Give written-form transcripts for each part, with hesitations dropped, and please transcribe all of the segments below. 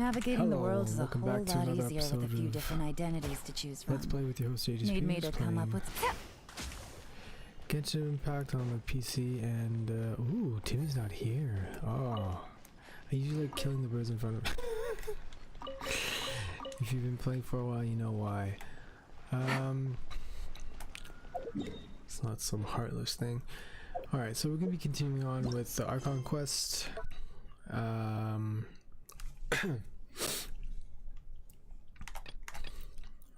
Navigating the world is a welcome whole back to lot another easier with a episode few of different identities to choose from. Let's Play with your host JJ. Need me to come up with... Genshin Impact on the PC, and ooh, Timmy's not here. Oh, I usually like killing the birds in front of If you've been playing for a while, you know why. It's not some heartless thing. Alright, so we're going to be continuing on with the Archon quest.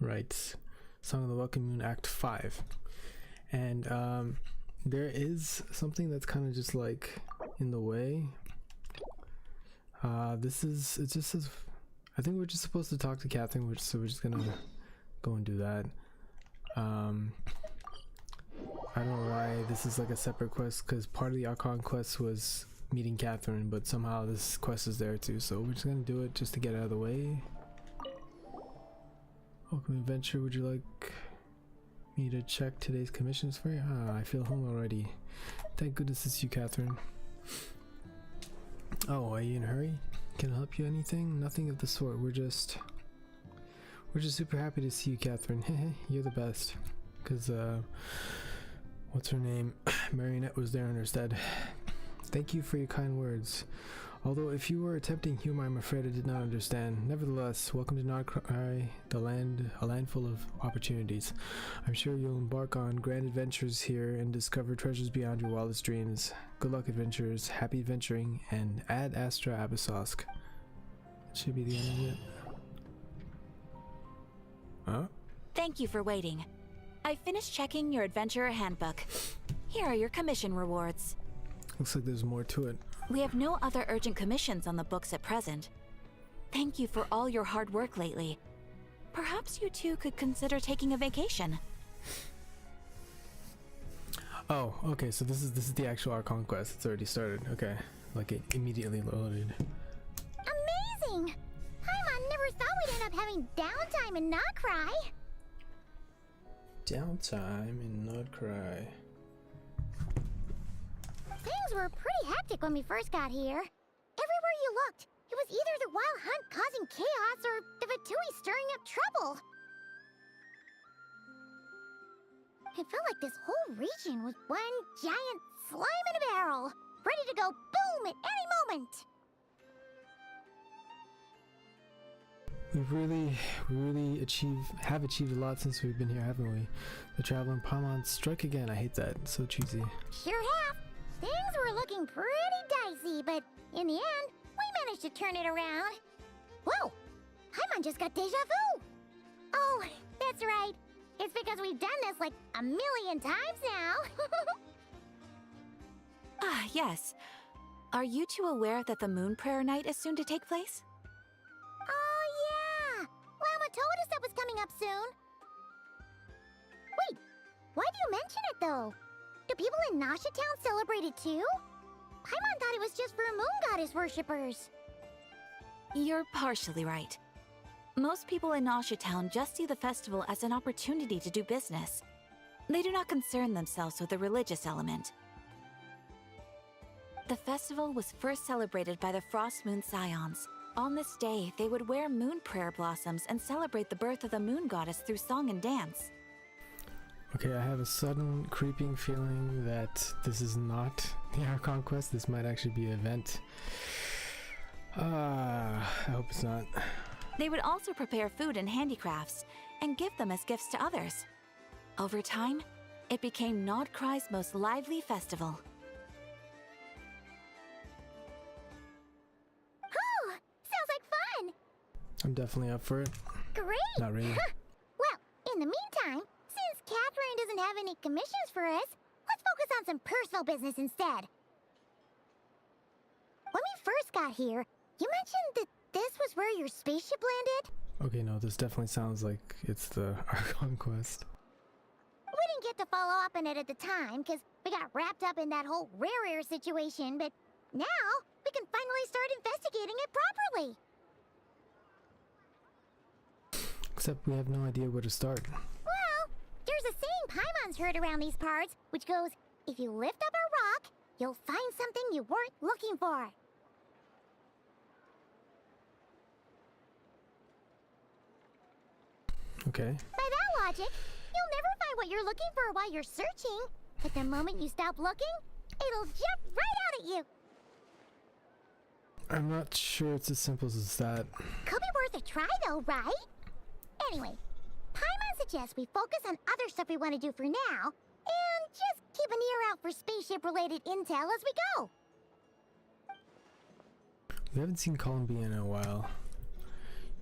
Right. Song of the Welkin Moon Act 5. And there is something that's kind of just like in the way. It just says, I think we're just supposed to talk to Catherine, so we're just gonna go and do that. I don't know why this is like a separate quest, because part of the Archon quest was meeting Catherine, but somehow this quest is there too, so we're just gonna do it just to get out of the way. Welcome adventure, would you like me to check today's commissions for you? Ah, I feel home already. Thank goodness it's you, Catherine. Oh, are you in a hurry? Can I help you anything? Nothing of the sort. We're just super happy to see you, Catherine. You're the best. Cause what's her name? Marionette was there in her stead. Thank you for your kind words. Although if you were attempting humor, I'm afraid I did not understand. Nevertheless, welcome to Nodcry, a land full of opportunities. I'm sure you'll embark on grand adventures here and discover treasures beyond your wildest dreams. Good luck, adventurers. Happy adventuring, and Ad Astra Abyssosque. That should be the end of it. Huh? Thank you for waiting. I finished checking your adventurer handbook. Here are your commission rewards. Looks like there's more to it. We have no other urgent commissions on the books at present. Thank you for all your hard work lately. Perhaps you two could consider taking a vacation. Oh, okay, so this is the actual Archon quest. It's already started. Okay. Like it immediately loaded. Amazing! Paimon never thought we'd end up having downtime in Nodcry. Downtime in Nodcry. Things were pretty hectic when we first got here. Everywhere you looked, it was either the Wild Hunt causing chaos or the Fatui stirring up trouble. It felt like this whole region was one giant slime in a barrel, ready to go boom at any moment. We really have achieved a lot since we've been here, haven't we? The traveler and Paimon strike again. I hate that. It's so cheesy. Sure have. Things were looking pretty dicey, but in the end, we managed to turn it around. Whoa! Paimon just got deja vu! Oh, that's right. It's because we've done this like a million times now. Ah, yes. Are you two aware that the Moon Prayer Night is soon to take place? Oh, yeah! Llama told us that was coming up soon. Wait, why do you mention it, though? Do people in Nasha Town celebrate it too? Paimon thought it was just for moon goddess worshippers. You're partially right. Most people in Nasha Town just see the festival as an opportunity to do business. They do not concern themselves with the religious element. The festival was first celebrated by the Frost Moon Scions. On this day, they would wear moon prayer blossoms and celebrate the birth of the moon goddess through song and dance. Okay, I have a sudden creeping feeling that this is not the Archon quest. This might actually be an event. I hope it's not. They would also prepare food and handicrafts and give them as gifts to others. Over time, it became Nodcry's most lively festival. Oh, sounds like fun! I'm definitely up for it. Great! Not really. Well, in the meantime, since Catherine doesn't have any commissions for us, let's focus on some personal business instead. When we first got here, you mentioned that this was where your spaceship landed? Okay, no, this definitely sounds like it's the Archon quest. We didn't get to follow up on it at the time, because we got wrapped up in that whole rare situation, but now we can finally start investigating it properly. Except we have no idea where to start. Well, there's a saying Paimon's heard around these parts, which goes, if you lift up a rock, you'll find something you weren't looking for. Okay. By that logic, you'll never find what you're looking for while you're searching. But the moment you stop looking, it'll jump right out at you. I'm not sure it's as simple as that. Could be worth a try though, right? Anyway, Paimon suggests we focus on other stuff we want to do for now, and just keep an ear out for spaceship-related intel as we go. We haven't seen Columbia in a while.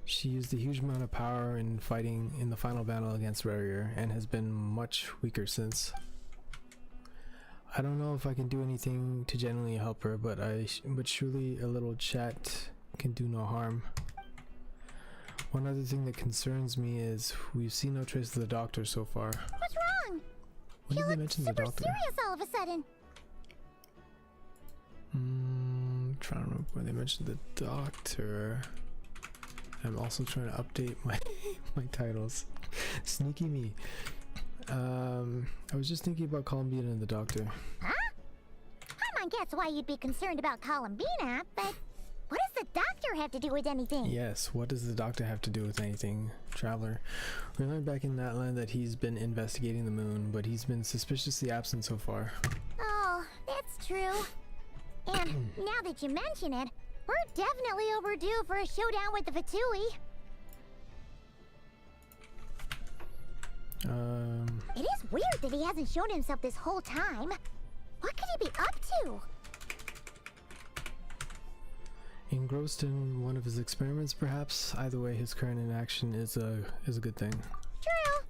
She used a huge amount of power in fighting in the final battle against Rarier, and has been much weaker since. I don't know if I can do anything to genuinely help her, but surely a little chat can do no harm. One other thing that concerns me is we've seen no trace of the doctor so far. What's wrong? When did they mention the doctor? Serious all of a sudden. Trying to remember when they mentioned the doctor. I'm also trying to update my titles. Sneaky me. I was just thinking about Columbina and the doctor. Huh? Paimon gets why you'd be concerned about Columbina, but what does the doctor have to do with anything? Yes, what does the doctor have to do with anything, Traveler? We learned back in that land that he's been investigating the moon, but he's been suspiciously absent so far. Oh, that's true. And now that you mention it, we're definitely overdue for a showdown with the Fatui. It is weird that he hasn't shown himself this whole time. What could he be up to? Engrossed in one of his experiments, perhaps. Either way, his current inaction is a good thing. True.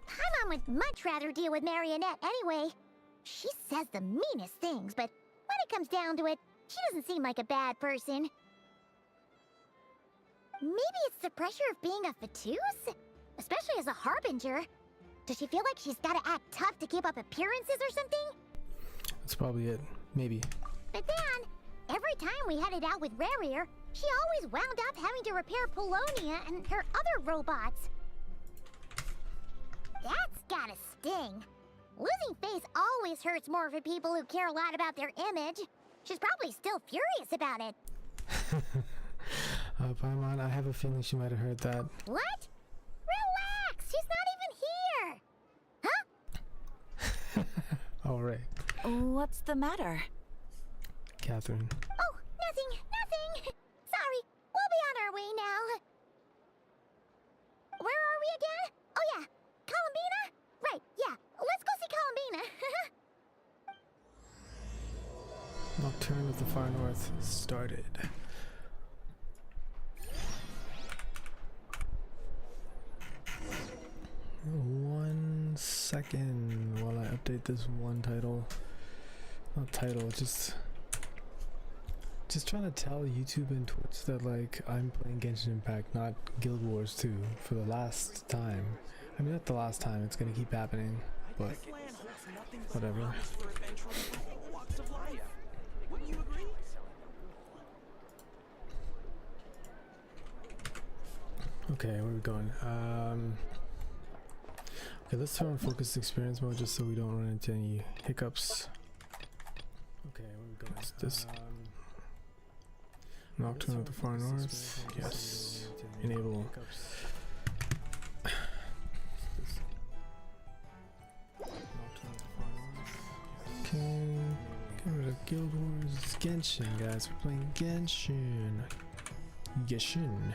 Paimon would much rather deal with Marionette anyway. She says the meanest things, but when it comes down to it, she doesn't seem like a bad person. Maybe it's the pressure of being a Fatus? Especially as a Harbinger. Does she feel like she's gotta act tough to keep up appearances or something? That's probably it. Maybe. But then, every time we headed out with Rarier, she always wound up having to repair Polonia and her other robots. That's gotta sting. Losing face always hurts more for people who care a lot about their image. She's probably still furious about it. Paimon, I have a feeling she might have heard that. What? Relax, she's not even here. Huh? Alright. What's the matter? Catherine. Oh, nothing. Sorry, we'll be on our way now. Where are we again? Oh yeah, Columbina? Right, yeah, let's go see Columbina. Nocturne of the Far North started. One second while I update this one title. Not title, just trying to tell YouTube and Twitch that like I'm playing Genshin Impact, not Guild Wars 2 for the last time. I mean, not the last time, it's gonna keep happening, but whatever. Okay, where are we going? Okay, let's turn on focused experience mode just so we don't run into any hiccups. Okay, where are we going? This Nocturne of the Far North. Yes. Enable. Okay. Get rid of Guild Wars. It's Genshin, guys. We're playing Genshin. Genshin.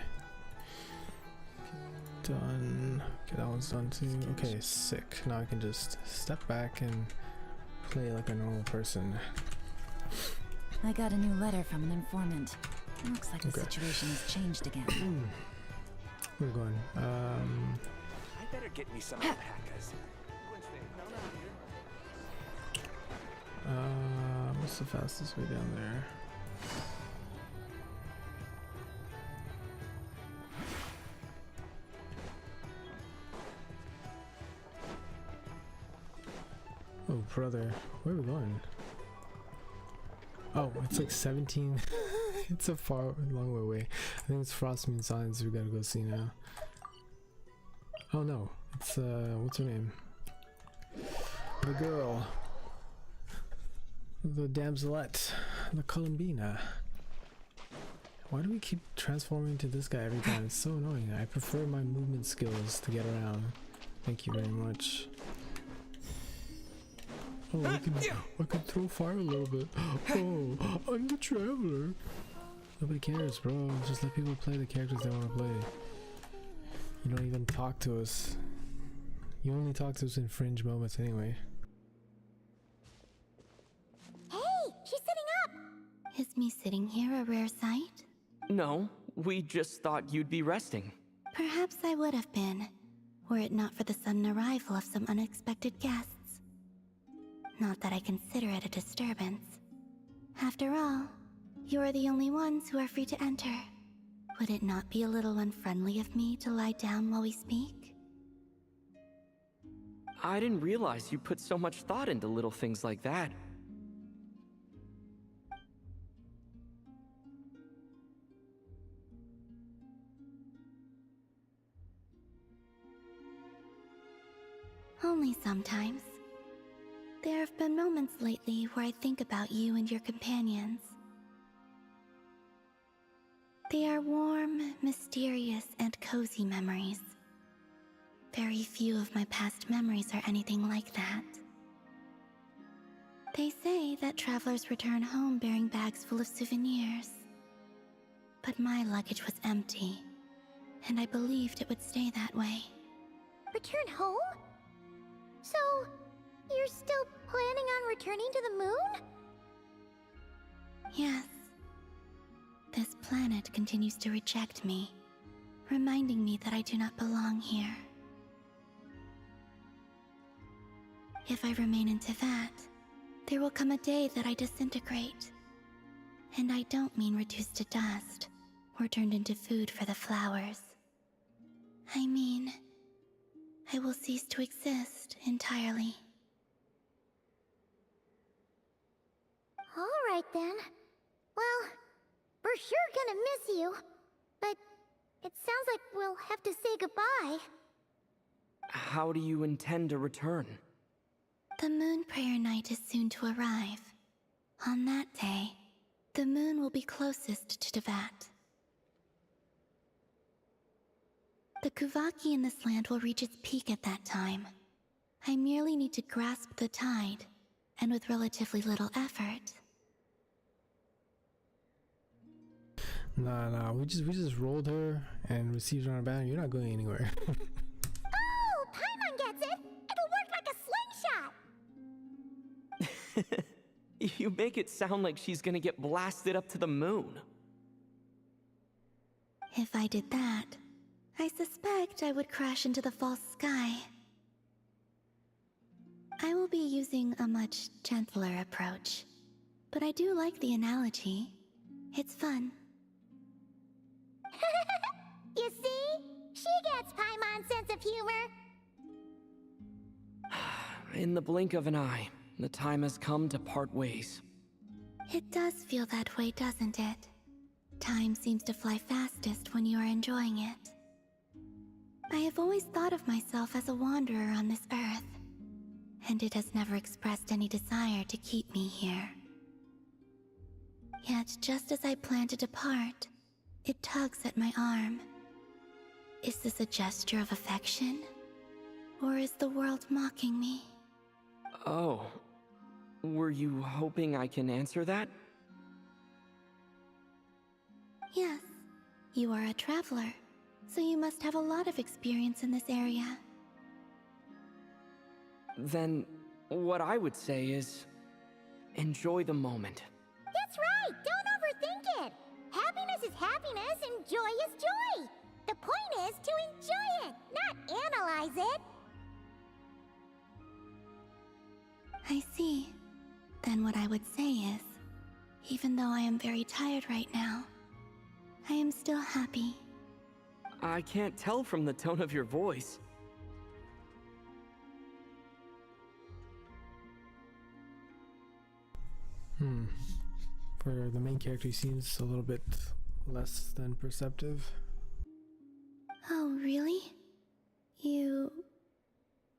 Done. Okay, that one's done too. Okay, sick. Now I can just step back and play like a normal person. I got a new letter from an informant. Looks like the Okay. situation has changed again. Where are we going? I better get me some alpacas. What's the fastest way down there? Oh, brother. Where are we going? Oh, it's like 17. It's a long way away. I think it's Frostmoon Signs we gotta go see now. Oh no, it's what's her name? The girl. The damselette. The Columbina. Why do we keep transforming to this guy every time? It's so annoying. I prefer my movement skills to get around. Thank you very much. Oh, I can throw fire a little bit. Oh, I'm the traveler. Nobody cares, bro. Just let people play the characters they want to play. You don't even talk to us. You only talk to us in fringe moments anyway. Hey, she's sitting up! Is me sitting here a rare sight? No, we just thought you'd be resting. Perhaps I would have been, were it not for the sudden arrival of some unexpected guests. Not that I consider it a disturbance. After all, you are the only ones who are free to enter. Would it not be a little unfriendly of me to lie down while we speak? I didn't realize you put so much thought into little things like that. Only sometimes. There have been moments lately where I think about you and your companions. They are warm, mysterious, and cozy memories. Very few of my past memories are anything like that. They say that travelers return home bearing bags full of souvenirs. But my luggage was empty, and I believed it would stay that way. Return home? So, you're still planning on returning to the moon? Yes. This planet continues to reject me, reminding me that I do not belong here. If I remain into that, there will come a day that I disintegrate. And I don't mean reduced to dust, or turned into food for the flowers. I mean, I will cease to exist entirely. Alright then. Well, we're sure gonna miss you. But it sounds like we'll have to say goodbye. How do you intend to return? The moon prayer night is soon to arrive. On that day, the moon will be closest to Devat. The Kuvaki in this land will reach its peak at that time. I merely need to grasp the tide, and with relatively little effort. Nah, we just rolled her and received her on our banner. You're not going anywhere. Oh, Paimon gets it! It'll work like a slingshot! You make it sound like she's gonna get blasted up to the moon. If I did that, I suspect I would crash into the false sky. I will be using a much gentler approach, but I do like the analogy. It's fun. You see? She gets Paimon's sense of humor. In the blink of an eye, the time has come to part ways. It does feel that way, doesn't it? Time seems to fly fastest when you are enjoying it. I have always thought of myself as a wanderer on this earth, and it has never expressed any desire to keep me here. Yet, just as I plan to depart, it tugs at my arm. Is this a gesture of affection? Or is the world mocking me? Oh, were you hoping I can answer that? Yes, you are a traveler, so you must have a lot of experience in this area. Then, what I would say is, enjoy the moment. That's right! Don't overthink it! Happiness is happiness and joy is joy! The point is to enjoy it, not analyze it! I see. Then what I would say is, even though I am very tired right now, I am still happy. I can't tell from the tone of your voice. For the main character, he seems a little bit less than perceptive. Oh, really? You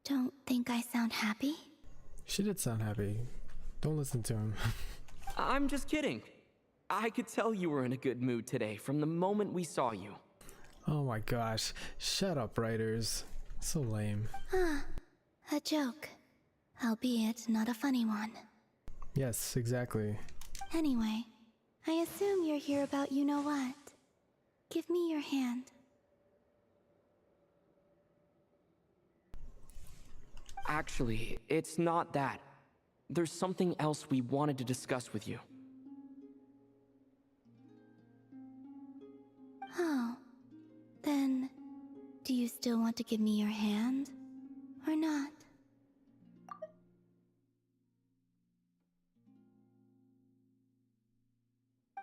don't think I sound happy? She did sound happy. Don't listen to him. I'm just kidding. I could tell you were in a good mood today from the moment we saw you. Oh my gosh. Shut up, writers. So lame. A joke. Albeit not a funny one. Yes, exactly. Anyway, I assume you're here about you-know-what. Give me your hand. Actually, it's not that. There's something else we wanted to discuss with you. Oh. Then, do you still want to give me your hand? Or not?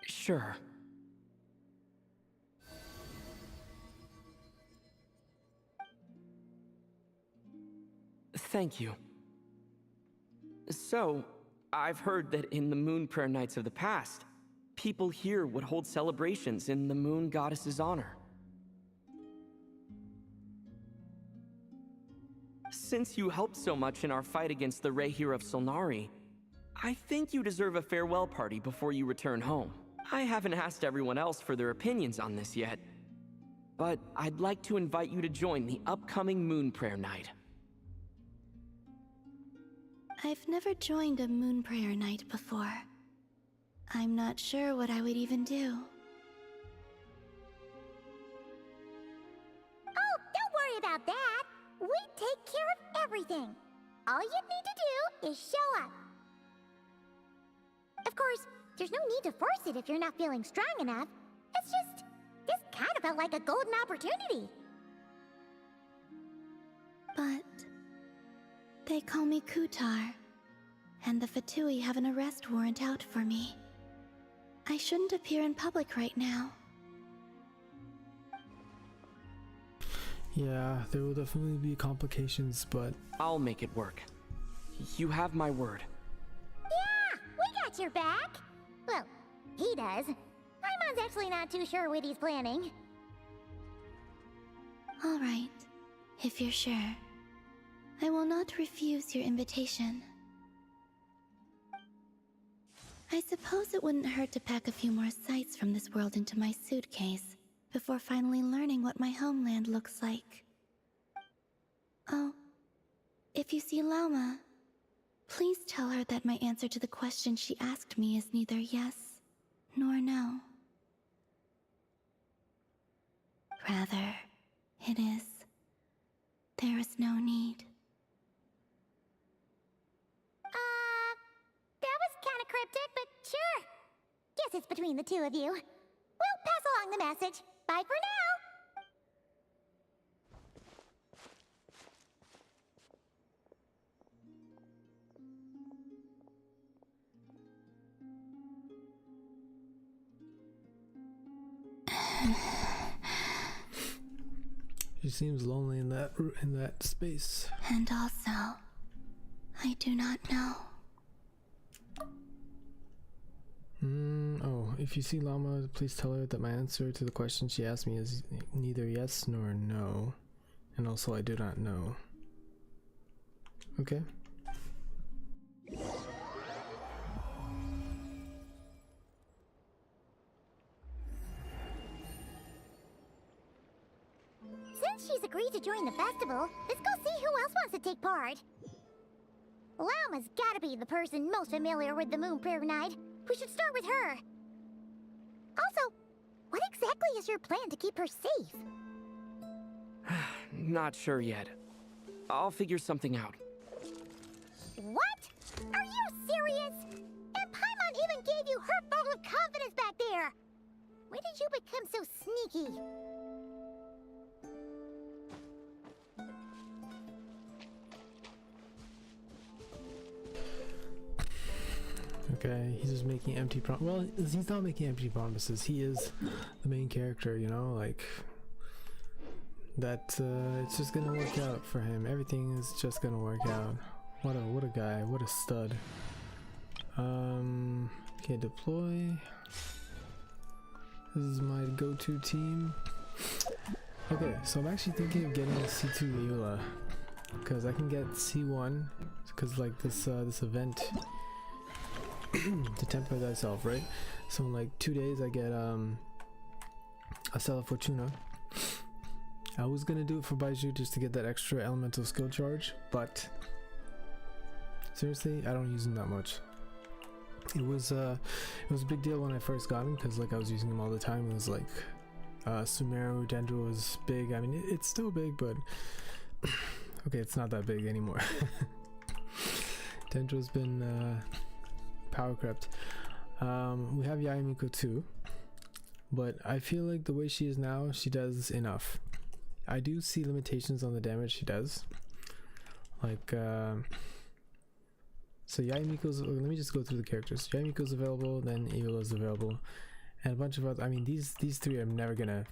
Sure. Thank you. So, I've heard that in the Moon Prayer Nights of the past, people here would hold celebrations in the Moon Goddess's honor. Since you helped so much in our fight against the Rehir of Solnari, I think you deserve a farewell party before you return home. I haven't asked everyone else for their opinions on this yet, but I'd like to invite you to join the upcoming Moon Prayer Night. I've never joined a moon prayer night before. I'm not sure what I would even do. Oh, don't worry about that. We take care of everything. All you need to do is show up. Of course, there's no need to force it if you're not feeling strong enough. It's just, this kind of felt like a golden opportunity. But they call me Kutar, and the Fatui have an arrest warrant out for me. I shouldn't appear in public right now. Yeah, there will definitely be complications, but I'll make it work. You have my word. Yeah, we got your back. Well, he does. Paimon's actually not too sure what he's planning. All right, if you're sure. I will not refuse your invitation. I suppose it wouldn't hurt to pack a few more sights from this world into my suitcase before finally learning what my homeland looks like. Oh, if you see Lauma, please tell her that my answer to the question she asked me is neither yes nor no. Rather, it is, there is no need. That was kind of cryptic, but sure. Guess it's between the two of you. We'll pass along the message. Bye for now. she seems lonely in that space. And also, I do not know. Oh, if you see Llama, please tell her that my answer to the question she asked me is neither yes nor no. And also, I do not know. Okay. Since she's agreed to join the festival, let's go see who else wants to take part. Lauma's gotta be the person most familiar with the Moon Prayer Night. We should start with her. Also, what exactly is your plan to keep her safe? Not sure yet. I'll figure something out. What? Are you serious? And Paimon even gave you her vote of confidence back there. When did you become so sneaky? Okay, he's just making empty well, he's not making empty promises. He is the main character, you know, like that. It's just gonna work out for him. Everything is just gonna work out. What a guy, what a stud. Okay, deploy. This is my go-to team. Okay, so I'm actually thinking of getting a C2 Eula, because I can get C1, because like this event to temper thyself, right? So in like 2 days I get a Cella Fortuna. I was gonna do it for Baiju just to get that extra elemental skill charge, but seriously, I don't use them that much. It was a big deal when I first got him because like I was using him all the time. It was like Sumeru, Dendro was big. I mean, it's still big, but okay, it's not that big anymore. Dendro's been power crept. We have Yayamiko too, but I feel like the way she is now, she does enough. I do see limitations on the damage she does. Like, so Yayamiko's, let me just go through the characters. Yayamiko's available, then Eula's available, and a bunch of other, I mean, these three I'm never gonna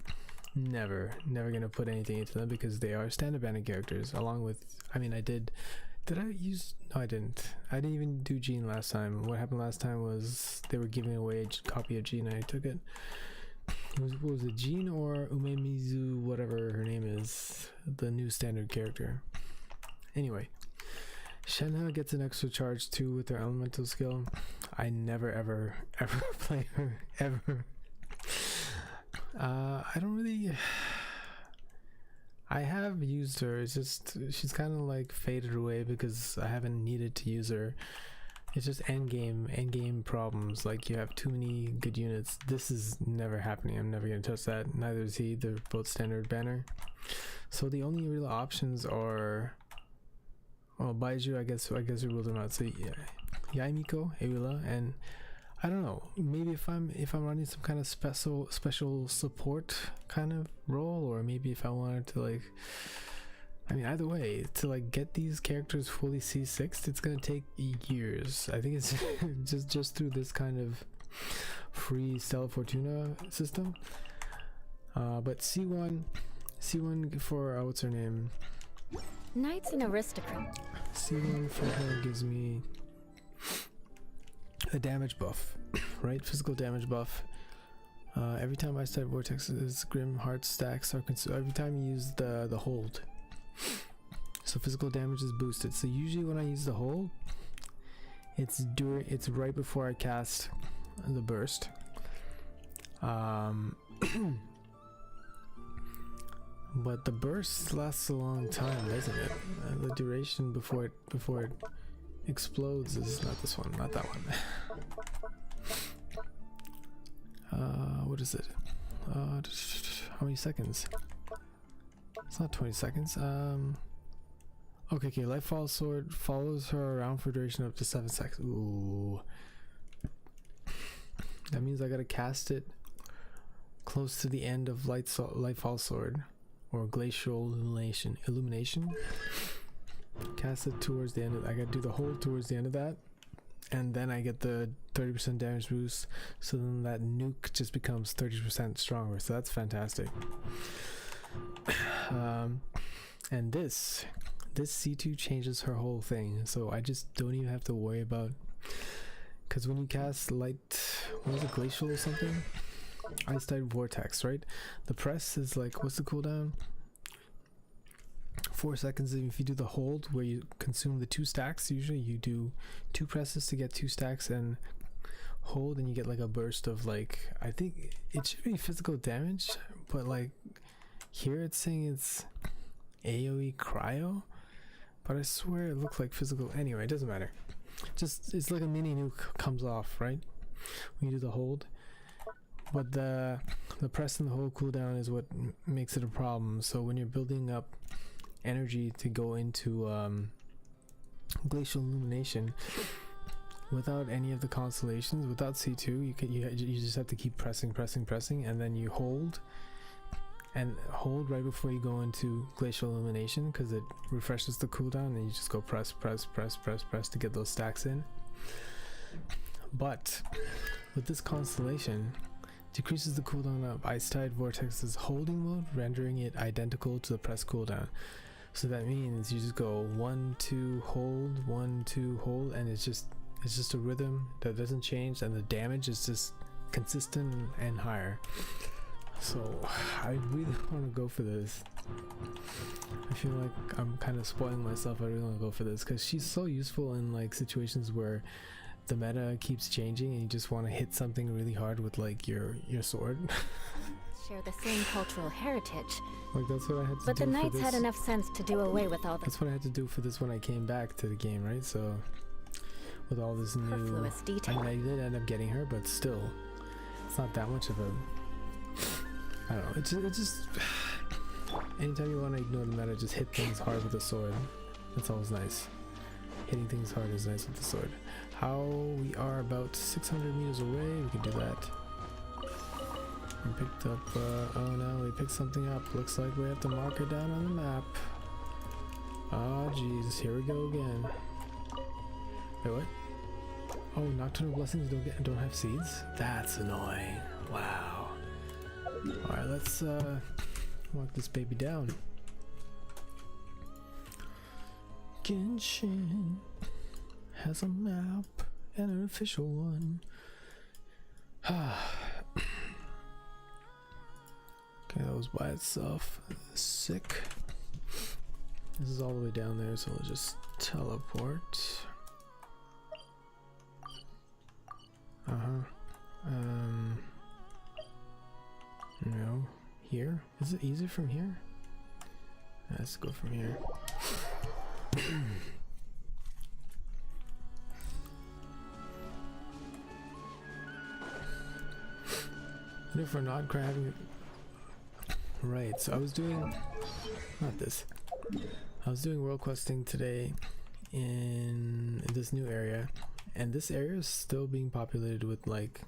put anything into them because they are standard banded characters, along with, I mean, did I use, no I didn't even do Jean last time. What happened last time was they were giving away a copy of Jean and I took it. What was it, Jean or Umemizu, whatever her name is, the new standard character. Anyway, Shenhe gets an extra charge too with her elemental skill. I never ever play her, ever. I don't really, I have used her, it's just, she's kind of like faded away because I haven't needed to use her. It's just endgame problems, like you have too many good units. This is never happening, I'm never gonna touch that, neither is he, they're both standard banner. So the only real options are, well, Baiju, I guess we ruled them out. So yeah, Yayamiko, Eula, and I don't know, maybe if I'm running some kind of special support kind of role, or maybe if I wanted to like, I mean, either way, to like get these characters fully C6'd, it's gonna take years. I think it's just through this kind of free Stella Fortuna system. But C1 for what's her name? Knight's an aristocrat. C1 for her gives me a damage buff, right? Physical damage buff. Every time I start vortexes, Grim Heart stacks are consumed. Every time you use the hold. So physical damage is boosted. So usually when I use the hold, it's right before I cast the burst. But the burst lasts a long time, doesn't it? The duration before it explodes is not this one, not that one. What is it? How many seconds? It's not 20 seconds. Okay, Lightfall Sword follows her around for duration up to 7 seconds. Ooh. That means I gotta cast it close to the end of Lightfall Sword. Or Glacial Illumination. Cast it towards the end of, I gotta do the hold towards the end of that. And then I get the 30% damage boost. So then that nuke just becomes 30% stronger. So that's fantastic. And this C2 changes her whole thing. So I just don't even have to worry about, because when you cast what was it, Glacial or something? Ice-Tide Vortex, right? The press is like, what's the cooldown? 4 seconds if you do the hold, where you consume the 2 stacks. Usually you do 2 presses to get 2 stacks and hold, and you get like a burst of like, I think it should be physical damage, but like here it's saying it's AoE cryo, but I swear it looks like physical. Anyway, it doesn't matter. Just, it's like a mini nuke comes off, right? When you do the hold. But the press and the hold cooldown is what makes it a problem. So when you're building up energy to go into Glacial Illumination, without any of the constellations, without C2, you just have to keep pressing, and then you hold right before you go into Glacial Illumination, because it refreshes the cooldown, and you just go press to get those stacks in. But with this constellation, decreases the cooldown of Ice-Tide Vortex's holding mode, rendering it identical to the press cooldown. So that means you just go 1, 2, hold, 1, 2, hold, and it's just a rhythm that doesn't change, and the damage is just consistent and higher. So I really want to go for this. I feel like I'm kind of spoiling myself. I really want to go for this because she's so useful in like situations where the meta keeps changing and you just want to hit something really hard with like your sword. Share the same cultural heritage, Like that's what I had to but do the for knights this. had enough sense to do away with all the That's what I had to do for this when I came back to the game, right? So with all this new, superfluous I detail. mean, I did end up getting her, but still, it's not that much of a. I don't know. It's just anytime you want to ignore the meta, just hit things hard with the sword. That's always nice. Hitting things hard is nice with the sword. How we are about 600 meters away, we can do that. We picked up, oh no, we picked something up. Looks like we have to mark it down on the map. Oh jeez, here we go again. Wait, what? Oh, nocturnal blessings don't have seeds? That's annoying. Wow. Alright, let's walk this baby down. Genshin has a map and an official one. Okay, that was by itself. Sick. This is all the way down there, so we'll just teleport. No. Here? Is it easier from here? Let's go from here. And if we're not grabbing it. Right, so I was doing not this. I was doing world questing today in this new area, and this area is still being populated with like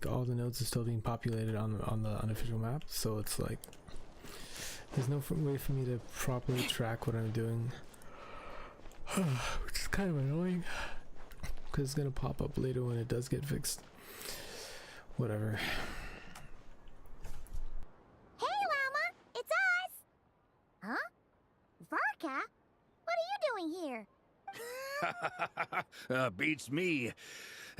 all the nodes are still being populated on the unofficial map, so it's like there's no way for me to properly track what I'm doing, which is kind of annoying because it's gonna pop up later when it does get fixed. Whatever. Hey, Llama! It's us! Huh? Varka? What are you doing here? Beats me.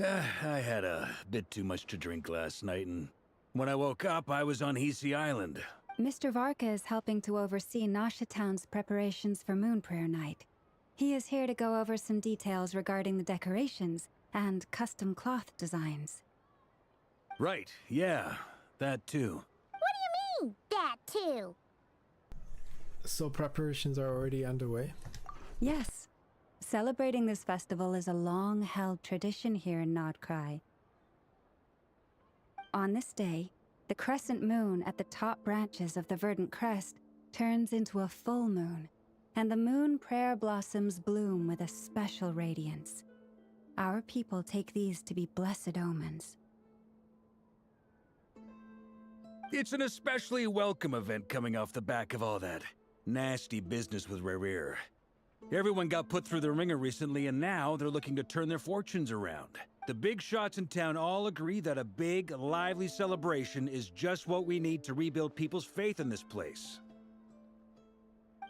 I had a bit too much to drink last night, and when I woke up, I was on Hisi Island. Mr. Varka is helping to oversee Nasha Town's preparations for Moon Prayer Night. He is here to go over some details regarding the decorations and custom cloth designs. Right, yeah, that too. What do you mean, that too? So preparations are already underway. Yes. Celebrating this festival is a long-held tradition here in Nodcry. On this day, the crescent moon at the top branches of the verdant crest turns into a full moon, and the moon prayer blossoms bloom with a special radiance. Our people take these to be blessed omens. It's an especially welcome event coming off the back of all that nasty business with Rare. Everyone got put through the ringer recently, and now they're looking to turn their fortunes around. The big shots in town all agree that a big, lively celebration is just what we need to rebuild people's faith in this place. No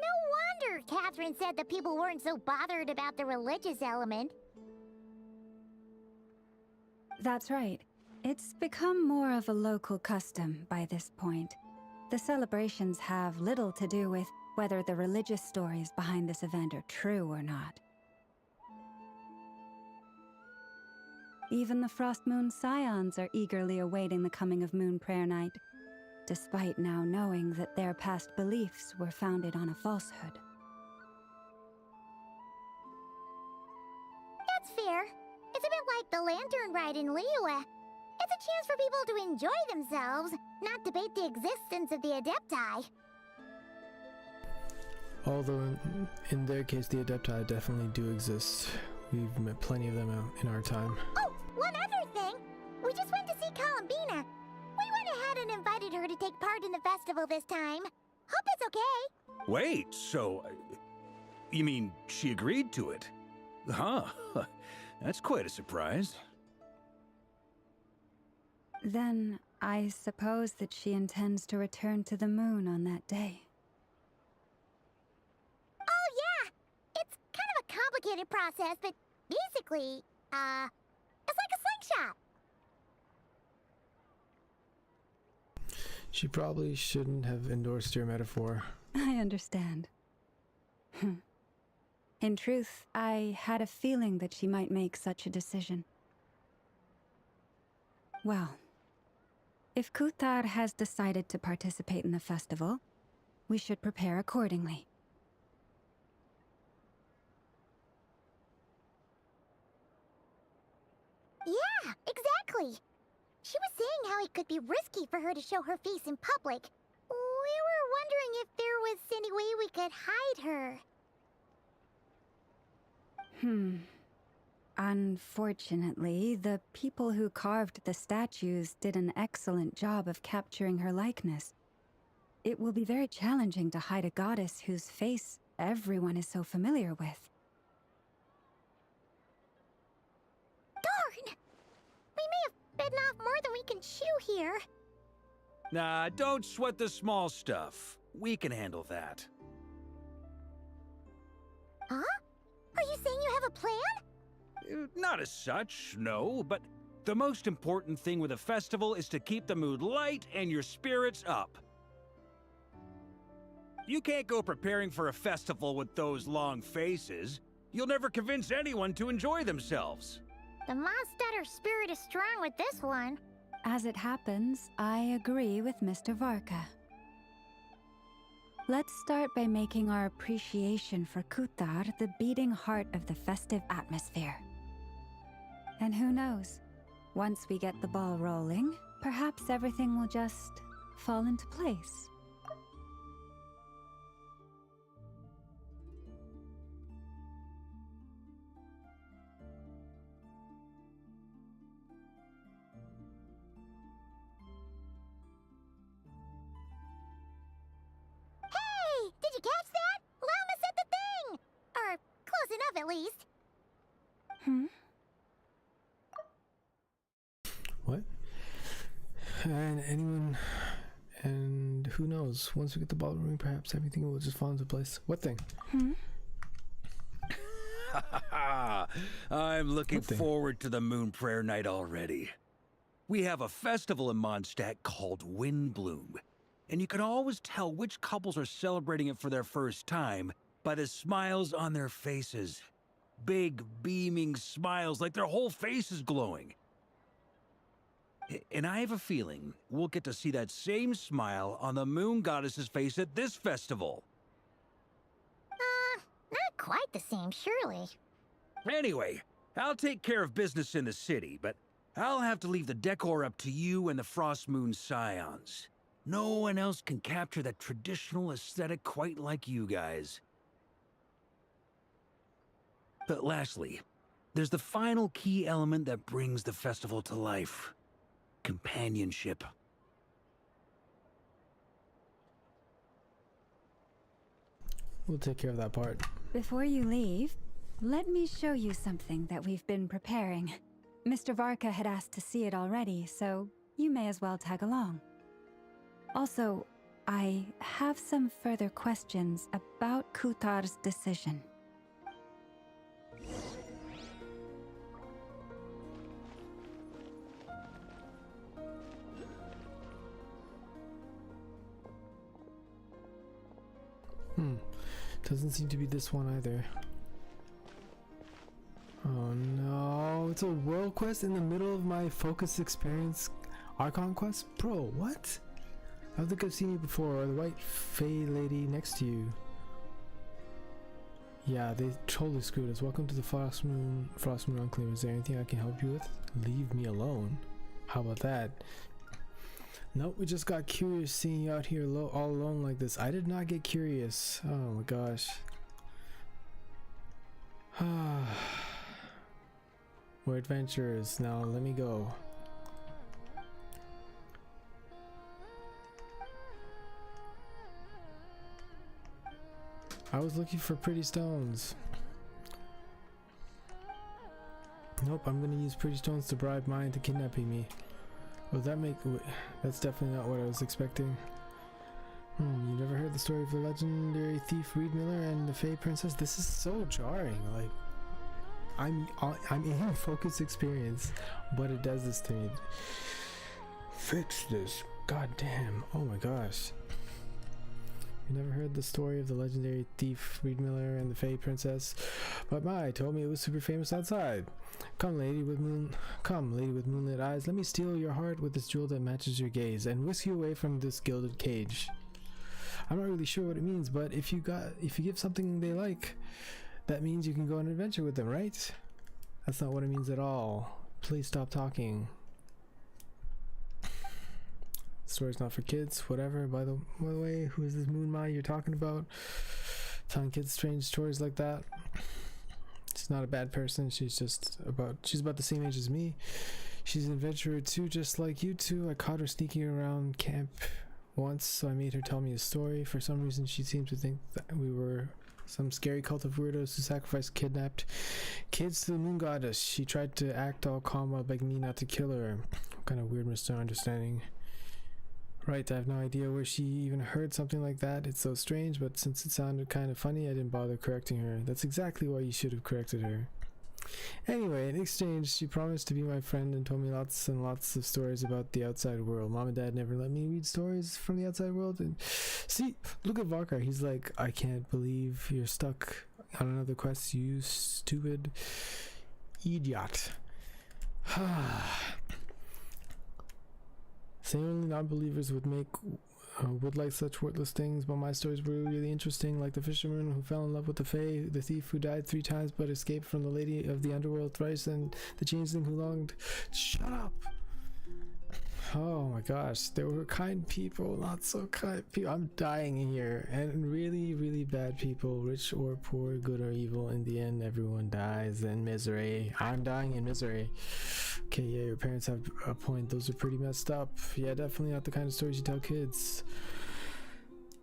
wonder Catherine said that people weren't so bothered about the religious element. That's right. It's become more of a local custom by this point. The celebrations have little to do with whether the religious stories behind this event are true or not. Even the Frost Moon Scions are eagerly awaiting the coming of Moon Prayer Night, despite now knowing that their past beliefs were founded on a falsehood. That's fair. It's a bit like the lantern ride in Liyue. It's a chance for people to enjoy themselves, not debate the existence of the Adepti. Although in their case, the Adepti definitely do exist. We've met plenty of them out in our time. Oh, one other thing! We just went to see Columbina. We went ahead and invited her to take part in the festival this time. Hope it's okay. Wait, so... you mean she agreed to it? Huh. That's quite a surprise. Then, I suppose that she intends to return to the moon on that day. Oh, yeah! It's kind of a complicated process, but basically, it's like a slingshot. She probably shouldn't have endorsed your metaphor. I understand. In truth, I had a feeling that she might make such a decision. Well, if Kuthar has decided to participate in the festival, we should prepare accordingly. Yeah, exactly. She was saying how it could be risky for her to show her face in public. We were wondering if there was any way we could hide her. Unfortunately, the people who carved the statues did an excellent job of capturing her likeness. It will be very challenging to hide a goddess whose face everyone is so familiar with. Darn! We may have bitten off more than we can chew here. Nah, don't sweat the small stuff. We can handle that. Huh? Are you saying you have a plan? Not as such, no, but the most important thing with a festival is to keep the mood light and your spirits up. You can't go preparing for a festival with those long faces. You'll never convince anyone to enjoy themselves. The Mondstatter spirit is strong with this one. As it happens, I agree with Mr. Varka. Let's start by making our appreciation for Kuthar the beating heart of the festive atmosphere. And who knows, once we get the ball rolling, perhaps everything will just fall into place. Hey, did you catch that? Llama said the thing! Or close enough, at least. What? And who knows? Once we get the ball rolling, perhaps everything will just fall into place. What thing? I'm looking forward to the Moon Prayer Night already. We have a festival in Mondstadt called Windbloom, and you can always tell which couples are celebrating it for their first time by the smiles on their faces. Big, beaming smiles like their whole face is glowing. And I have a feeling we'll get to see that same smile on the Moon Goddess's face at this festival. Not quite the same, surely. Anyway, I'll take care of business in the city, but I'll have to leave the decor up to you and the Frost Moon Scions. No one else can capture that traditional aesthetic quite like you guys. But lastly, there's the final key element that brings the festival to life. Companionship. We'll take care of that part. Before you leave, let me show you something that we've been preparing. Mr. Varka had asked to see it already, so you may as well tag along. Also, I have some further questions about Kuthar's decision. Doesn't seem to be this one either. Oh no, it's a world quest in the middle of my focus experience Archon quest? Bro, what? I don't think I've seen you before, or the white Fey lady next to you. Yeah, they totally screwed us. Welcome to the Frost Moon Enclave. Is there anything I can help you with? Leave me alone. How about that? Nope, we just got curious seeing you out here all alone like this. I did not get curious. Oh my gosh. We're adventurers. Now let me go. I was looking for pretty stones. Nope, I'm gonna use pretty stones to bribe mine into kidnapping me. Will that make... That's definitely not what I was expecting. You never heard the story of the legendary thief Reed Miller and the Fey Princess? This is so jarring. Like, I'm in focus experience, but it does this to me. Fix this. God damn. Oh my gosh. You never heard the story of the legendary thief Reed Miller and the Fey Princess? But my told me it was super famous outside. Come, lady with moonlit eyes, let me steal your heart with this jewel that matches your gaze, and whisk you away from this gilded cage. I'm not really sure what it means, but if you give something they like, that means you can go on an adventure with them, right? That's not what it means at all. Please stop talking. Story's not for kids, whatever. By the way, who is this Moon Mai you're talking about? Telling kids strange stories like that. She's not a bad person. She's about the same age as me. She's an adventurer too, just like you two. I caught her sneaking around camp once, so I made her tell me a story. For some reason, she seemed to think that we were some scary cult of weirdos who sacrificed kidnapped kids to the moon goddess. She tried to act all calm while begging me not to kill her. What kind of weird misunderstanding? Right, I have no idea where she even heard something like that. It's so strange, but since it sounded kind of funny, I didn't bother correcting her. That's exactly why you should have corrected her. Anyway, in exchange, she promised to be my friend and told me lots and lots of stories about the outside world. Mom and Dad never let me read stories from the outside world. And see, look at Varkar. He's like, I can't believe you're stuck on another quest, you stupid idiot. Saying only non-believers would like such worthless things, but my stories were really interesting, like the fisherman who fell in love with the Fae, the thief who died 3 times but escaped from the lady of the underworld thrice, and the changeling who longed. Shut up! Oh my gosh, there were kind people, not so kind people. I'm dying here, and really, really bad people, rich or poor, good or evil. In the end, everyone dies in misery. I'm dying in misery. Okay, yeah, your parents have a point. Those are pretty messed up. Yeah, definitely not the kind of stories you tell kids.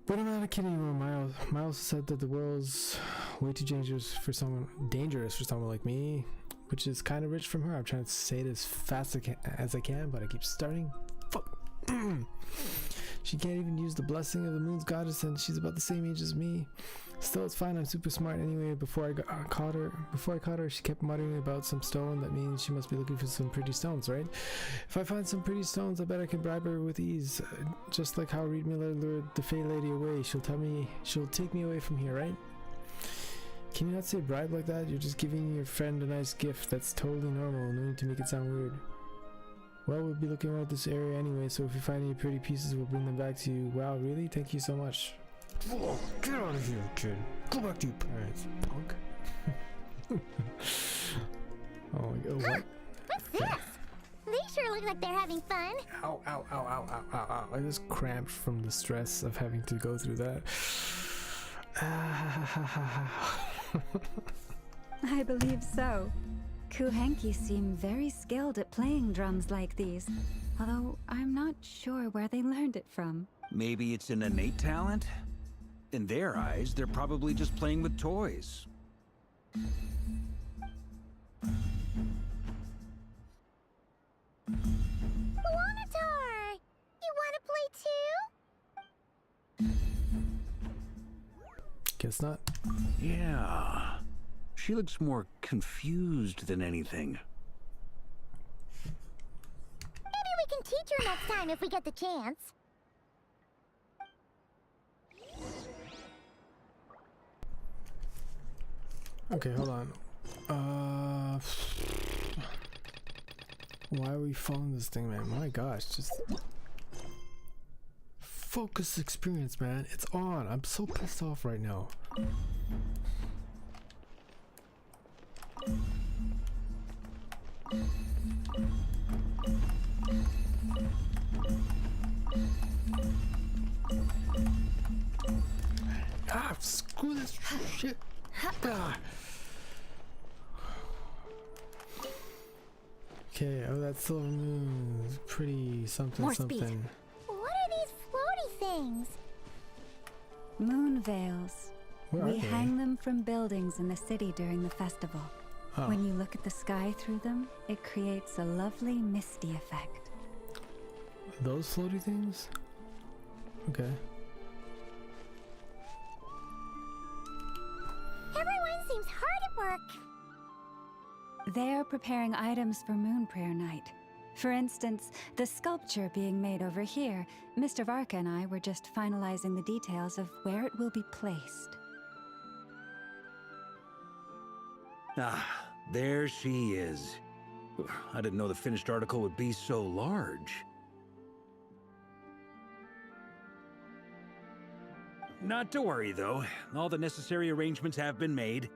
But I'm not a kid anymore. Miles said that the world's way too dangerous for someone like me, which is kind of rich from her. I'm trying to say it as fast as I can, but I keep starting. Fuck. She can't even use the blessing of the moon's goddess, and she's about the same age as me. Still, it's fine. I'm super smart anyway. Before I caught her, she kept muttering about some stone. That means she must be looking for some pretty stones, right? If I find some pretty stones, I bet I can bribe her with ease. Just like how Reed Miller lured the Fey Lady away. She'll take me away from here, right? Can you not say bribe like that? You're just giving your friend a nice gift. That's totally normal. No need to make it sound weird. Well, we'll be looking around this area anyway, so if we find any pretty pieces, we'll bring them back to you. Wow, really? Thank you so much. Whoa, get out of here, kid. Go back to your parents, punk. Oh my god, what? What's this? They sure look like they're having fun. Ow, ow, ow, ow, ow, ow, ow. I just cramped from the stress of having to go through that. I believe so. Kuhenki seem very skilled at playing drums like these, although I'm not sure where they learned it from. Maybe it's an innate talent? In their eyes, they're probably just playing with toys. Wanatar! You wanna play too? Guess not. Yeah. She looks more confused than anything. Maybe we can teach her next time if we get the chance. Okay, hold on. Why are we following this thing, man? My gosh, just focus experience, man. It's on. I'm so pissed off right now. Ah, screw this shit. Ah. Okay, oh, that silver moon is pretty something. More something. speed. What are these floaty things? Moon veils. Where are We they? hang them from buildings in the city during the festival. Oh. When you look at the sky through them, it creates a lovely misty effect. Those floaty things? Okay. Everyone seems hard at work. They're preparing items for Moon Prayer Night. For instance, the sculpture being made over here, Mr. Varka and I were just finalizing the details of where it will be placed. Ah, there she is. I didn't know the finished article would be so large. Not to worry, though. All the necessary arrangements have been made.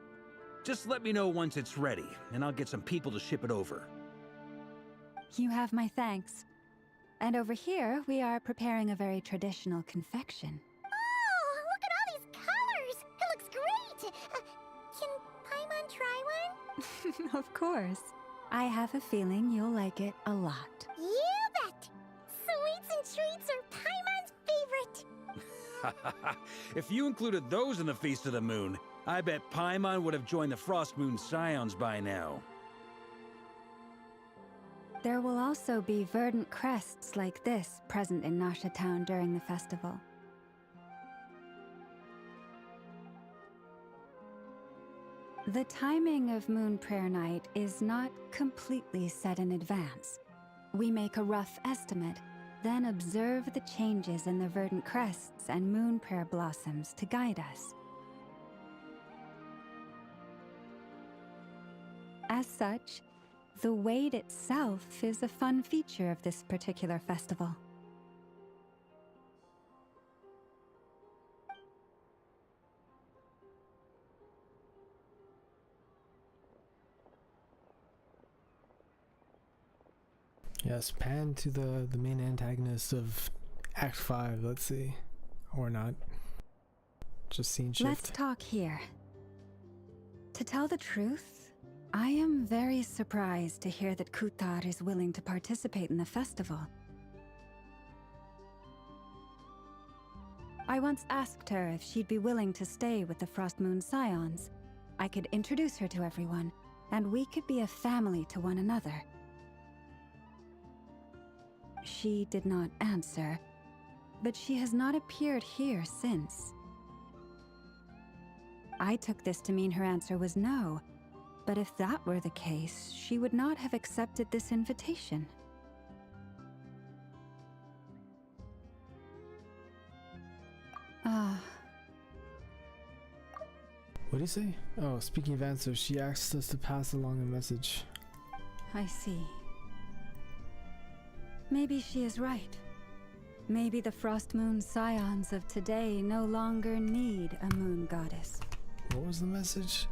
Just let me know once it's ready, and I'll get some people to ship it over. You have my thanks. And over here, we are preparing a very traditional confection. Oh, look at all these colors! It looks great! Can Paimon try one? Of course. I have a feeling you'll like it a lot. You bet! Sweets and treats are Paimon's favorite! If you included those in the Feast of the Moon, I bet Paimon would have joined the Frost Moon Scions by now. There will also be verdant crests like this present in Nasha Town during the festival. The timing of Moon Prayer Night is not completely set in advance. We make a rough estimate, then observe the changes in the verdant crests and moon prayer blossoms to guide us. As such, the wait itself is a fun feature of this particular festival. Yes, pan to the main antagonist of Act 5, let's see. Or not. Just scene shift. Let's talk here. To tell the truth, I am very surprised to hear that Kutar is willing to participate in the festival. I once asked her if she'd be willing to stay with the Frost Moon Scions. I could introduce her to everyone, and we could be a family to one another. She did not answer, but she has not appeared here since. I took this to mean her answer was no, but if that were the case, she would not have accepted this invitation. What do you say? Oh, speaking of answers, she asked us to pass along a message. I see. Maybe she is right. Maybe the Frost Moon Scions of today no longer need a moon goddess. What was the message?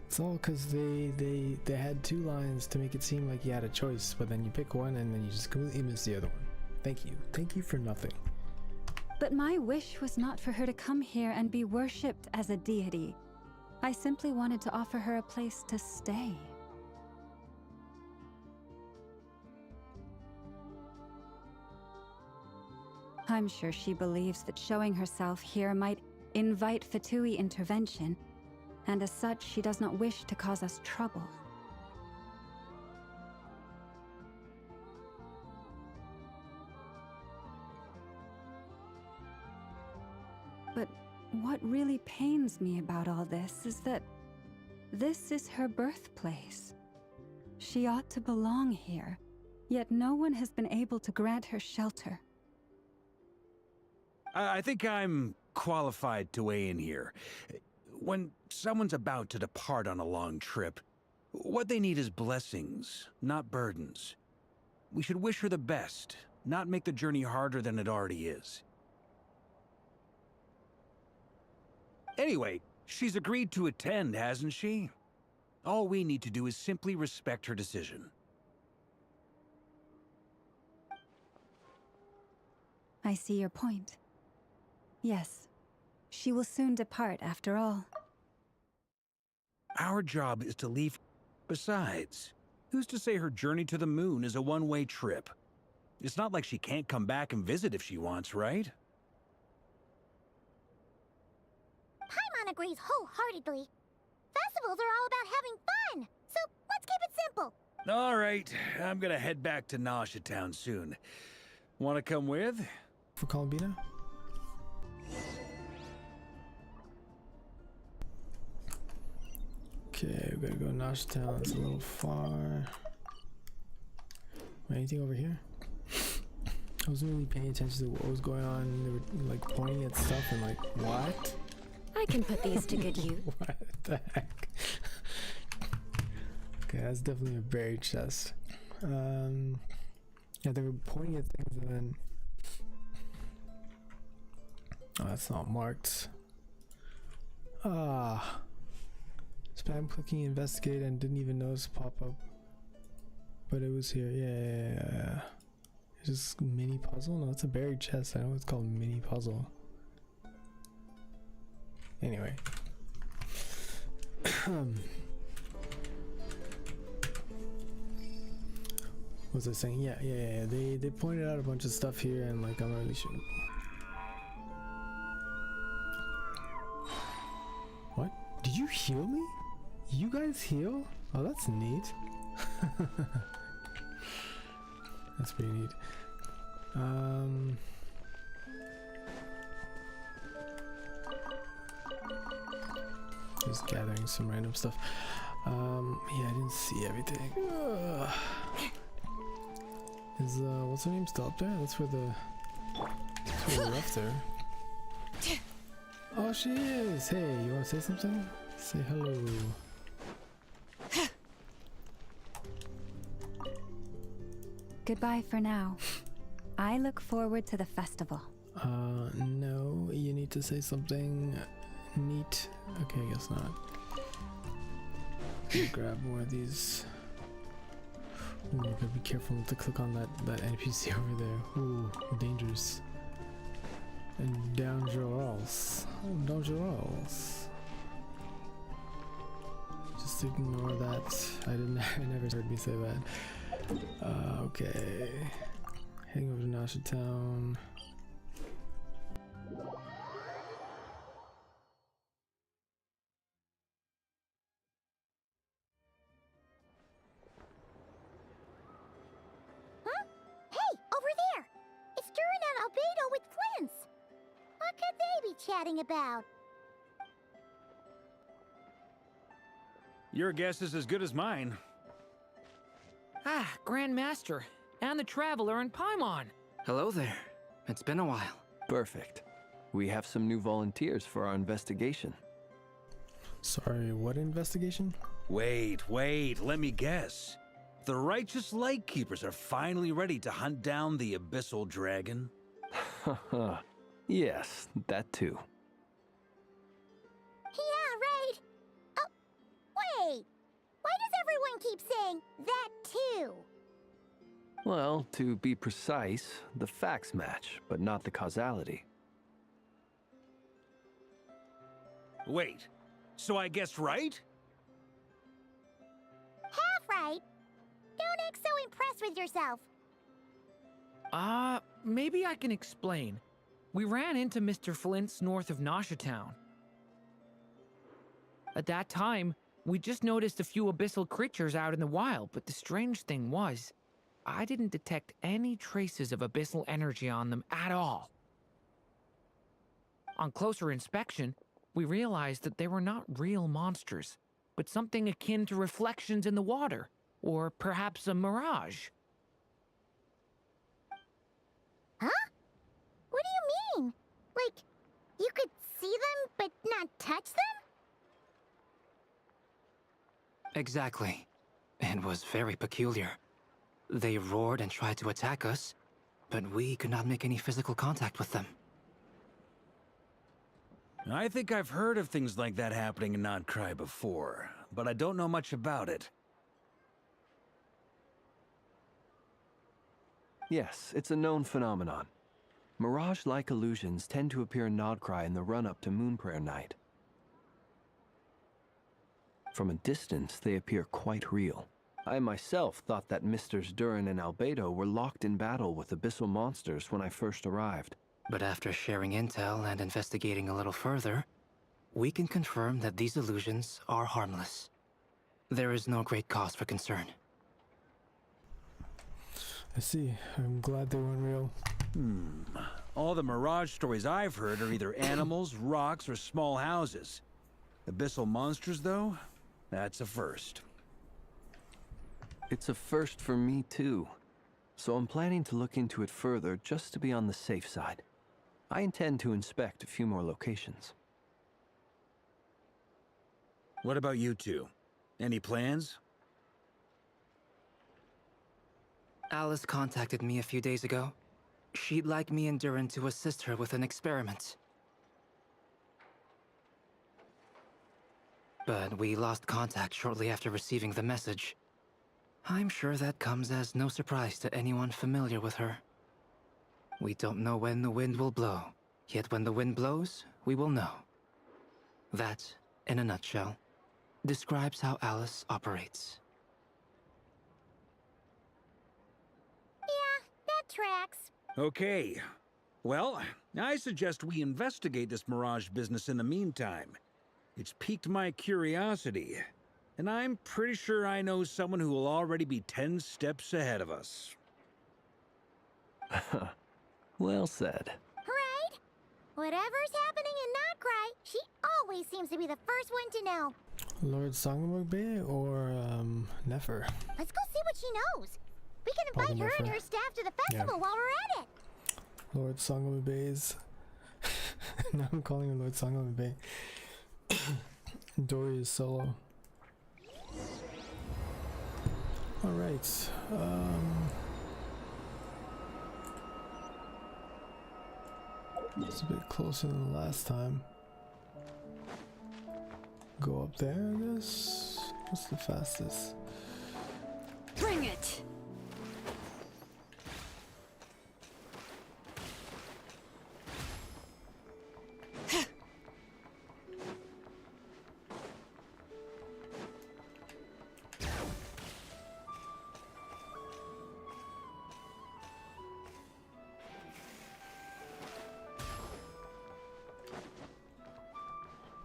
It's all because they had two lines to make it seem like you had a choice, but then you pick one and then you just completely miss the other one. Thank you. Thank you for nothing. But my wish was not for her to come here and be worshipped as a deity. I simply wanted to offer her a place to stay. I'm sure she believes that showing herself here might invite Fatui intervention, and as such, she does not wish to cause us trouble. But what really pains me about all this is that this is her birthplace. She ought to belong here, yet no one has been able to grant her shelter. I think I'm qualified to weigh in here. When someone's about to depart on a long trip, what they need is blessings, not burdens. We should wish her the best, not make the journey harder than it already is. Anyway, she's agreed to attend, hasn't she? All we need to do is simply respect her decision. I see your point. Yes, she will soon depart after all. Our job is to leave. Besides, who's to say her journey to the moon is a one-way trip? It's not like she can't come back and visit if she wants, right? Paimon agrees wholeheartedly. Festivals are all about having fun, so let's keep it simple. All right, I'm gonna head back to Nasha Town soon. Wanna come with? For Columbina? Okay, we gotta go Nasha Town. It's a little far. Anything over here? I wasn't really paying attention to what was going on. They were like pointing at stuff and like, what? I can put these to good use. What the heck? Okay, that's definitely a buried chest. Yeah, they were pointing at things and then... Oh, that's not marked. Ah. Spam clicking investigate and didn't even notice pop up. But it was here. Yeah. It's just mini puzzle? No, it's a buried chest. I know it's called mini puzzle. Anyway. What was I saying? Yeah. They pointed out a bunch of stuff here and like I'm not really sure. What? Did you heal me? You guys heal? Oh, that's neat. That's pretty neat. Just gathering some random stuff. Yeah, I didn't see everything. Is what's her name still up there? That's where we left her. Oh, she is. Hey, you want to say something? Say hello. Goodbye for now. I look forward to the festival. No, you need to say something neat. Okay, I guess not. Grab more of these. Ooh, gotta be careful not to click on that NPC over there. Ooh, dangerous. And dangerous. Dangerous. Just ignore that. I never heard me say that. Okay. Heading over to Nasha Town. Huh? Hey, over there! It's Durin and Albedo with Flint's! What could they be chatting about? Your guess is as good as mine. Ah, Grand Master, and the Traveler and Paimon. Hello there. It's been a while. Perfect. We have some new volunteers for our investigation. Sorry, what investigation? Wait, let me guess. The righteous Lightkeepers are finally ready to hunt down the Abyssal Dragon? Haha. Yes, that too. Yeah, right. Oh, wait. Why does everyone keep saying that too? Well, to be precise, the facts match, but not the causality. Wait, so I guessed right? Half right. Don't act so impressed with yourself. Maybe I can explain. We ran into Mr. Flint's north of Nasha Town. At that time, we just noticed a few abyssal creatures out in the wild, but the strange thing was, I didn't detect any traces of abyssal energy on them at all. On closer inspection, we realized that they were not real monsters, but something akin to reflections in the water, or perhaps a mirage. Huh? What do you mean? Like, you could see them, but not touch them? Exactly. It was very peculiar. They roared and tried to attack us, but we could not make any physical contact with them. I think I've heard of things like that happening in Nodcry before, but I don't know much about it. Yes, it's a known phenomenon. Mirage-like illusions tend to appear in Nodcry in the run-up to Moonprayer Night. From a distance, they appear quite real. I myself thought that Misters Durin and Albedo were locked in battle with abyssal monsters when I first arrived. But after sharing intel and investigating a little further, we can confirm that these illusions are harmless. There is no great cause for concern. I see. I'm glad they weren't real. All the Mirage stories I've heard are either animals, rocks, or small houses. Abyssal monsters, though? That's a first. It's a first for me, too. so I'm planning to look into it further just to be on the safe side. I intend to inspect a few more locations. What about you two? Any plans? Alice contacted me a few days ago. She'd like me and Duran to assist her with an experiment. But we lost contact shortly after receiving the message. I'm sure that comes as no surprise to anyone familiar with her. We don't know when the wind will blow, yet when the wind blows, we will know. That, in a nutshell, describes how Alice operates. Yeah, that tracks. Okay. Well, I suggest we investigate this Mirage business in the meantime. It's piqued my curiosity, and I'm pretty sure I know someone who will already be 10 steps ahead of us. Well said. Right? Whatever's happening in Notcry, she always seems to be the first one to know. Lord Songbird Bay or Nefer? Let's go see what she knows. We can invite her and her staff to the festival while we're at it. Lord Songbird Bays. Now I'm calling her Lord Songbird Bay. Dory is solo. Alright. It's a bit closer than last time. Go up there, I guess. What's the fastest? Bring it!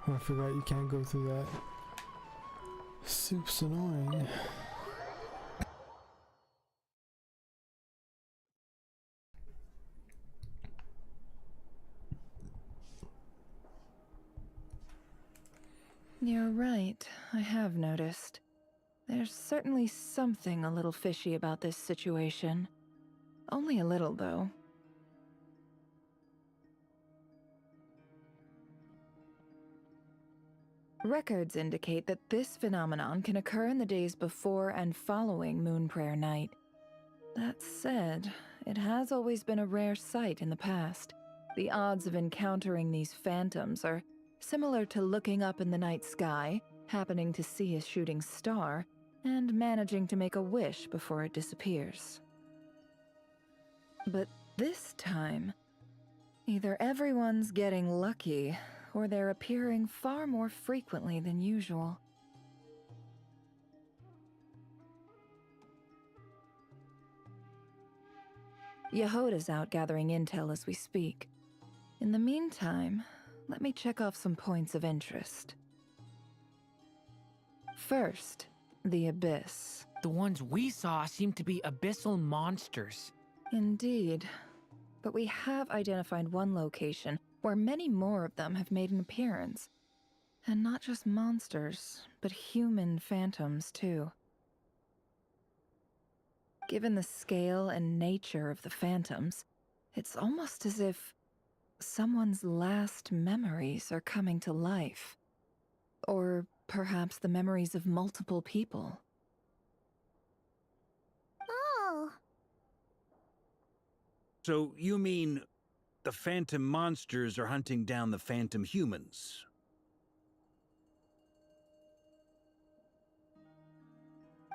Oh, I forgot you can't go through that. Soup's annoying. You're right, I have noticed. There's certainly something a little fishy about this situation. Only a little, though. Records indicate that this phenomenon can occur in the days before and following Moon Prayer Night. That said, it has always been a rare sight in the past. The odds of encountering these phantoms are similar to looking up in the night sky, happening to see a shooting star, and managing to make a wish before it disappears. But this time, either everyone's getting lucky, or they're appearing far more frequently than usual. Yehoda's out gathering intel as we speak. In the meantime, let me check off some points of interest. First, the Abyss. The ones we saw seem to be abyssal monsters. Indeed. But we have identified one location where many more of them have made an appearance. And not just monsters, but human phantoms, too. Given the scale and nature of the phantoms, it's almost as if someone's last memories are coming to life. Or perhaps the memories of multiple people. Oh. So you mean the phantom monsters are hunting down the phantom humans?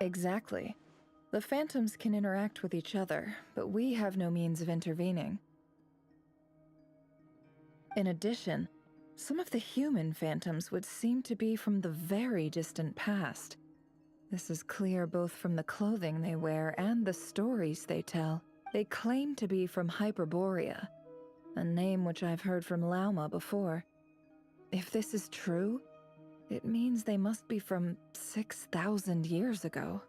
Exactly. The phantoms can interact with each other, but we have no means of intervening. In addition, some of the human phantoms would seem to be from the very distant past. This is clear both from the clothing they wear and the stories they tell. They claim to be from Hyperborea, a name which I've heard from Lauma before. If this is true, it means they must be from 6,000 years ago.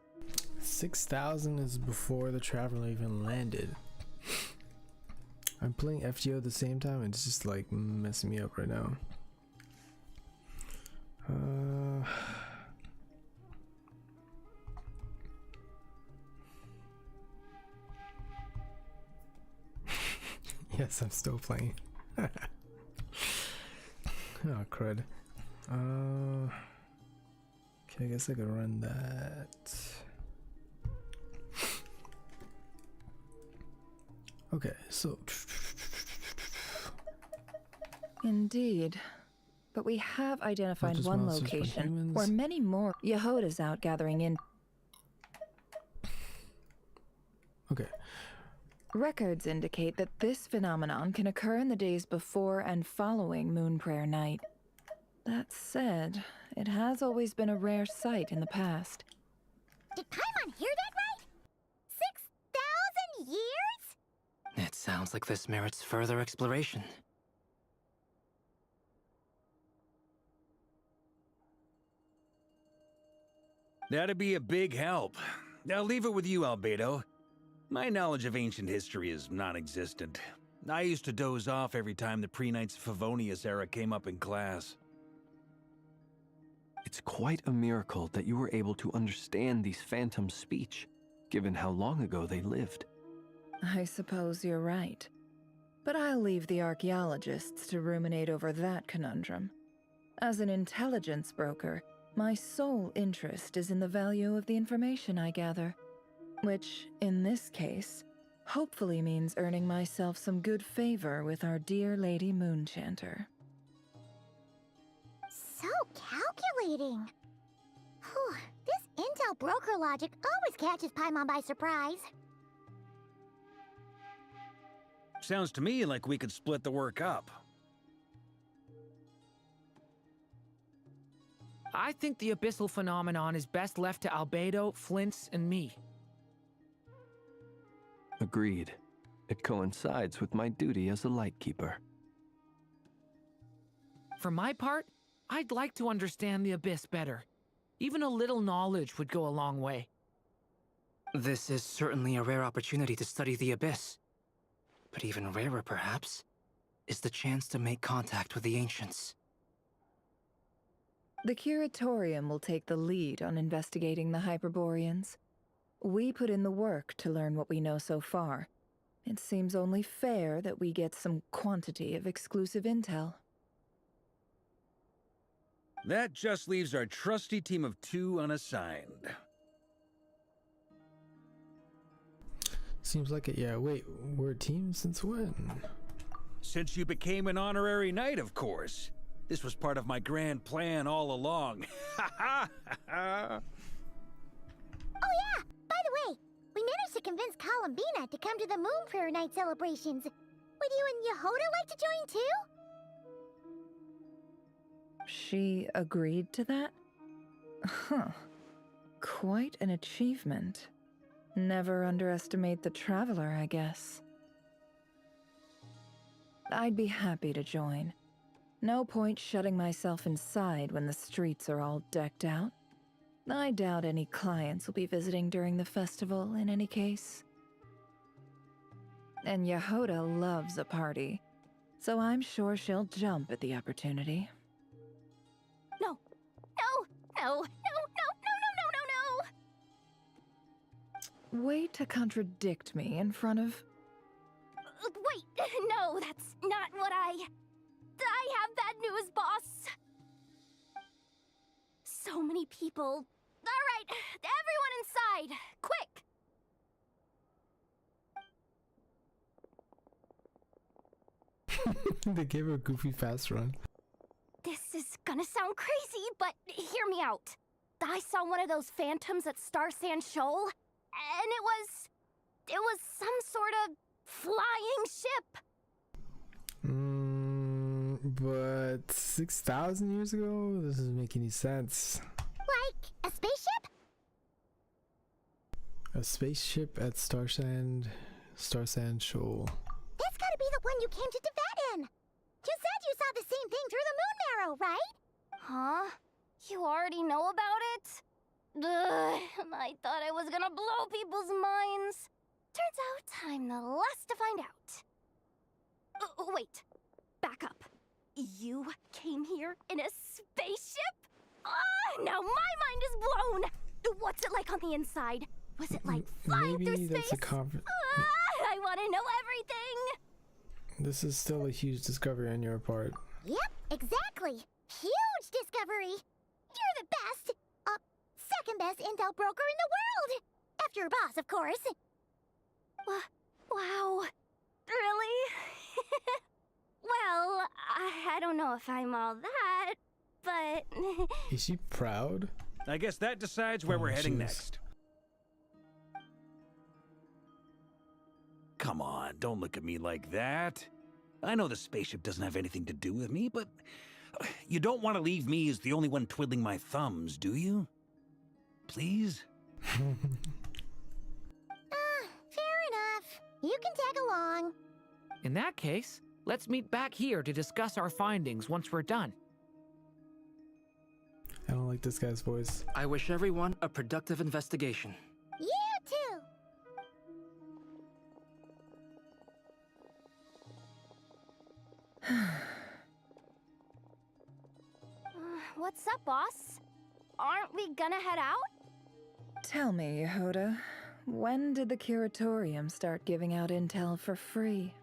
6,000 is before the Traveler even landed. I'm playing FGO at the same time and it's just like messing me up right now. Yes, I'm still playing. Oh, crud. Okay, I guess I could run that. Okay, so... Indeed. But we have identified one location where many more Yehoda's out gathering in. Okay. Records indicate that this phenomenon can occur in the days before and following Moon Prayer Night. That said, it has always been a rare sight in the past. Did Paimon hear that right? 6,000 years? It sounds like this merits further exploration. That'd be a big help. I'll leave it with you, Albedo. My knowledge of ancient history is non-existent. I used to doze off every time the pre-Knights Favonius era came up in class. It's quite a miracle that you were able to understand these phantoms' speech, given how long ago they lived. I suppose you're right. But I'll leave the archaeologists to ruminate over that conundrum. As an intelligence broker, my sole interest is in the value of the information I gather, which, in this case, hopefully means earning myself some good favor with our dear Lady Moonchanter. So calculating. Whew, this intel broker logic always catches Paimon by surprise. Sounds to me like we could split the work up. I think the abyssal phenomenon is best left to Albedo, Flint's, and me. Agreed. It coincides with my duty as a lightkeeper. For my part, I'd like to understand the abyss better. Even a little knowledge would go a long way. This is certainly a rare opportunity to study the abyss. But even rarer, perhaps, is the chance to make contact with the ancients. The Curatorium will take the lead on investigating the Hyperboreans. We put in the work to learn what we know so far. It seems only fair that we get some quantity of exclusive intel. That just leaves our trusty team of 2 unassigned. Seems like it, yeah. Wait, we're a team since when? Since you became an honorary knight, of course. This was part of my grand plan all along. Ha ha ha! Oh yeah! By the way, we managed to convince Columbina to come to the Moon Prayer Night celebrations. Would you and Yehoda like to join too? She agreed to that? Huh. Quite an achievement. Never underestimate the traveler, I guess. I'd be happy to join. No point shutting myself inside when the streets are all decked out. I doubt any clients will be visiting during the festival in any case. And Yehoda loves a party, so I'm sure she'll jump at the opportunity. No! No! No! No! No! No! No! No! No! Way to contradict me in front of... Wait! No, that's not what I have bad news, boss! So many people. Alright, everyone inside! Quick! They gave her a goofy fast run. This is gonna sound crazy, but hear me out. I saw one of those phantoms at Star Sand Shoal, and it was some sort of flying ship. But 6,000 years ago? This doesn't make any sense. Like a spaceship? A spaceship at Star Sand Shoal. That's gotta be the one you came to Tibet in. You said you saw the same thing through the moon marrow, right? Huh? You already know about it? Ugh, I thought I was gonna blow people's minds. Turns out I'm the last to find out. Wait. Back up. You came here in a spaceship? Now my mind is blown! What's it like on the inside? Was it like flying through space? Maybe that's a I want to know everything! This is still a huge discovery on your part. Yep, exactly. Huge discovery. You're the best. Second best intel broker in the world. After your boss, of course. Wow. Really? Well, I don't know if I'm all that, but... Is she proud? I guess that decides where we're heading next. Come on, don't look at me like that. I know the spaceship doesn't have anything to do with me, but you don't want to leave me as the only one twiddling my thumbs, do you? Please? Fair enough. You can tag along. In that case, let's meet back here to discuss our findings once we're done. I don't like this guy's voice. I wish everyone a productive investigation. You too. What's up, boss? Aren't we gonna head out? Tell me, Yehoda, when did the Curatorium start giving out intel for free?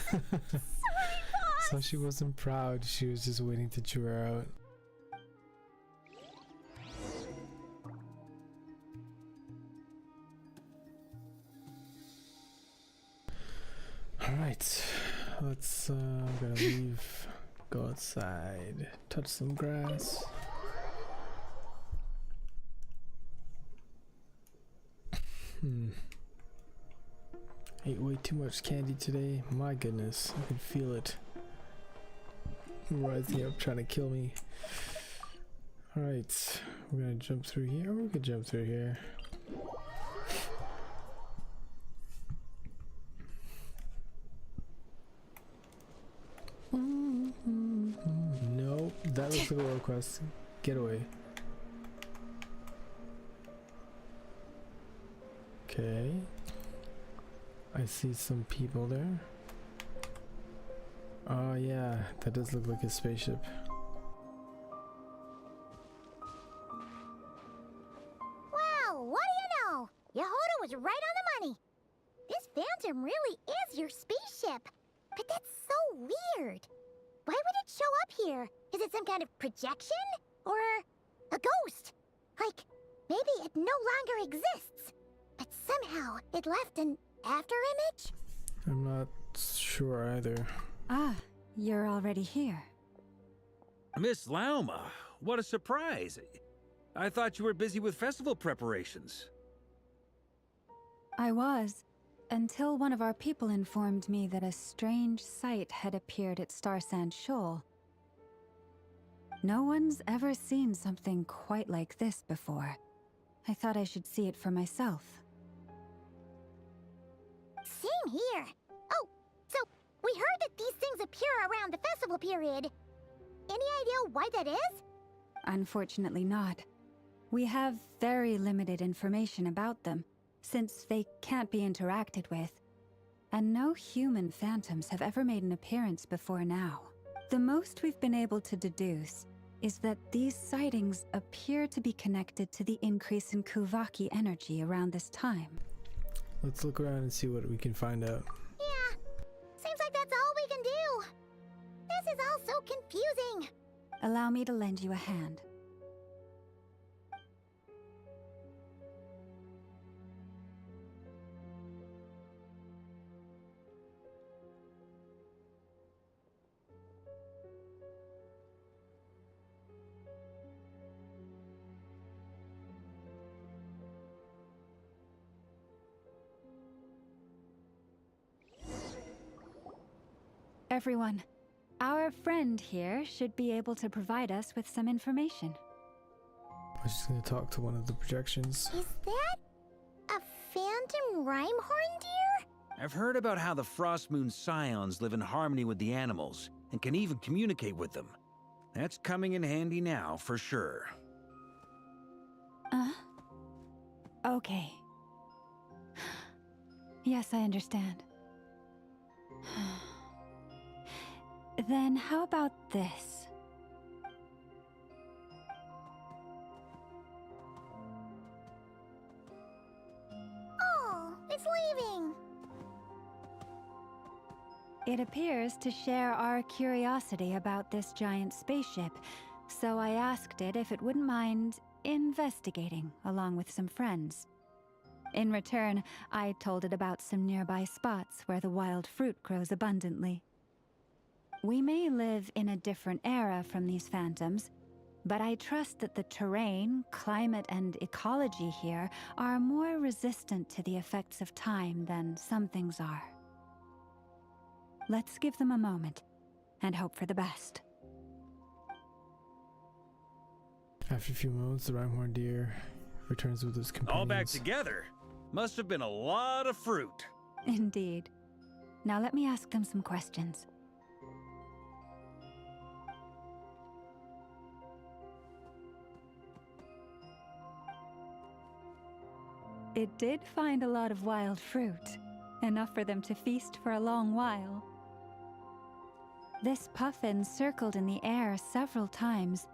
Sorry, boss! So she wasn't proud, she was just waiting to chew her out. Alright, let's gotta leave, go outside, touch some grass. Ate way too much candy today. My goodness, I can feel it rising up, trying to kill me. Alright, we're gonna jump through here. We could jump through here. Nope, that looks like a world quest. Get away. Okay. I see some people there. Oh yeah, that does look like a spaceship. Well, what do you know? Yehoda was right on the money. This Phantom really is your spaceship. But that's so weird. Why would it show up here? Is it some kind of projection? Or a ghost? Like, maybe it no longer exists. But somehow it left an after image? I'm not sure either. Ah, you're already here. Miss Lauma, what a surprise. I thought you were busy with festival preparations. I was, until one of our people informed me that a strange sight had appeared at Starsand Shoal. No one's ever seen something quite like this before. I thought I should see it for myself. Same here. Oh, so we heard that these things appear around the festival period. Any idea why that is? Unfortunately not. We have very limited information about them, since they can't be interacted with. And no human phantoms have ever made an appearance before now. The most we've been able to deduce is that these sightings appear to be connected to the increase in Kuvaki energy around this time. Let's look around and see what we can find out. Yeah, seems like that's all we can do. This is all so confusing. Allow me to lend you a hand. Everyone, our friend here should be able to provide us with some information. I'm just gonna talk to one of the projections. Is that a phantom Rhymehorn deer? I've heard about how the Frost Moon Scions live in harmony with the animals and can even communicate with them. That's coming in handy now, for sure. Okay. Yes, I understand. Then how about this? leaving? It appears to share our curiosity about this giant spaceship, so I asked it if it wouldn't mind investigating along with some friends. In return, I told it about some nearby spots where the wild fruit grows abundantly. We may live in a different era from these phantoms, but I trust that the terrain, climate, and ecology here are more resistant to the effects of time than some things are. Let's give them a moment and hope for the best. After a few moments, the Rhyhorn deer returns with his companions. All back together. Must have been a lot of fruit. Indeed. Now let me ask them some questions. It did find a lot of wild fruit, enough for them to feast for a long while. This puffin circled in the air several times,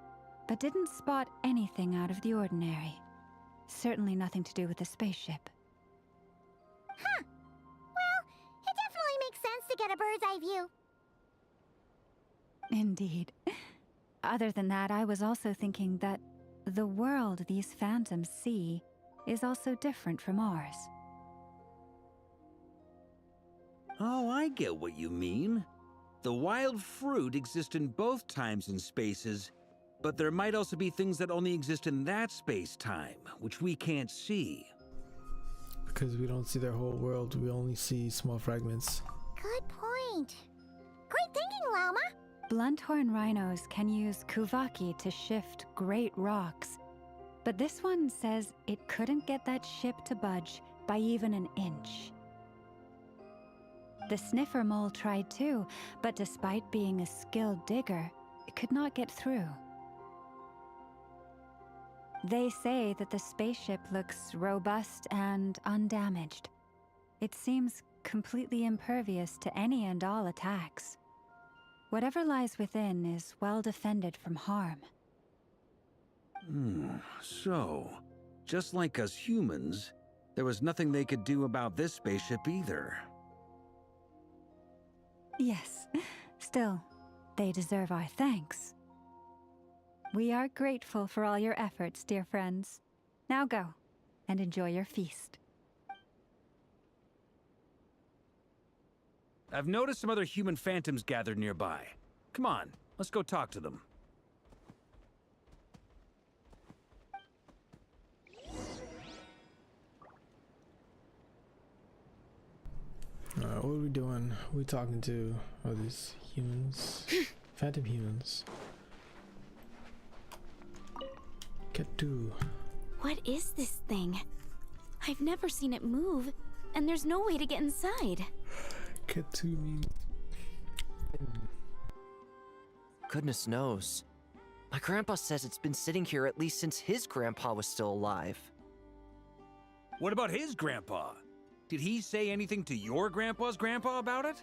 but didn't spot anything out of the ordinary. Certainly nothing to do with the spaceship. Huh. Well, it definitely makes sense to get a bird's eye view. Indeed. Other than that, I was also thinking that the world these phantoms see is also different from ours. Oh, I get what you mean. The wild fruit exist in both times and spaces, but there might also be things that only exist in that space-time, which we can't see. Because we don't see their whole world, we only see small fragments. Good point. Great thinking, Lauma. Blunthorn rhinos can use kuvaki to shift great rocks, but this one says it couldn't get that ship to budge by even an inch. The sniffer mole tried too, but despite being a skilled digger, it could not get through. They say that the spaceship looks robust and undamaged. It seems completely impervious to any and all attacks. Whatever lies within is well defended from harm. So, just like us humans, there was nothing they could do about this spaceship either. Yes, still, they deserve our thanks. We are grateful for all your efforts, dear friends. Now go, and enjoy your feast. I've noticed some other human phantoms gathered nearby. Come on, let's go talk to them. What are we doing? We talking to these humans? Phantom humans. Ketu. What is this thing? I've never seen it move, and there's no way to get inside. Ketu means... Goodness knows. My grandpa says it's been sitting here at least since his grandpa was still alive. What about his grandpa? Did he say anything to your grandpa's grandpa about it?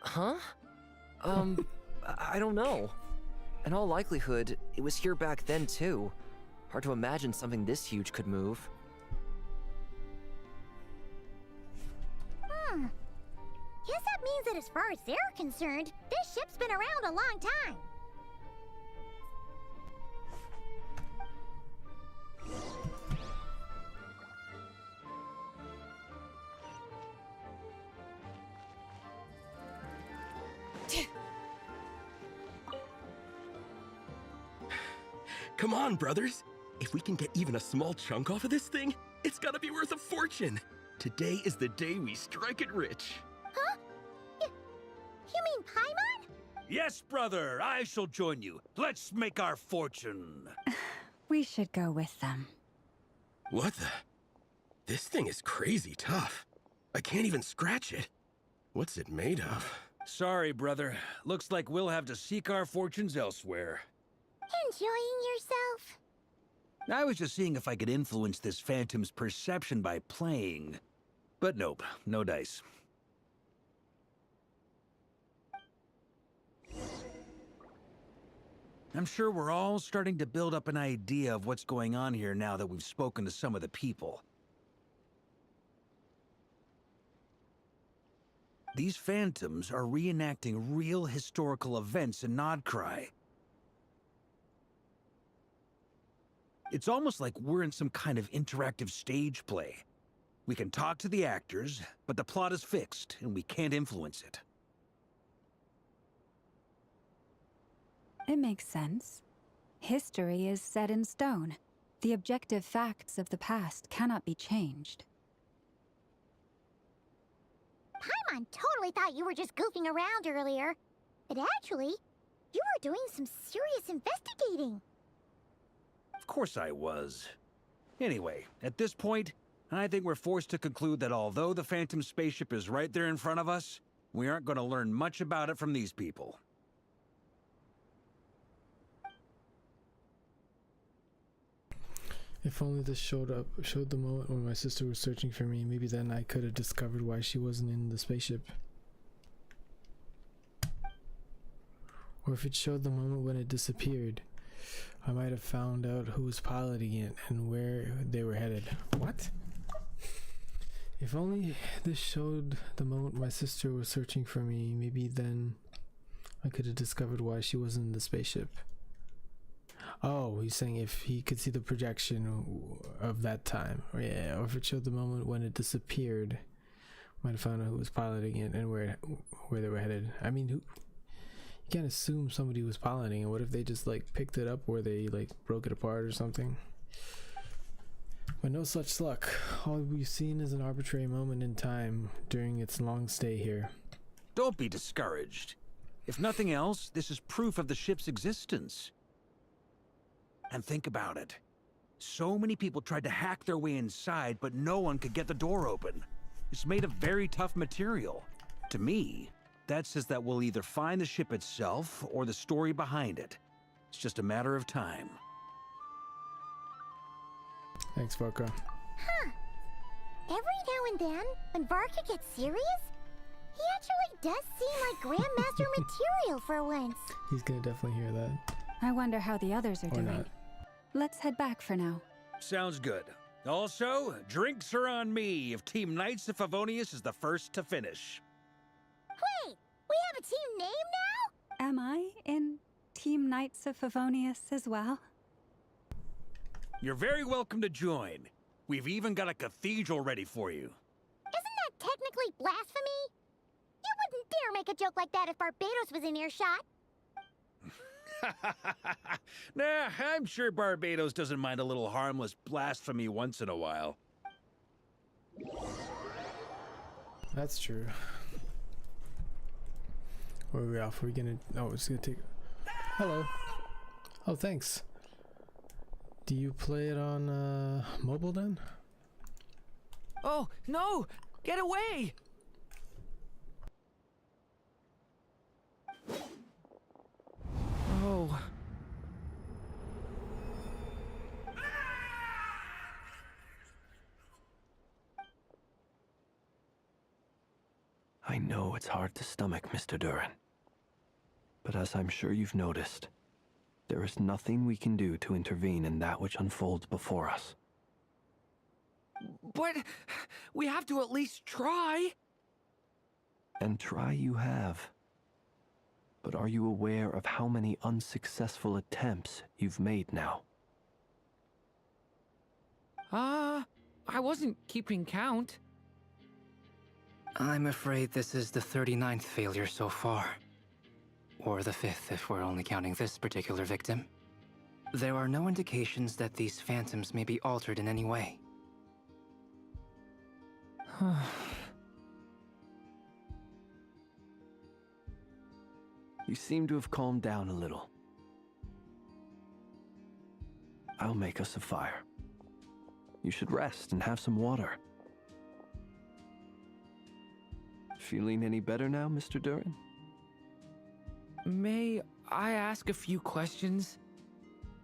Huh? I don't know. In all likelihood, it was here back then too. Hard to imagine something this huge could move. Guess that means that as far as they're concerned, this ship's been around a long time. Come on, brothers. If we can get even a small chunk off of this thing, it's gotta be worth a fortune. Today is the day we strike it rich. Huh? You mean Paimon? Yes, brother, I shall join you. Let's make our fortune. We should go with them. What the? This thing is crazy tough. I can't even scratch it. What's it made of? Sorry, brother. Looks like we'll have to seek our fortunes elsewhere. Enjoying yourself? I was just seeing if I could influence this phantom's perception by playing. But nope, no dice. I'm sure we're all starting to build up an idea of what's going on here now that we've spoken to some of the people. These phantoms are reenacting real historical events in Nodcry. It's almost like we're in some kind of interactive stage play. We can talk to the actors, but the plot is fixed, and we can't influence it. It makes sense. History is set in stone. The objective facts of the past cannot be changed. Paimon totally thought you were just goofing around earlier. But actually, you were doing some serious investigating. Of course I was. Anyway, at this point, I think we're forced to conclude that although the Phantom spaceship is right there in front of us, we aren't going to learn much about it from these people. If only this showed the moment when my sister was searching for me, maybe then I could have discovered why she wasn't in the spaceship. Or if it showed the moment when it disappeared, I might have found out who was piloting it and where they were headed. What? If only this showed the moment my sister was searching for me, maybe then I could have discovered why she wasn't in the spaceship. Oh, he's saying if he could see the projection of that time. Yeah, or if it showed the moment when it disappeared, might have found out who was piloting it and where they were headed. I mean, you can't assume somebody was piloting it. What if they just like picked it up or they like broke it apart or something? But no such luck. All we've seen is an arbitrary moment in time during its long stay here. Don't be discouraged. If nothing else, this is proof of the ship's existence. And think about it. So many people tried to hack their way inside, but no one could get the door open. It's made of very tough material. To me, that says that we'll either find the ship itself or the story behind it. It's just a matter of time. Thanks, Varka. Huh. Every now and then, when Varka gets serious, he actually does seem like Grandmaster material for once. He's gonna definitely hear that. I wonder how the others are Or doing. not. Let's head back for now. Sounds good. Also, drinks are on me if Team Knights of Favonius is the first to finish. Wait, we have a team name now? Am I in Team Knights of Favonius as well? You're very welcome to join. We've even got a cathedral ready for you. Isn't that technically blasphemy? You wouldn't dare make a joke like that if Barbados was in earshot. Nah, I'm sure Barbados doesn't mind a little harmless blasphemy once in a while. That's true. Where are we off? Are we gonna... Oh, it's gonna take... Hello. Oh, thanks. Do you play it on mobile then? Oh, no! Get away! Oh. I know it's hard to stomach, Mr. Durin. But as I'm sure you've noticed, there is nothing we can do to intervene in that which unfolds before us. But we have to at least try. And try you have. But are you aware of how many unsuccessful attempts you've made now? I wasn't keeping count. I'm afraid this is the 39th failure so far. Or the 5th if we're only counting this particular victim. There are no indications that these phantoms may be altered in any way. You seem to have calmed down a little. I'll make us a fire. You should rest and have some water. Feeling any better now, Mr. Durin? May I ask a few questions?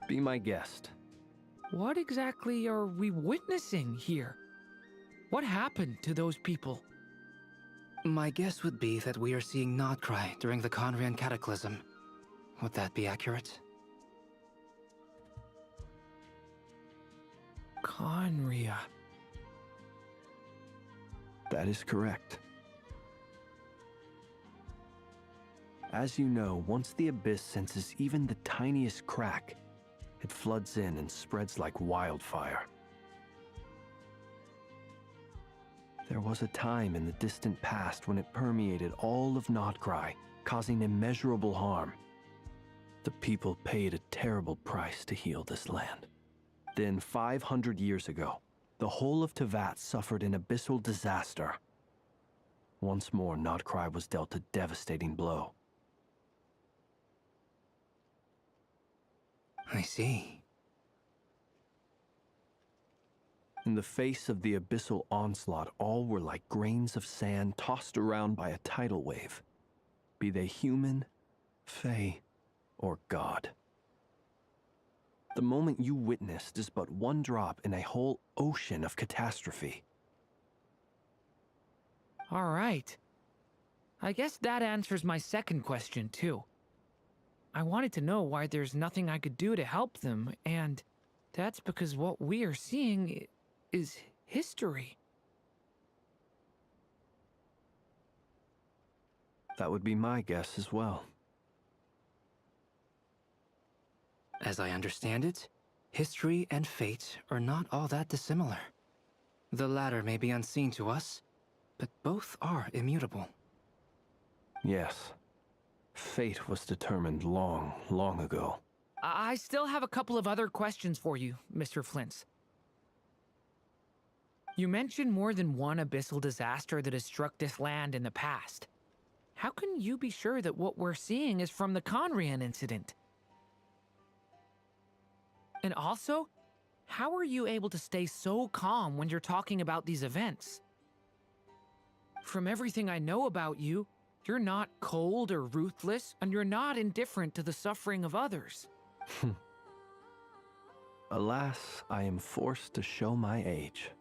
Be my guest. What exactly are we witnessing here? What happened to those people? My guess would be that we are seeing Nodcry during the Conrian Cataclysm. Would that be accurate? Conria. That is correct. As you know, once the abyss senses even the tiniest crack, it floods in and spreads like wildfire. There was a time in the distant past when it permeated all of Notcry, causing immeasurable harm. The people paid a terrible price to heal this land. Then, 500 years ago, the whole of Tevat suffered an abyssal disaster. Once more, Notcry was dealt a devastating blow. I see. In the face of the abyssal onslaught, all were like grains of sand tossed around by a tidal wave, be they human, fae, or god. The moment you witnessed is but one drop in a whole ocean of catastrophe. All right. I guess that answers my second question, too. I wanted to know why there's nothing I could do to help them, and that's because what we are seeing is history. That would be my guess as well. As I understand it, history and fate are not all that dissimilar. The latter may be unseen to us, but both are immutable. Yes. Fate was determined long, long ago. I still have a couple of other questions for you, Mr. Flint's. You mentioned more than one abyssal disaster that has struck this land in the past. How can you be sure that what we're seeing is from the Conrian incident? And also, how are you able to stay so calm when you're talking about these events? From everything I know about you, you're not cold or ruthless, and you're not indifferent to the suffering of others. Alas, I am forced to show my age.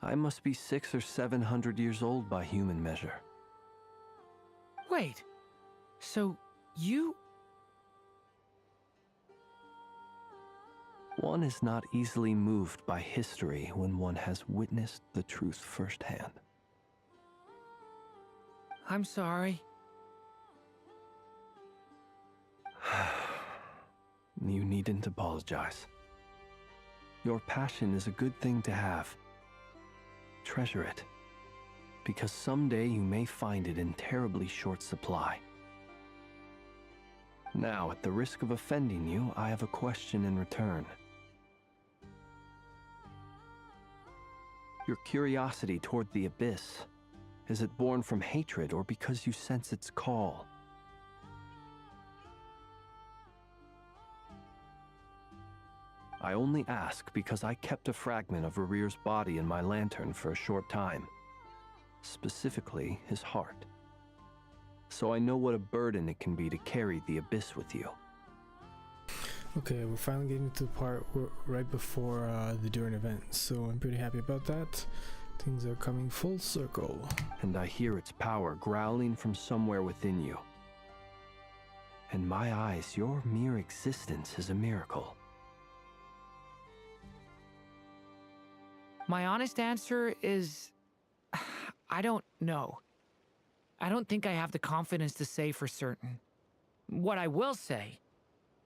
I must be 600 or 700 years old by human measure. Wait, so you... One is not easily moved by history when one has witnessed the truth firsthand. I'm sorry. You needn't apologize. Your passion is a good thing to have. Treasure it, because someday you may find it in terribly short supply. Now, at the risk of offending you, I have a question in return. Your curiosity toward the abyss, is it born from hatred or because you sense its call? I only ask because I kept a fragment of Rarir's body in my lantern for a short time. Specifically, his heart. So I know what a burden it can be to carry the abyss with you. Okay, we're finally getting to the part right before the Durin event, so I'm pretty happy about that. Things are coming full circle. And I hear its power growling from somewhere within you. In my eyes, your mere existence is a miracle. My honest answer is... I don't know. I don't think I have the confidence to say for certain. What I will say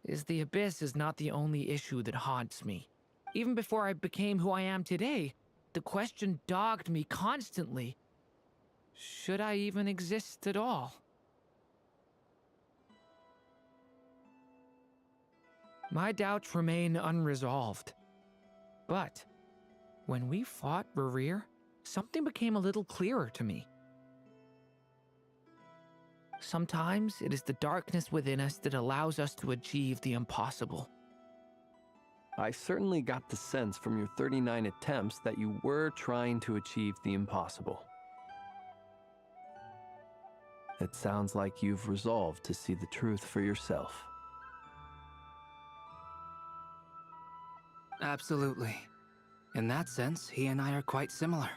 is the abyss is not the only issue that haunts me. Even before I became who I am today, the question dogged me constantly. Should I even exist at all? My doubts remain unresolved. But when we fought Rarir, something became a little clearer to me. Sometimes it is the darkness within us that allows us to achieve the impossible. I certainly got the sense from your 39 attempts that you were trying to achieve the impossible. It sounds like you've resolved to see the truth for yourself. Absolutely. In that sense, he and I are quite similar.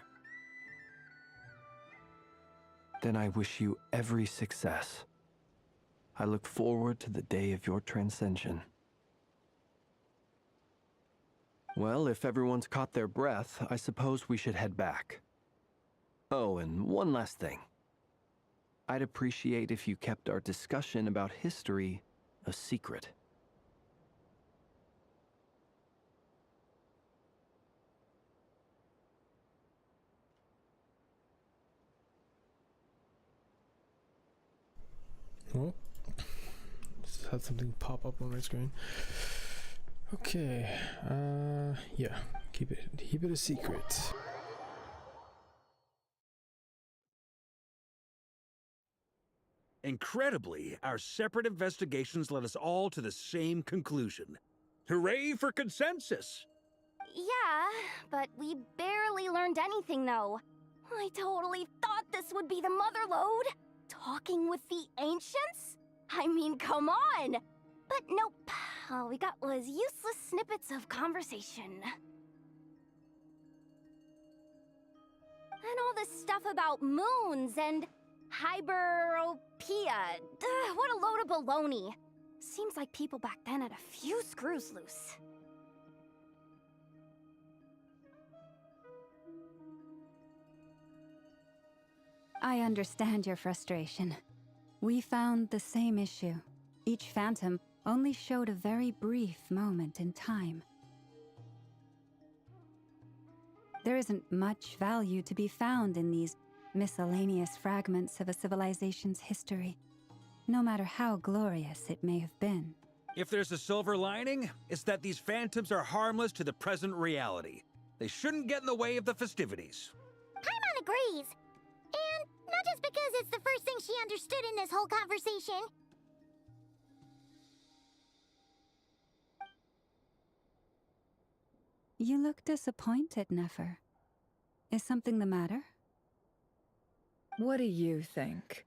Then I wish you every success. I look forward to the day of your transcension. Well, if everyone's caught their breath, I suppose we should head back. Oh, and one last thing. I'd appreciate if you kept our discussion about history a secret. Oh, just had something pop up on my screen. Okay, yeah, keep it a secret. Incredibly, our separate investigations led us all to the same conclusion. Hooray for consensus! Yeah, but we barely learned anything, though. I totally thought this would be the mother lode. Talking with the ancients? I mean, come on! But nope. All we got was useless snippets of conversation. And all this stuff about moons and hyperopia. What a load of baloney. Seems like people back then had a few screws loose. I understand your frustration. We found the same issue. Each phantom only showed a very brief moment in time. There isn't much value to be found in these miscellaneous fragments of a civilization's history, no matter how glorious it may have been. If there's a silver lining, it's that these phantoms are harmless to the present reality. They shouldn't get in the way of the festivities. Paimon agrees. And not just because it's the first thing she understood in this whole conversation. You look disappointed, Nefer. Is something the matter? What do you think?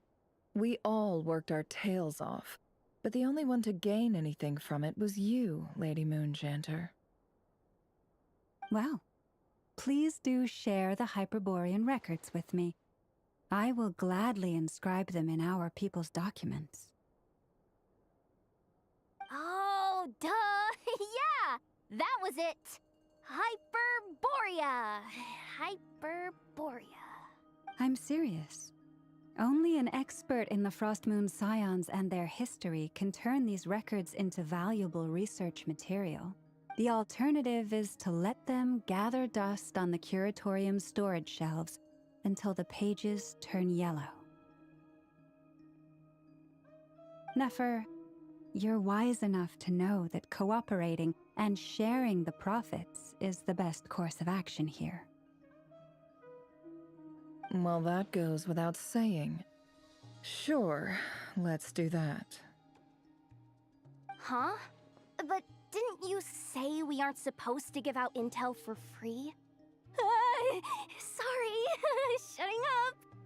We all worked our tails off, but the only one to gain anything from it was you, Lady Moonjanter. Well, please do share the Hyperborean records with me. I will gladly inscribe them in our people's documents. Oh, duh! Yeah! That was it! Hyperborea! Hyperborea. I'm serious. Only an expert in the Frostmoon Scions and their history can turn these records into valuable research material. The alternative is to let them gather dust on the Curatorium's storage shelves until the pages turn yellow. Nefer, you're wise enough to know that cooperating and sharing the profits is the best course of action here. Well, that goes without saying. Sure, let's do that. Huh? But didn't you say we aren't supposed to give out intel for free? Sorry.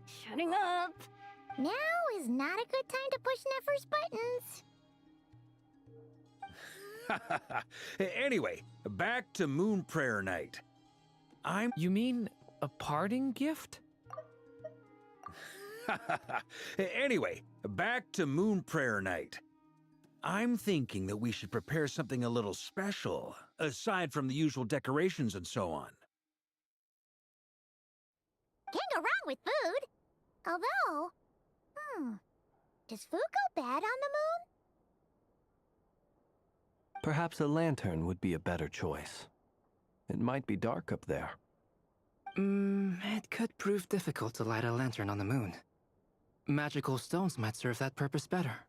Shutting up. Now is not a good time to push Nefer's buttons. Anyway, back to Moon Prayer Night. You mean a parting gift? Anyway, back to Moon Prayer Night. I'm thinking that we should prepare something a little special, aside from the usual decorations and so on. Can't go wrong with food. Although, does food go bad on the moon? Perhaps a lantern would be a better choice. It might be dark up there. It could prove difficult to light a lantern on the moon. Magical stones might serve that purpose better.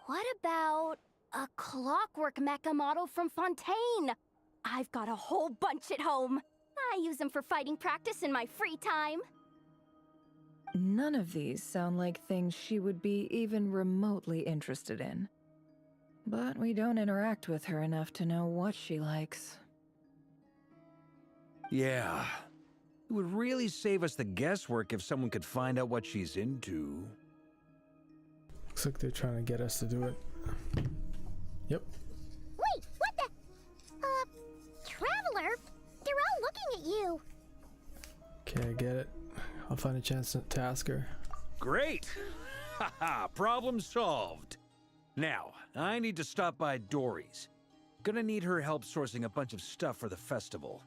What about a clockwork mecha model from Fontaine? I've got a whole bunch at home. I use them for fighting practice in my free time. None of these sound like things she would be even remotely interested in. But we don't interact with her enough to know what she likes. Yeah. It would really save us the guesswork if someone could find out what she's into. Looks like they're trying to get us to do it. Yep. Wait, what the? Traveler? They're all looking at you. Okay, I get it. I'll find a chance to ask her. Great! Haha, problem solved. Now, I need to stop by Dory's. Gonna need her help sourcing a bunch of stuff for the festival.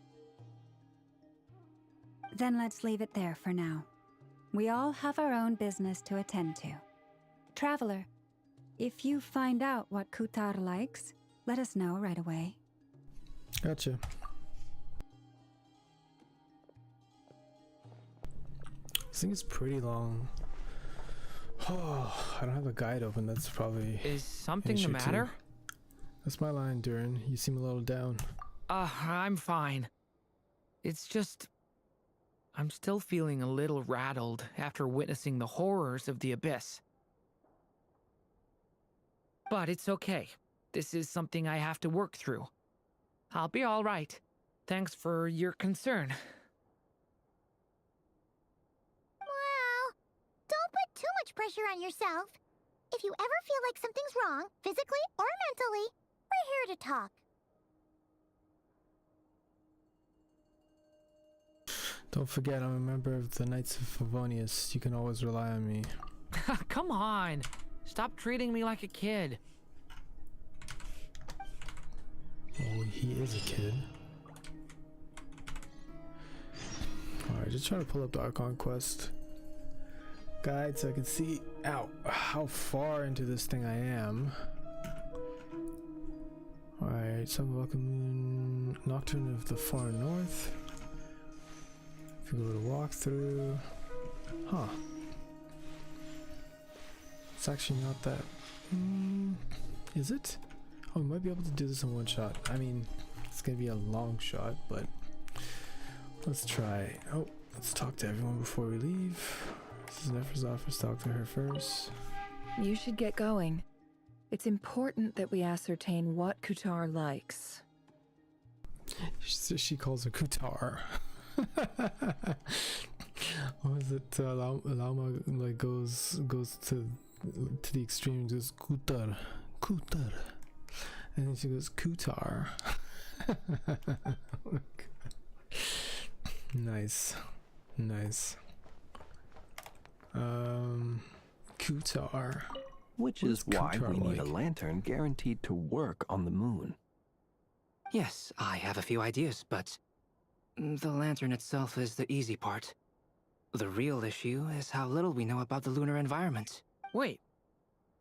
Then let's leave it there for now. We all have our own business to attend to. Traveler, if you find out what Kutar likes, let us know right away. Gotcha. This thing is pretty long. Oh, I don't have a guide open. That's probably Is something an the issue matter? too. That's my line, Durin. You seem a little down. I'm fine. It's just... I'm still feeling a little rattled after witnessing the horrors of the Abyss. But it's okay. This is something I have to work through. I'll be all right. Thanks for your concern. Well, don't put too much pressure on yourself. If you ever feel like something's wrong, physically or mentally, we're here to talk. Don't forget, I'm a member of the Knights of Favonius. You can always rely on me. Come on. Stop treating me like a kid. Oh, he is a kid. Alright, just trying to pull up the Archon quest guide so I can see how far into this thing I am. Alright, Sun, Welkin, Moon, Nocturne of the Far North. If you go to walkthrough. Huh. It's actually not that. Is it? Oh, we might be able to do this in one shot. I mean, it's gonna be a long shot, but let's try. Oh, let's talk to everyone before we leave. This is Nefer's office. Talk to her first. You should get going. It's important that we ascertain what Kutar likes. She calls her Kutar. What was it? Lama like goes to the extreme and goes Kutar, and then she goes Kutar. Nice. Kutar. Which is why we need a lantern guaranteed to work on the moon. Yes, I have a few ideas, but the lantern itself is the easy part. The real issue is how little we know about the lunar environment. Wait,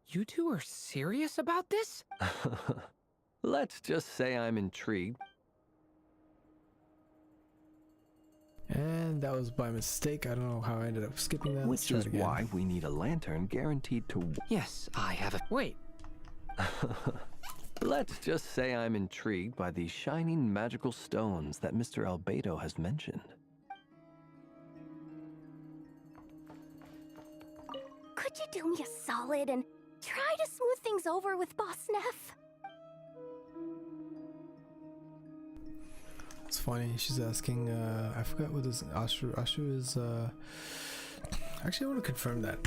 you two are serious about this? Let's just say I'm intrigued. And that was by mistake. I don't know how I ended up skipping that. Which is why we need a lantern guaranteed to... Yes, I have a... Wait. Let's just say I'm intrigued by these shining magical stones that Mr. Albedo has mentioned. Could you do me a solid and try to smooth things over with Boss Neff? It's funny. She's asking. I forgot what this Ashru. Ashru is. Actually, I want to confirm that.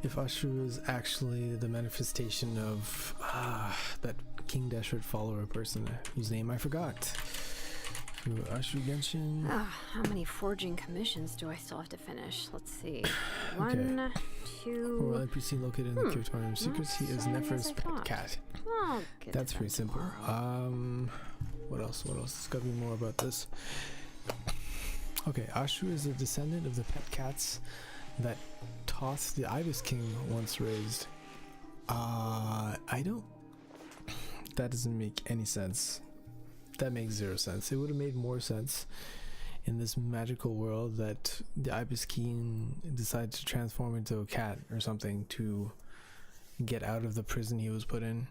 If Ashru is actually the manifestation of that King Deshret follower person whose name I forgot. Ashru Genshin. How many forging commissions do I still have to finish? Let's see. One, two... Royal NPC located in the Curatorium Secrets. He is Nefer's pet cat. That's pretty simple. What else? There's gotta be more about this. Okay, Ashru is a descendant of the pet cats that Toth, the Ibis King, once raised. I don't... That doesn't make any sense. That makes zero sense. It would have made more sense in this magical world that the Ibis King decided to transform into a cat or something to get out of the prison he was put in.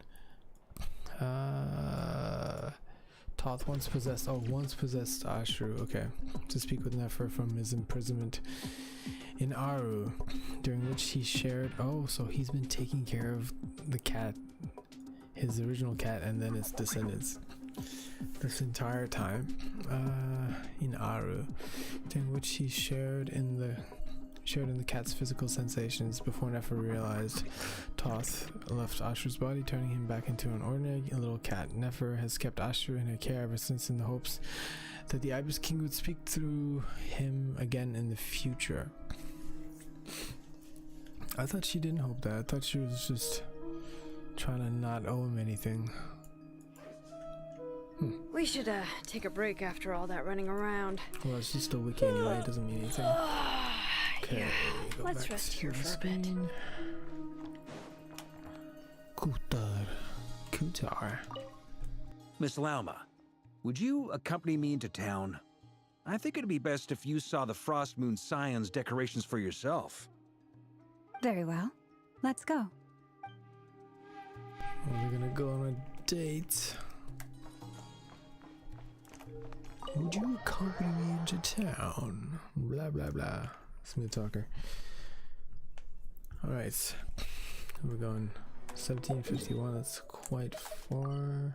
Toth once possessed Ashru, okay, to speak with Nefer from his imprisonment in Aru, during which he shared, so he's been taking care of the cat, his original cat, and then its descendants this entire time, in Aru, during which he shared in the cat's physical sensations before Nefer realized Toth left Ashru's body, turning him back into an ordinary little cat. Nefer has kept Ashru in her care ever since, in the hopes that the Ibis King would speak through him again in the future. I thought she didn't hope that. I thought she was just trying to not owe him anything. We should take a break after all that running around. Well, it's just a wiki anyway. It doesn't mean anything. Okay, go let's back rest to here the for a bit. screen. Kutar. Miss Lauma, would you accompany me into town? I think it'd be best if you saw the Frost Moon Scion's decorations for yourself. Very well. Let's go. We're gonna go on a date. Would you accompany me into town? Blah blah blah. Smooth talker. Alright. We're going 1751, that's quite far.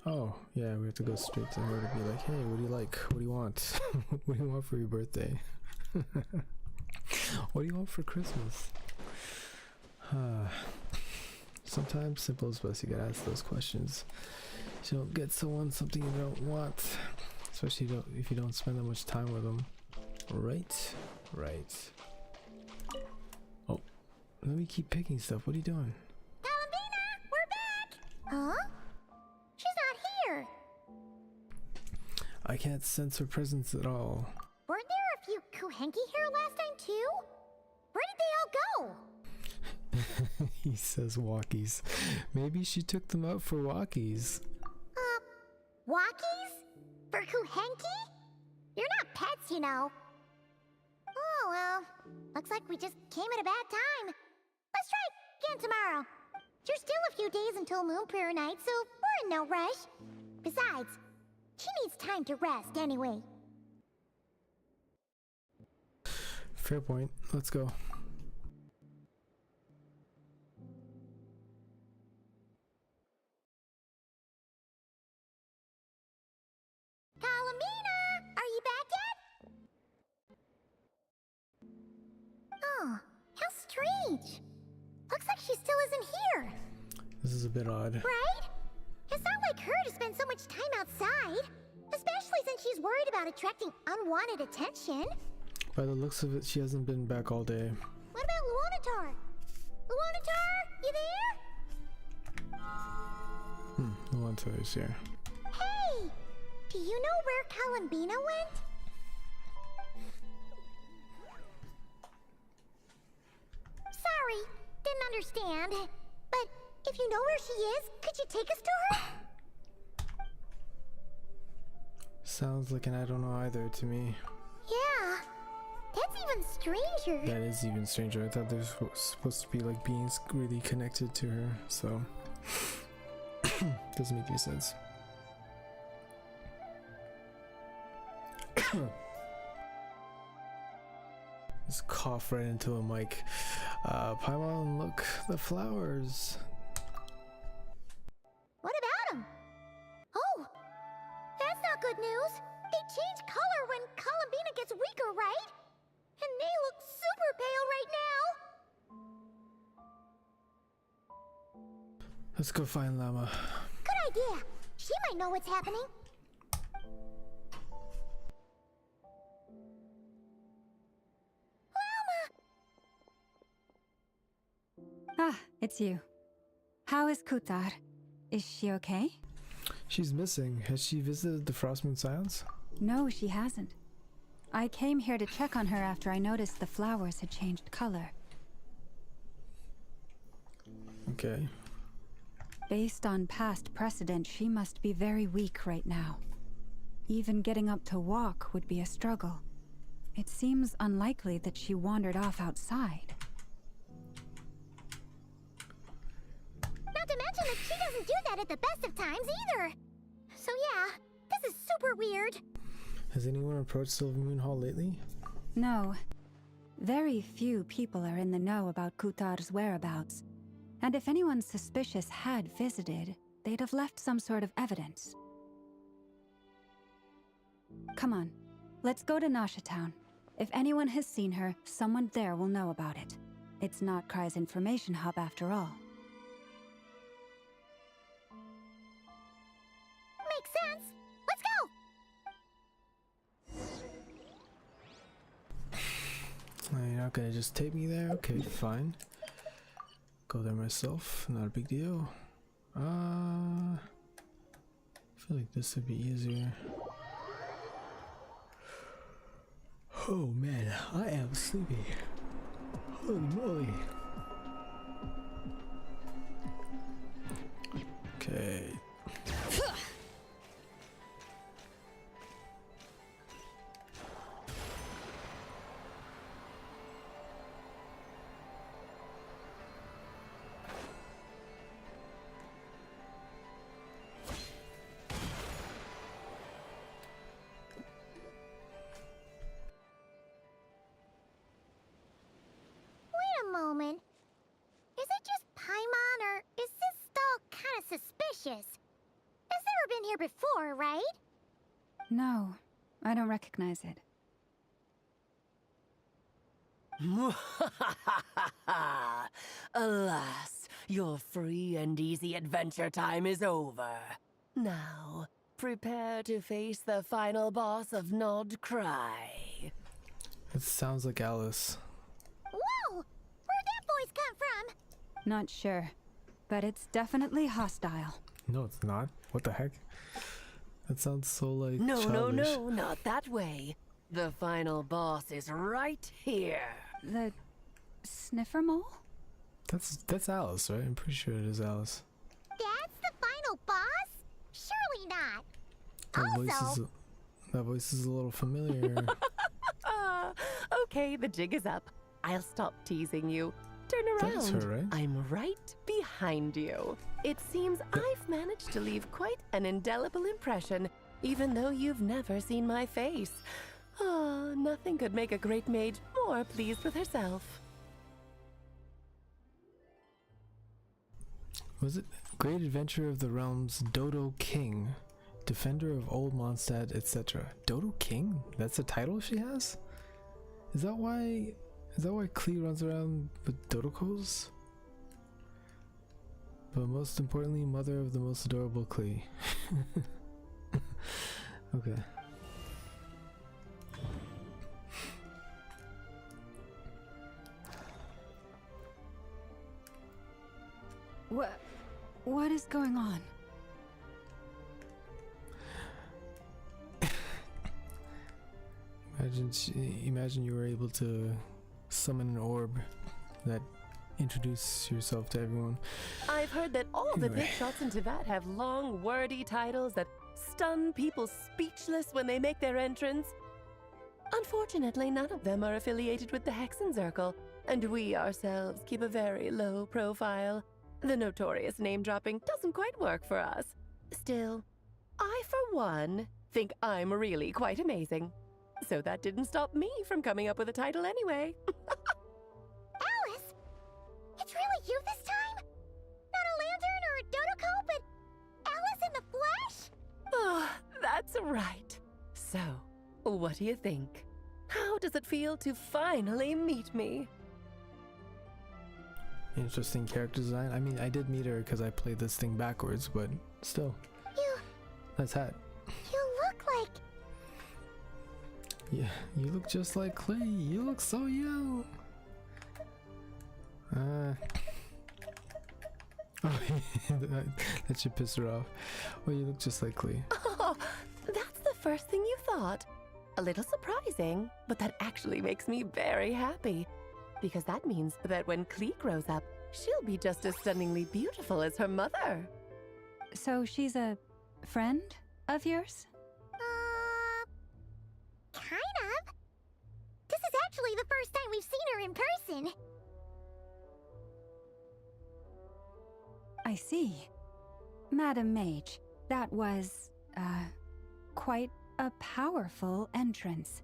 Oh, yeah, we have to go straight to her to be like, hey, what do you like? What do you want? What do you want for your birthday? What do you want for Christmas? Sometimes simple is best. You gotta ask those questions. You don't get someone something you don't want, especially if you don't spend that much time with them. Right? Right. Oh, let me keep picking stuff. What are you doing? Columbina, we're back! Huh? She's not here. I can't sense her presence at all. Weren't there a few Kuhenki here last time too? Where did they all go? He says walkies. Maybe she took them out for walkies. Walkies? For Kuhenki? You're not pets, you know. Oh, well. Looks like we just came at a bad time. Let's try again tomorrow. There's still a few days until Moon Prayer Night, so we're in no rush. Besides, she needs time to rest anyway. Fair point. Let's go. Columbina, are you back yet? Oh, how strange. Looks like she still isn't here. This is a bit odd. Right? It's not like her to spend so much time outside. Especially since she's worried about attracting unwanted attention. By the looks of it, she hasn't been back all day. What about Luanatar? Luanatar, you there? Luanatar is here. Hey! Do you know where Columbina went? Sorry, didn't understand. But if you know where she is, could you take us to her? Sounds like an I don't know either to me. Yeah, that's even stranger. That is even stranger. I thought there's supposed to be like beings really connected to her, so doesn't make any sense. Just cough right into a mic. Paimon, look, the flowers. What about them? Oh, that's not good news. They change color when Columbina gets weaker, right? And they look super pale right now. Let's go find Llama. Good idea. She might know what's happening. Ah, it's you. How is Kutar? Is she okay? She's missing. Has she visited the Frostmoon Scions? No, she hasn't. I came here to check on her after I noticed the flowers had changed color. Okay. Based on past precedent, she must be very weak right now. Even getting up to walk would be a struggle. It seems unlikely that she wandered off outside. Not to mention that she doesn't do that at the best of times either. So yeah, this is super weird. Has anyone approached Silvermoon Hall lately? No. Very few people are in the know about Kutar's whereabouts. And if anyone suspicious had visited, they'd have left some sort of evidence. Come on, let's go to Nasha Town. If anyone has seen her, someone there will know about it. It's not Kry's information hub after all. Makes sense. Let's go! You're not gonna just take me there? Okay, fine. Go there myself, not a big deal. I feel like this would be easier. Oh man, I am sleepy. Holy moly. Okay. Moment. Is it just Paimon, or is this stall kind of suspicious? It's never been here before, right? No, I don't recognize it. Alas, your free and easy adventure time is over. Now, prepare to face the final boss of Nod Cry. It sounds like Alice. Whoa! Where'd that voice come from? Not sure, but it's definitely hostile. No, it's not. What the heck? That sounds so like No, childish. no, not that way. The final boss is right here. The sniffer mole? That's Alice, right? I'm pretty sure it is Alice. That's the final boss? Surely not. That voice is a little familiar. Okay, the jig is up. I'll stop teasing you. Turn around. That is her, right? I'm right behind you. It seems I've managed to leave quite an indelible impression, even though you've never seen my face. Ah, nothing could make a great maid more pleased with herself. Was it Great Adventure of the Realms Dodo King, Defender of Old Mondstadt, etc. Dodo King? That's the title she has? Is that why Klee runs around with Dodocos? But most importantly, mother of the most adorable Klee. Okay. What is going on? Imagine you were able to summon an orb that introduce yourself to everyone. I've heard that all the Anyway. big shots in Teyvat have long, wordy titles that stun people speechless when they make their entrance. Unfortunately, none of them are affiliated with the Hexenzirkel, and we ourselves keep a very low profile. The notorious name-dropping doesn't quite work for us. Still, I, for one, think I'm really quite amazing. So that didn't stop me from coming up with a title anyway. Alice? It's really you this time? Not a lantern or a Dodoco, but Alice in the flesh? Oh, that's right. So, what do you think? How does it feel to finally meet me? Interesting character design. I mean, I did meet her because I played this thing backwards, but still. Nice hat. You look like... Yeah, you look just like Klee. You look so young. That should piss her off. Oh, you look just like Klee. Oh, that's the first thing you thought. A little surprising, but that actually makes me very happy. Because that means that when Klee grows up, she'll be just as stunningly beautiful as her mother. So she's a friend of yours? Kind of. This is actually the first time we've seen her in person. I see. Madam Mage, that was, quite a powerful entrance.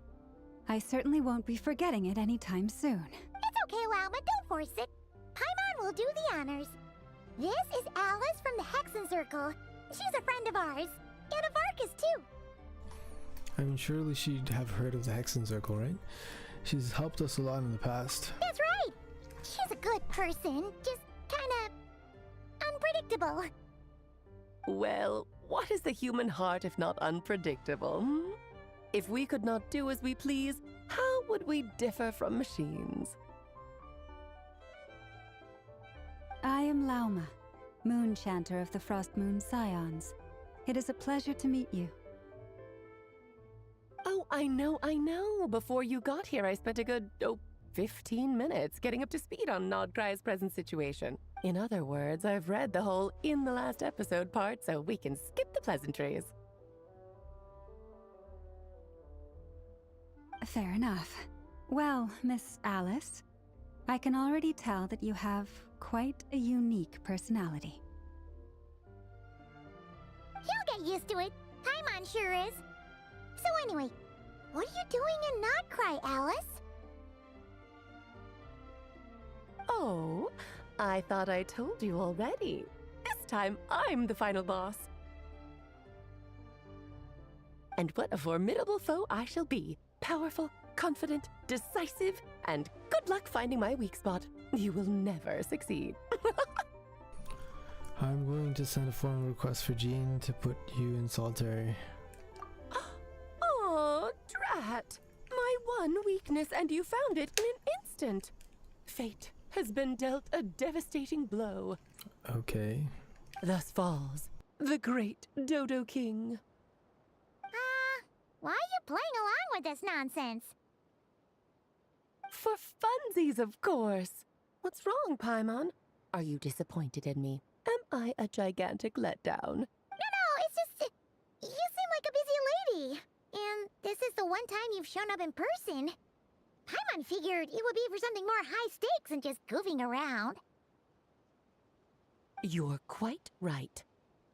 I certainly won't be forgetting it anytime soon. It's okay, Lauma, don't force it. Paimon will do the honors. This is Alice from the Hexenzirkel. She's a friend of ours. And of Arcus, too. I mean, surely she'd have heard of the Hexenzirkel, right? She's helped us a lot in the past. That's right. She's a good person, just kinda... unpredictable. Well, what is the human heart if not unpredictable? Hmm? If we could not do as we please, how would we differ from machines? I am Lauma, Moon Chanter of the Frost Moon Scions. It is a pleasure to meet you. Oh, Oh, I know. Before you got here, I spent a good, 15 minutes getting up to speed on Nodcry's present situation. In other words, I've read the whole "in the last episode" part, so we can skip the pleasantries. Fair enough. Well, Miss Alice, I can already tell that you have quite a unique personality. He'll get used to it. Paimon sure is. So anyway, what are you doing in Nodcry, Alice? Oh, I thought I told you already. This time, I'm the final boss. And what a formidable foe I shall be. Powerful, confident, decisive, and good luck finding my weak spot. You will never succeed. I'm going to send a formal request for Jean to put you in solitary. Oh, drat! My one weakness, and you found it in an instant. Fate has been dealt a devastating blow. Okay. Thus falls the great Dodo King. Why are you playing along with this nonsense? For funsies, of course. What's wrong, Paimon? Are you disappointed in me? Am I a gigantic letdown? No, it's just... You seem like a busy lady. And this is the one time you've shown up in person. Paimon figured it would be for something more high stakes than just goofing around. You're quite right.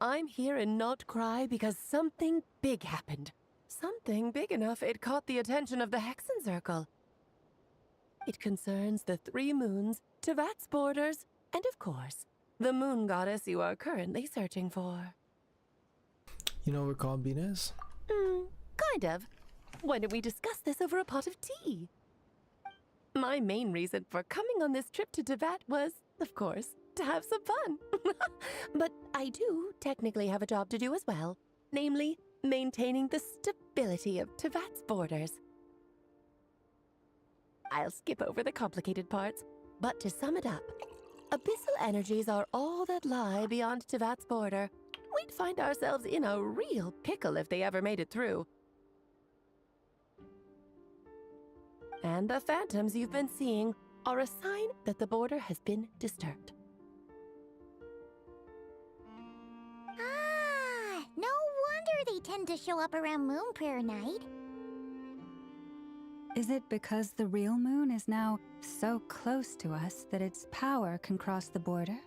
I'm here in Nodcry because something big happened. Something big enough it caught the attention of the Hexen Circle. It concerns the 3 moons, Tevat's borders, and of course, the moon goddess you are currently searching for. You know where Columbine is? Kind of. Why don't we discuss this over a pot of tea? My main reason for coming on this trip to Tevat was, of course, to have some fun. But I do technically have a job to do as well, namely, maintaining the stability of Tevat's borders. I'll skip over the complicated parts, but to sum it up, abyssal energies are all that lie beyond Tevat's border. We'd find ourselves in a real pickle if they ever made it through. And the phantoms you've been seeing are a sign that the border has been disturbed. No wonder they tend to show up around Moon Prayer Night. Is it because the real moon is now so close to us that its power can cross the border?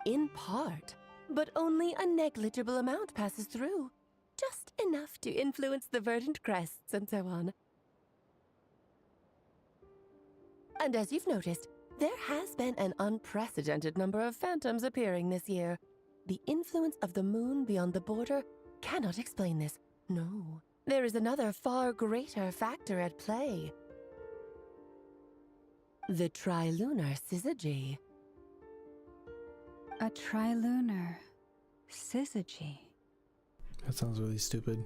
In part, but only a negligible amount passes through. Just enough to influence the verdant crests and so on. And as you've noticed, there has been an unprecedented number of phantoms appearing this year. The influence of the moon beyond the border cannot explain this. No, there is another far greater factor at play. The trilunar syzygy. A trilunar syzygy. That sounds really stupid.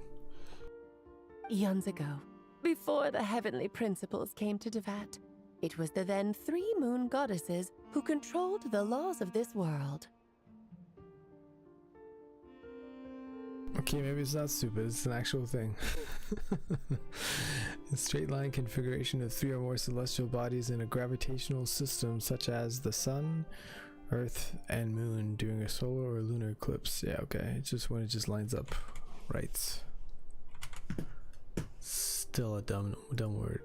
Eons ago, before the heavenly principles came to Tevat, it was the then 3 moon goddesses who controlled the laws of this world. Okay, maybe it's not stupid, it's an actual thing. A straight line configuration of 3 or more celestial bodies in a gravitational system such as the sun, earth, and moon during a solar or lunar eclipse. Yeah, okay, it's just when it just lines up right. Still a dumb word.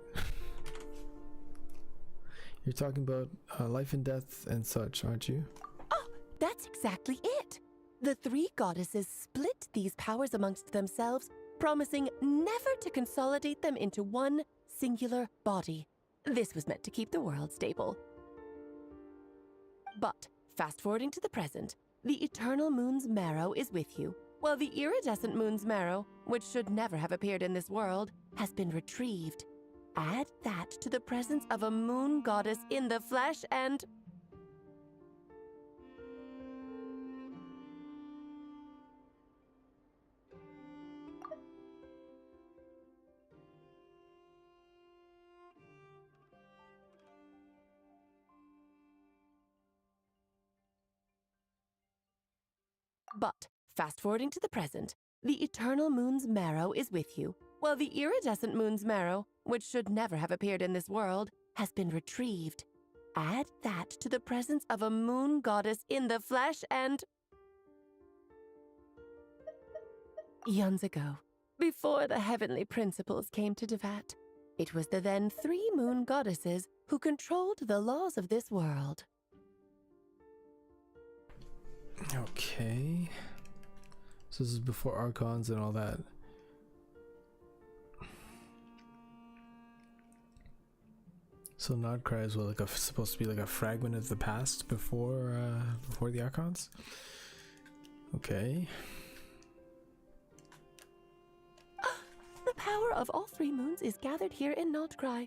You're talking about life and death and such, aren't you? Oh, that's exactly it! The 3 goddesses split these powers amongst themselves, promising never to consolidate them into one singular body. This was meant to keep the world stable. But, fast-forwarding to the present, the eternal moon's marrow is with you, while the iridescent moon's marrow, which should never have appeared in this world, has been retrieved. Add that to the presence of a moon goddess in the flesh and... But, fast-forwarding to the present, the eternal moon's marrow is with you, Well, the iridescent moon's marrow, which should never have appeared in this world, has been retrieved. Add that to the presence of a moon goddess in the flesh and... Eons ago, before the heavenly principles came to Devat, it was the then 3 moon goddesses who controlled the laws of this world. Okay. So this is before Archons and all that. So Nodcry is what, like supposed to be like a fragment of the past before the Archons? Okay. The power of all 3 moons is gathered here in Nodcry.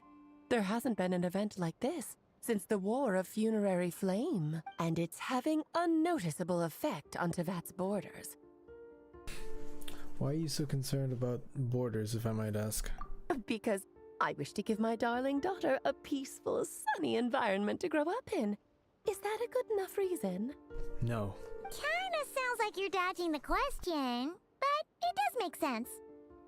There hasn't been an event like this since the War of Funerary Flame, and it's having a noticeable effect on Tevat's borders. Why are you so concerned about borders, if I might ask? Because I wish to give my darling daughter a peaceful, sunny environment to grow up in. Is that a good enough reason? No. Kinda sounds like you're dodging the question, but it does make sense.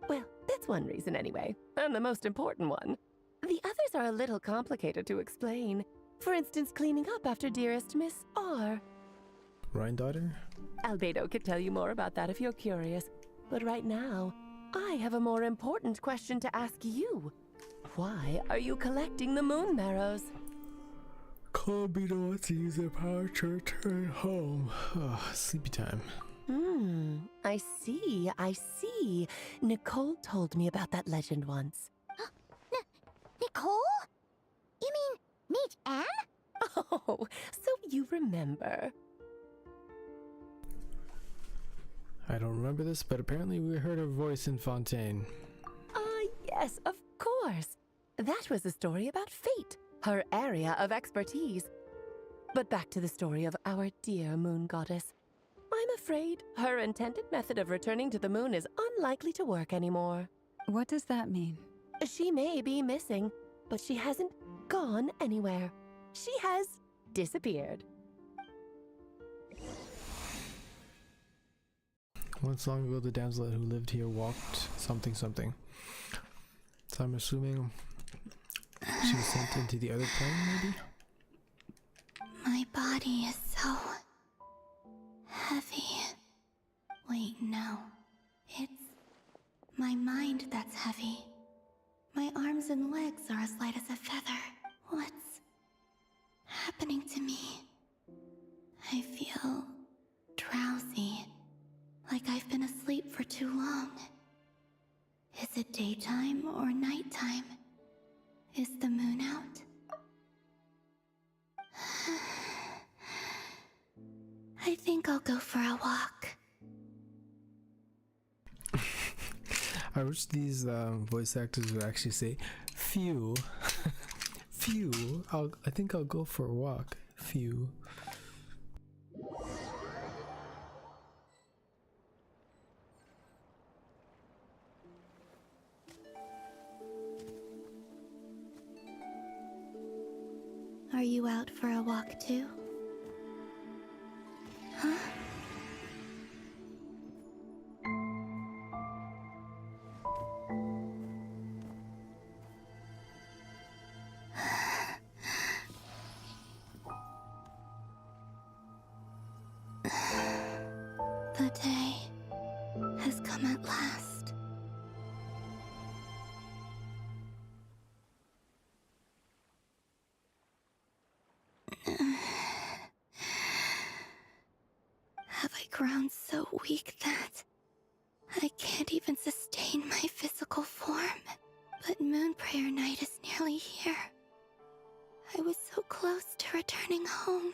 Well, that's one reason anyway, and the most important one. The others are a little complicated to explain. For instance, cleaning up after dearest Miss R. Rhine-daughter? Albedo could tell you more about that if you're curious. But right now, I have a more important question to ask you. Why are you collecting the moon marrows? Albedo wants to use their power to return home. Oh, sleepy time. I see. Nicole told me about that legend once. Nicole? You mean Mage Anne? Oh, so you remember. I don't remember this, but apparently we heard her voice in Fontaine. Yes, of course. That was a story about fate, her area of expertise. But back to the story of our dear moon goddess. I'm afraid her intended method of returning to the moon is unlikely to work anymore. What does that mean? She may be missing, but she hasn't gone anywhere. She has disappeared. Once long ago, the damsel who lived here walked something. So I'm assuming she was sent into the other plane, maybe? My body is so heavy. Wait, no. It's my mind that's heavy. My arms and legs are as light as a feather. What's happening to me? I feel drowsy, like I've been asleep for too long. Is it daytime or nighttime? Is the moon out? I think I'll go for a walk. I wish these voice actors would actually say, phew. Phew. I think I'll go for a walk. Phew. Are you out for a walk too? Huh? The day has come at last. Have I grown so weak that I can't even sustain my physical form? But Moon Prayer Night is nearly here. I was so close to returning home.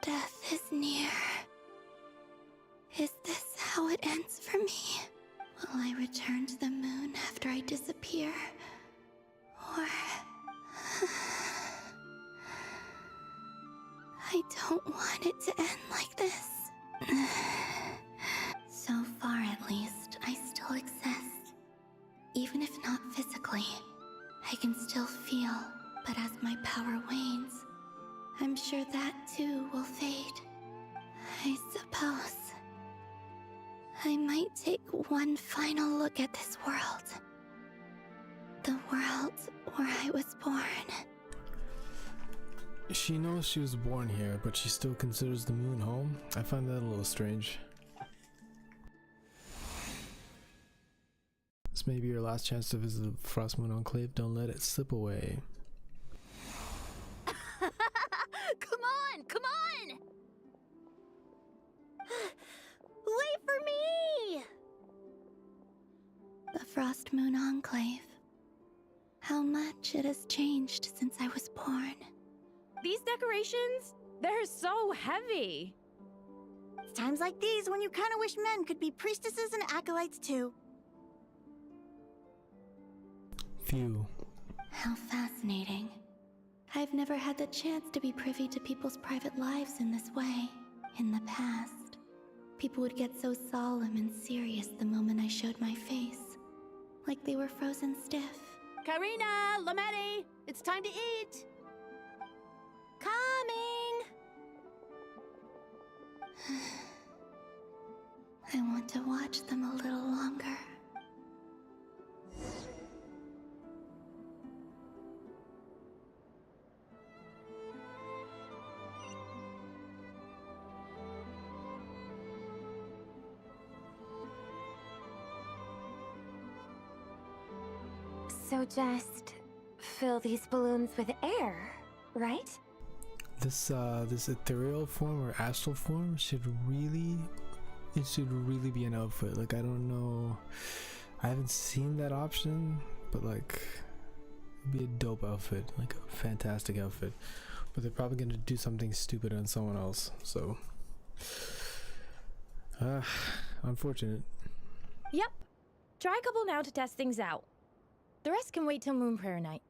Death is near. Is this how it ends for me? Will I return to the moon after I disappear? Or... I don't want it to end like this. So far, at least, I still exist. Even if not physically, I can still feel, but as my power wanes, I'm sure that too will fade. I suppose I might take one final look at this world. The world where I was born. She knows she was born here, but she still considers the moon home. I find that a little strange. This may be your last chance to visit the Frost Moon Enclave. Don't let it slip away. Come on, come on! Wait for me! The Frost Moon Enclave. How much it has changed since I was born. These decorations, they're so heavy. It's times like these when you kind of wish men could be priestesses and acolytes too. Phew. How fascinating. I've never had the chance to be privy to people's private lives in this way. In the past, people would get so solemn and serious the moment I showed my face. Like they were frozen stiff. Karina, Lametti, it's time to eat. Coming! I want to watch them a little longer. So just fill these balloons with air, right? This ethereal form or astral form should really be an outfit. Like, I don't know, I haven't seen that option, but like, it'd be a dope outfit, like a fantastic outfit. But they're probably gonna do something stupid on someone else, so unfortunate. Yep. Try a couple now to test things out. The rest can wait till Moon Prayer night.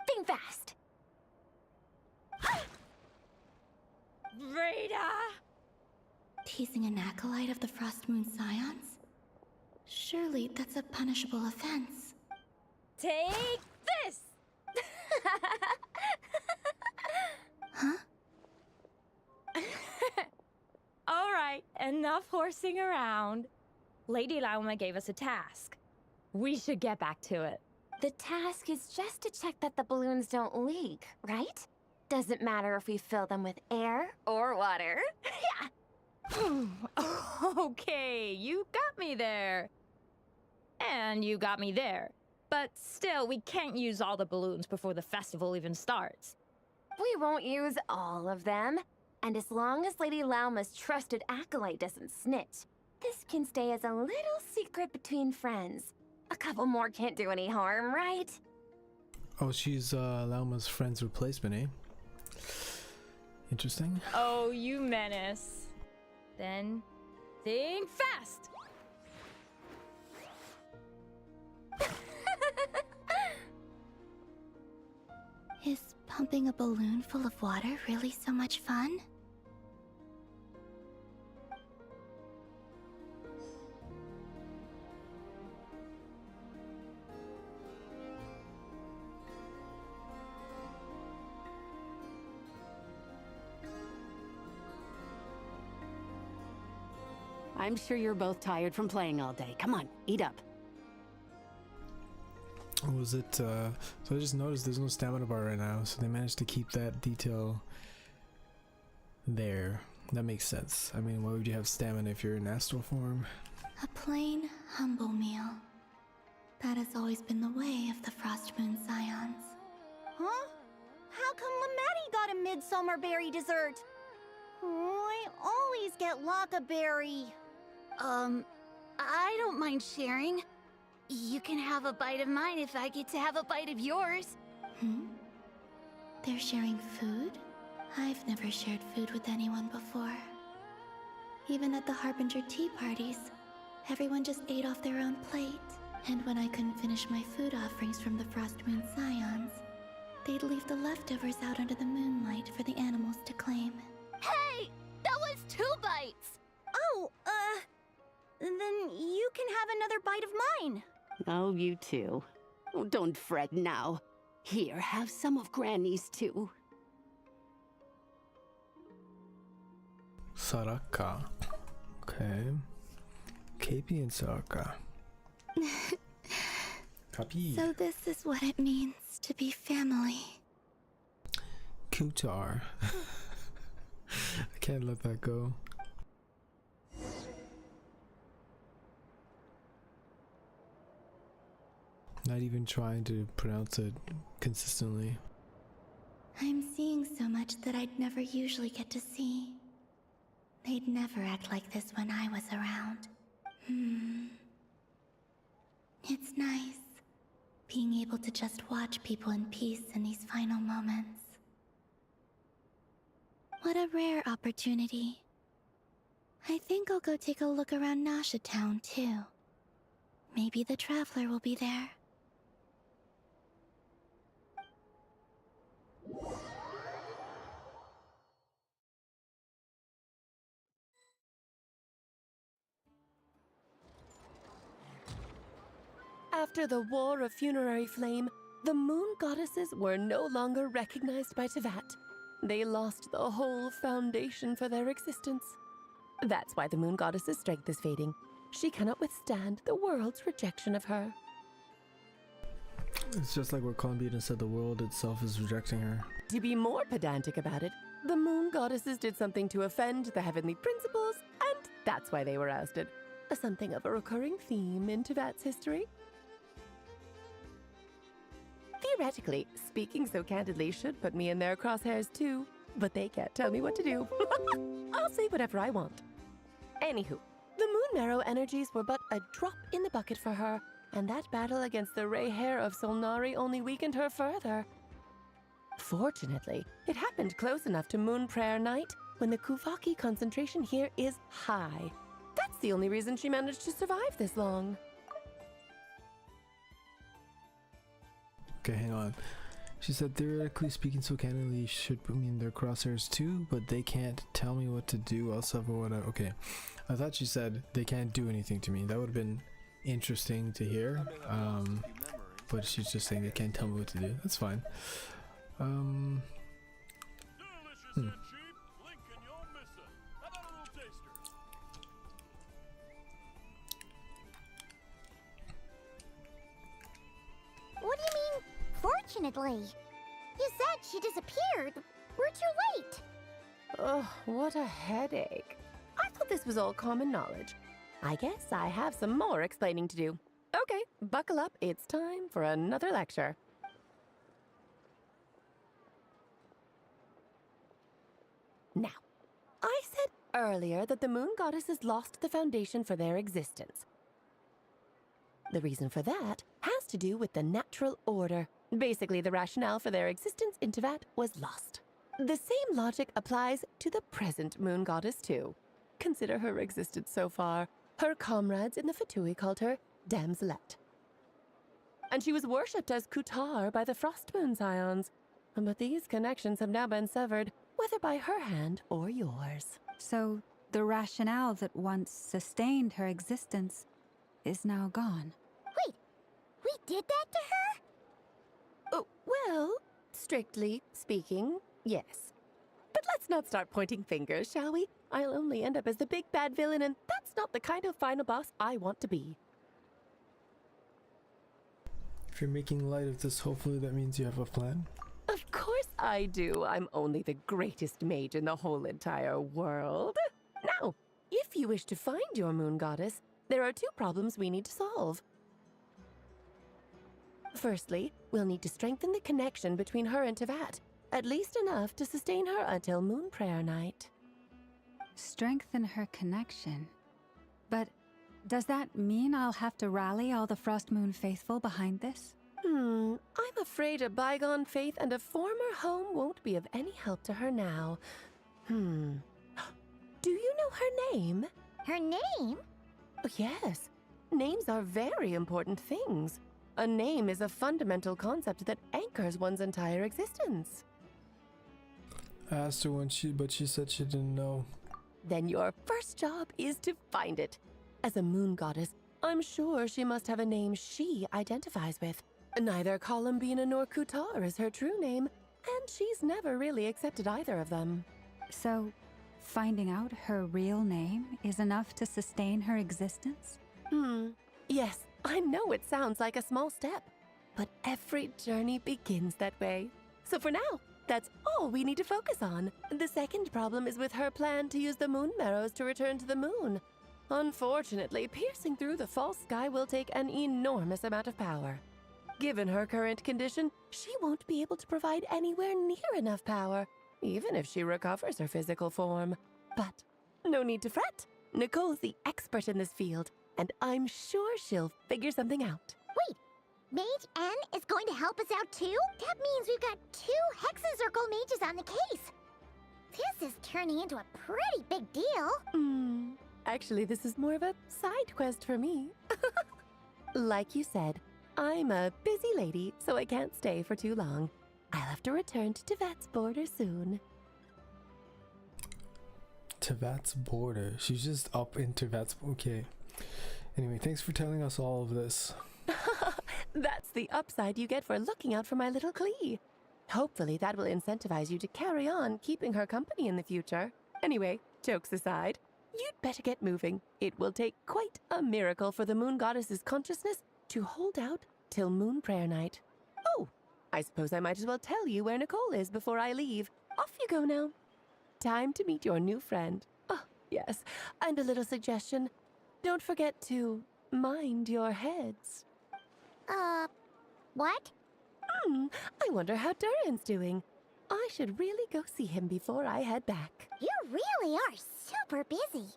Think fast. Rita! Teasing an acolyte of the Frost Moon Scions? Surely that's a punishable offense. Take this! Huh? All right, enough horsing around. Lady Lauma gave us a task. We should get back to it. The task is just to check that the balloons don't leak, right? Doesn't matter if we fill them with air or water. Yeah. Okay, you got me there. And you got me there. But still, we can't use all the balloons before the festival even starts. We won't use all of them. And as long as Lady Lauma's trusted acolyte doesn't snitch, this can stay as a little secret between friends. A couple more can't do any harm, right? Oh, she's Lauma's friend's replacement, eh? Interesting. Oh, you menace. Then, think fast! Is pumping a balloon full of water really so much fun? I'm sure you're both tired from playing all day. Come on, eat up. Was it, so I just noticed there's no stamina bar right now, so they managed to keep that detail there. That makes sense. I mean, why would you have stamina if you're in astral form? A plain, humble meal. That has always been the way of the Frost Moon Scions. Huh? How come Lametti got a midsummer berry dessert? Oh, I always get Lockaberry. I don't mind sharing. You can have a bite of mine if I get to have a bite of yours. Hmm? They're sharing food? I've never shared food with anyone before. Even at the Harbinger tea parties, everyone just ate off their own plate. And when I couldn't finish my food offerings from the Frost Moon Scions, they'd leave the leftovers out under the moonlight for the animals to claim. Hey! That was 2 bites! Oh, then you can have another bite of mine. Oh, you too. Oh, don't fret now. Here, have some of Granny's too. Saraka. Okay. KP and Saraka. Copy. So this is what it means to be family. Kutar. I can't let that go. Not even trying to pronounce it consistently. I'm seeing so much that I'd never usually get to see. They'd never act like this when I was around. It's nice, being able to just watch people in peace in these final moments. What a rare opportunity. I think I'll go take a look around Nasha Town, too. Maybe the Traveler will be there. After the War of Funerary Flame, the Moon Goddesses were no longer recognized by Tevat. They lost the whole foundation for their existence. That's why the Moon Goddess's strength is fading. She cannot withstand the world's rejection of her. It's just like what Columbiana said, the world itself is rejecting her. To be more pedantic about it, the Moon Goddesses did something to offend the heavenly principles, and that's why they were ousted. Something of a recurring theme in Tevat's history. Theoretically, speaking so candidly should put me in their crosshairs too, but they can't tell me what to do. I'll say whatever I want. Anywho, the Moon Marrow energies were but a drop in the bucket for her, and that battle against the Ray Hair of Solnari only weakened her further. Fortunately, it happened close enough to Moon Prayer Night when the Kuvaki concentration here is high. That's the only reason she managed to survive this long. Okay, hang on. She said, theoretically speaking so candidly should put me in their crosshairs too, but they can't tell me what to do, I'll suffer what I... Okay. I thought she said they can't do anything to me. That would have been interesting to hear. But she's just saying they can't tell me what to do. That's fine. What do you mean, fortunately? You said she disappeared. We're too late. Ugh, what a headache. I thought this was all common knowledge. I guess I have some more explaining to do. Okay, buckle up. It's time for another lecture. Now, I said earlier that the Moon Goddesses lost the foundation for their existence. The reason for that has to do with the natural order. Basically, the rationale for their existence in Tevat was lost. The same logic applies to the present Moon Goddess, too. Consider her existence so far. Her comrades in the Fatui called her Damselette. And she was worshipped as Kutar by the Frost Moon Scions. But these connections have now been severed, whether by her hand or yours. So, the rationale that once sustained her existence is now gone. Wait, we did that to her? Oh, well, strictly speaking, yes. But let's not start pointing fingers, shall we? I'll only end up as the big bad villain, and that's not the kind of final boss I want to be. If you're making light of this, hopefully that means you have a plan. Of course I do. I'm only the greatest mage in the whole entire world. Now, if you wish to find your Moon Goddess, there are two problems we need to solve. Firstly, we'll need to strengthen the connection between her and Tevat, at least enough to sustain her until Moon Prayer Night. Strengthen her connection? But does that mean I'll have to rally all the Frost Moon faithful behind this? I'm afraid a bygone faith and a former home won't be of any help to her now. Do you know her name? Her name? Oh, yes. Names are very important things. A name is a fundamental concept that anchors one's entire existence. I asked her but she said she didn't know. Then your first job is to find it. As a Moon Goddess, I'm sure she must have a name she identifies with. Neither Columbina nor Kutar is her true name, and she's never really accepted either of them. So, finding out her real name is enough to sustain her existence? Yes, I know it sounds like a small step, but every journey begins that way. So for now, that's all we need to focus on. The second problem is with her plan to use the moon marrows to return to the moon. Unfortunately, piercing through the false sky will take an enormous amount of power. Given her current condition, she won't be able to provide anywhere near enough power, even if she recovers her physical form. But no need to fret. Nicole's the expert in this field, and I'm sure she'll figure something out. Wait, Mage N is going to help us out too? That means we've got 2 Hexazircle mages on the case. This is turning into a pretty big deal. Actually, this is more of a side quest for me. Like you said, I'm a busy lady, so I can't stay for too long. I'll have to return to Tevat's border soon. Tevat's border? She's just up in Tevat's... Okay. Anyway, thanks for telling us all of this. That's the upside you get for looking out for my little Klee. Hopefully that will incentivize you to carry on keeping her company in the future. Anyway, jokes aside, you'd better get moving. It will take quite a miracle for the moon goddess's consciousness to hold out till moon prayer night. Oh, I suppose I might as well tell you where Nicole is before I leave. Off you go now. Time to meet your new friend. Oh, yes, and a little suggestion. Don't forget to mind your heads. What? I wonder how Durin's doing. I should really go see him before I head back. You really are super busy.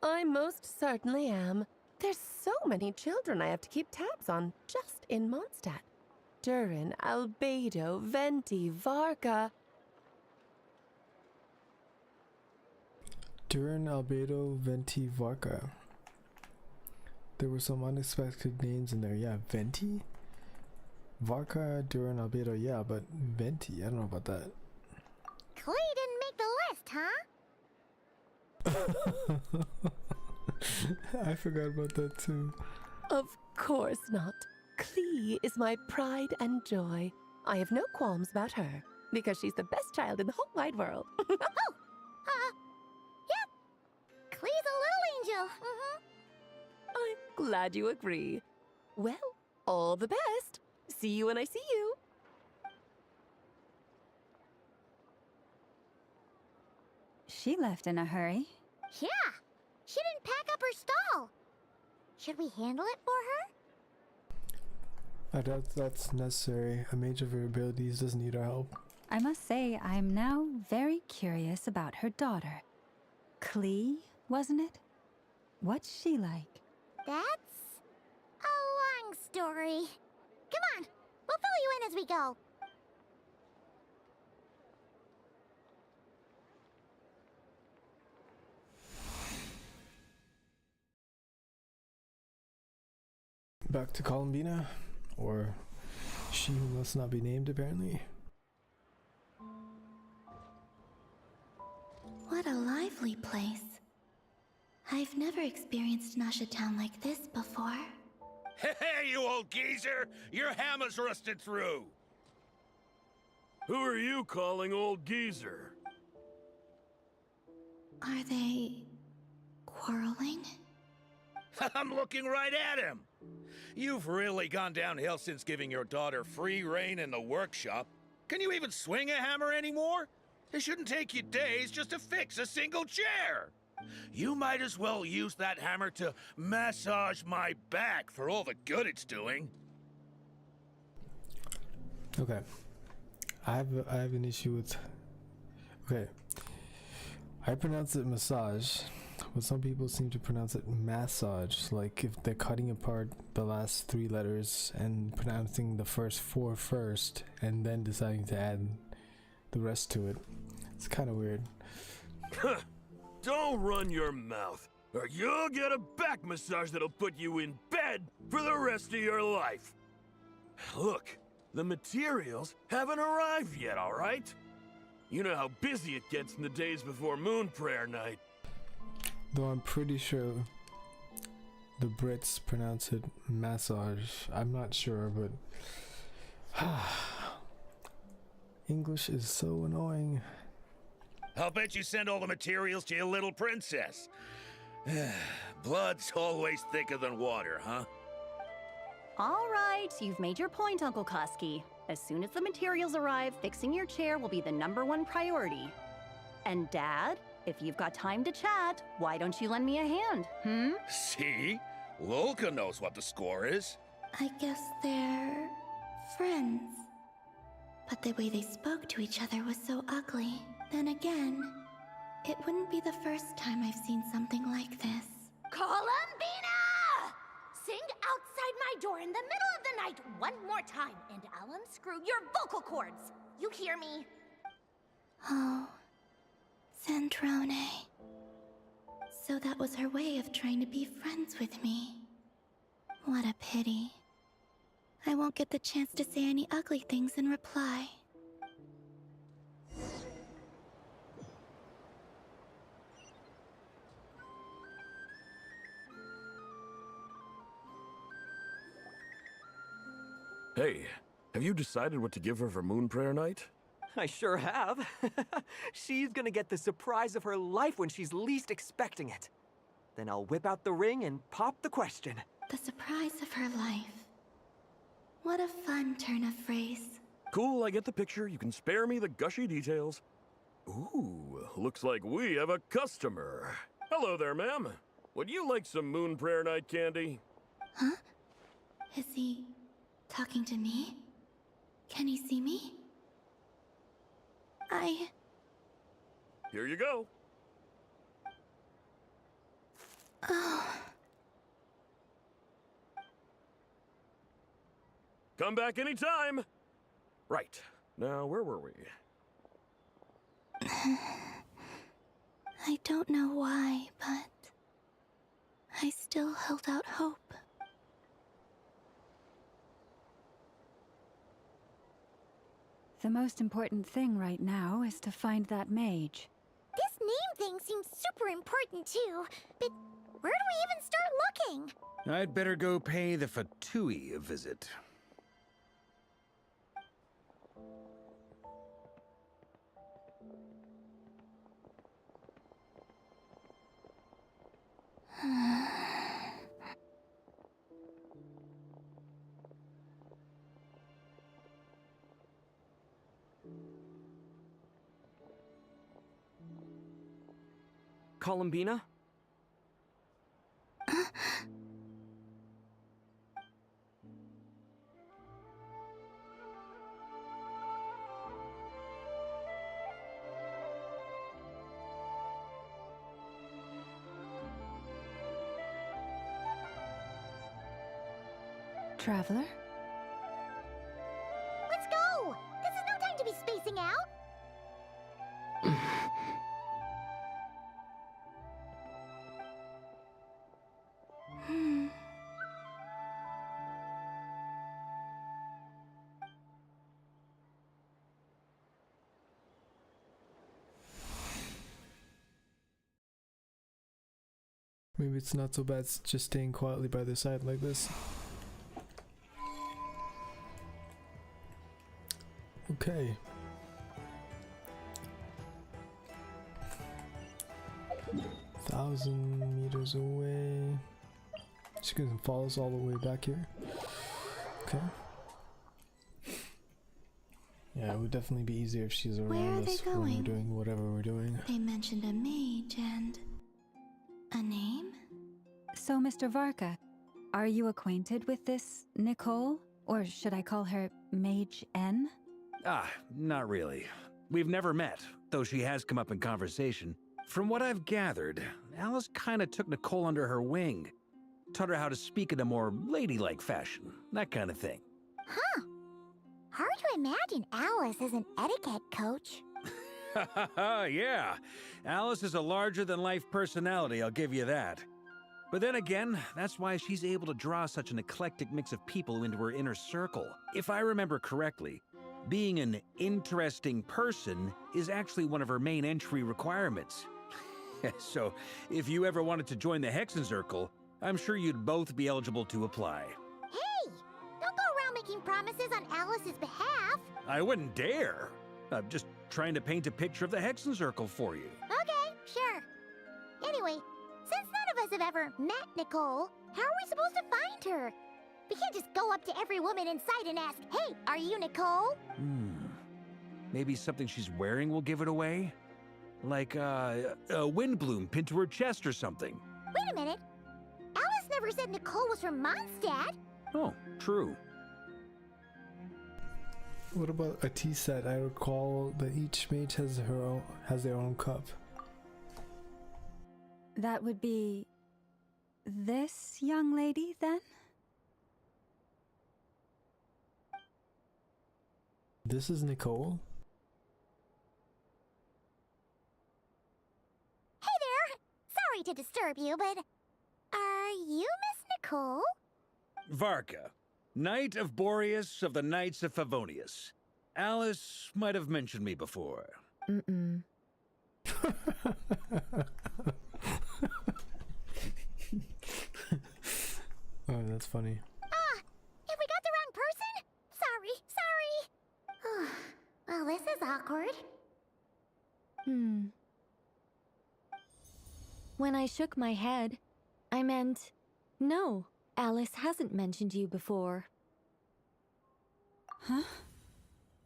I most certainly am. There's so many children I have to keep tabs on just in Mondstadt. Durin, Albedo, Venti, Varka. Durin, Albedo, Venti, Varka. There were some unexpected names in there. Yeah, Venti? Varka, Durin, Albedo, yeah, but Venti, I don't know about that. Klee didn't make the list, huh? I forgot about that too. Of course not. Klee is my pride and joy. I have no qualms about her, because she's the best child in the whole wide world. Yep. Klee's a little angel. I'm glad you agree. Well, all the best. See you when I see you. She left in a hurry. Yeah, she didn't pack up her stall. Should we handle it for her? I doubt that's necessary. A mage of her abilities doesn't need our help. I must say, I'm now very curious about her daughter. Klee, wasn't it? What's she like? That's a long story. Come on, we'll fill you in as we go. Back to Columbina? Or she who must not be named, apparently? What a lively place. I've never experienced Nasha Town like this before. Hey, you old geezer! Your hammer's rusted through! Who are you calling old geezer? Are they quarreling? I'm looking right at him! You've really gone downhill since giving your daughter free rein in the workshop. Can you even swing a hammer anymore? It shouldn't take you days just to fix a single chair. You might as well use that hammer to massage my back for all the good it's doing. Okay. I have an issue with... Okay. I pronounce it massage, but some people seem to pronounce it massage, like if they're cutting apart the last 3 letters and pronouncing the first 4 first, and then deciding to add the rest to it. It's kind of weird. Don't run your mouth, or you'll get a back massage that'll put you in bed for the rest of your life. Look, the materials haven't arrived yet, all right? You know how busy it gets in the days before moon prayer night. Though I'm pretty sure the Brits pronounce it massage. I'm not sure, but... English is so annoying. I'll bet you send all the materials to your little princess. Blood's always thicker than water, huh? All right, you've made your point, Uncle Koski. As soon as the materials arrive, fixing your chair will be the #1 priority. And Dad, if you've got time to chat, why don't you lend me a hand, See? Lolka knows what the score is. I guess they're friends. But the way they spoke to each other was so ugly. Then again, it wouldn't be the first time I've seen something like this. Columbina! Sing outside my door in the middle of the night one more time, and I'll unscrew your vocal cords. You hear me? Oh, Centrone. So that was her way of trying to be friends with me. What a pity. I won't get the chance to say any ugly things in reply. Hey, have you decided what to give her for Moon Prayer Night? I sure have. She's gonna get the surprise of her life when she's least expecting it. Then I'll whip out the ring and pop the question. The surprise of her life. What a fun turn of phrase. Cool, I get the picture. You can spare me the gushy details. Ooh, looks like we have a customer. Hello there, ma'am. Would you like some Moon Prayer Night candy? Huh? Is he talking to me? Can he see me? Here you go. Oh. Come back anytime. Right. Now, where were we? I don't know why, but I still held out hope. The most important thing right now is to find that mage. This name thing seems super important too, but where do we even start looking? I'd better go pay the Fatui a visit. Columbina? Traveler? Let's go! This is no time to be spacing out! Maybe it's not so bad just staying quietly by their side like this. Okay. $1,000 meters away. She can follow us all the way back here. Okay. Yeah, it would definitely be easier if she's around us when we're doing whatever we're doing. They mentioned a mage and a name? So, Mr. Varka, are you acquainted with this Nicole? Or should I call her Mage N? Not really. We've never met, though she has come up in conversation. From what I've gathered, Alice kinda took Nicole under her wing. Taught her how to speak in a more ladylike fashion, that kind of thing. Huh. Hard to imagine Alice as an etiquette coach. Yeah. Alice is a larger-than-life personality, I'll give you that. But then again, that's why she's able to draw such an eclectic mix of people into her inner circle. If I remember correctly, being an interesting person is actually one of her main entry requirements. So, if you ever wanted to join the Hexenzirkel, I'm sure you'd both be eligible to apply. Hey! Don't go around making promises on Alice's behalf! I wouldn't dare. Just trying to paint a picture of the Hexen Circle for you. Okay, sure. Anyway, since none of us have ever met Nicole, how are we supposed to find her? We can't just go up to every woman in sight and ask, "Hey, are you Nicole?" Maybe something she's wearing will give it away? Like a windbloom pinned to her chest or something. Wait a minute. Alice never said Nicole was from Mondstadt. Oh, true. What about a tea set? I recall that each mage has their own cup. That would be this young lady, then? This is Nicole? Hey there! Sorry to disturb you, but are you Miss Nicole? Varka, Knight of Boreas of the Knights of Favonius. Alice might have mentioned me before. Mm-mm. Oh, that's funny. Have we got the wrong person? Sorry. Well, this is awkward. When I shook my head, I meant, no, Alice hasn't mentioned you before. Huh?